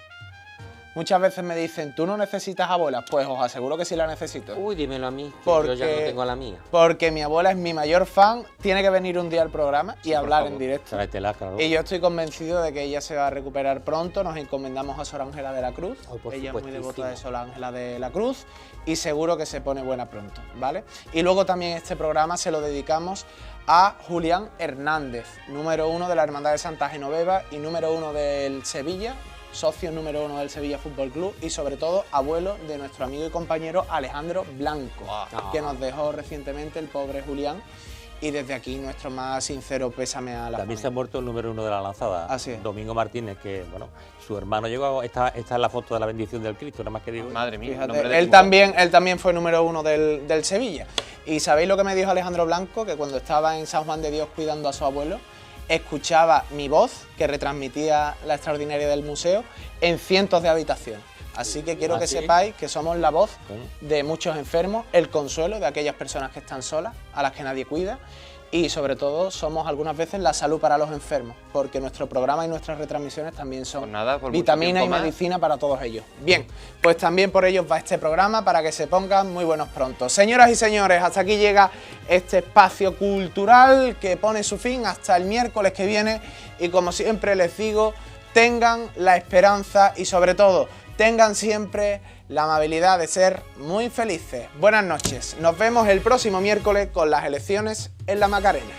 Muchas veces me dicen, ¿tú no necesitas abuelas? Pues os aseguro que sí la necesito. Uy, dímelo a mí, que Porque- yo ya no tengo la mía. Porque mi abuela es mi mayor fan, tiene que venir un día al programa y hablar en directo. Tráetela, claro. Y yo estoy convencido de que ella se va a recuperar pronto. Nos encomendamos a Sor Ángela de la Cruz. Ay, por Ella es muy supuestísimo. devota de Sor Ángela de la Cruz y seguro que se pone buena pronto, ¿vale? Y luego también este programa se lo dedicamos a Julián Hernández, número 1 de la Hermandad de Santa Genoveva y número 1 del Sevilla, socio número 1 del Sevilla Fútbol Club y sobre todo abuelo de nuestro amigo y compañero Alejandro Blanco, que nos dejó recientemente el pobre Julián. Y desde aquí nuestro más sincero pésame a la También se ha familia. muerto el número 1 de la lanzada, Así es. Domingo Martínez, que bueno, su hermano llegó, esta es la foto de la bendición del Cristo, nada más que digo. Madre mía, Fíjate, nombre de él Cuba. también fue número 1 del Sevilla. ¿Y sabéis lo que me dijo Alejandro Blanco? Que cuando estaba en San Juan de Dios cuidando a su abuelo, escuchaba mi voz, que retransmitía la extraordinaria del museo, en cientos de habitaciones. Así que quiero ¿Ah, que sí? sepáis que somos la voz Bueno. de muchos enfermos, el consuelo de aquellas personas que están solas, a las que nadie cuida, y sobre todo somos algunas veces la salud para los enfermos, porque nuestro programa y nuestras retransmisiones también son Pues nada, por mucho vitamina y tiempo más. medicina para todos ellos. Bien, pues también por ellos va este programa, para que se pongan muy buenos pronto. Señoras y señores, hasta aquí llega este espacio cultural que pone su fin hasta el miércoles que viene, y como siempre les digo, tengan la esperanza y sobre todo tengan siempre la amabilidad de ser muy felices. Buenas noches, nos vemos el próximo miércoles con las elecciones en la Macarena.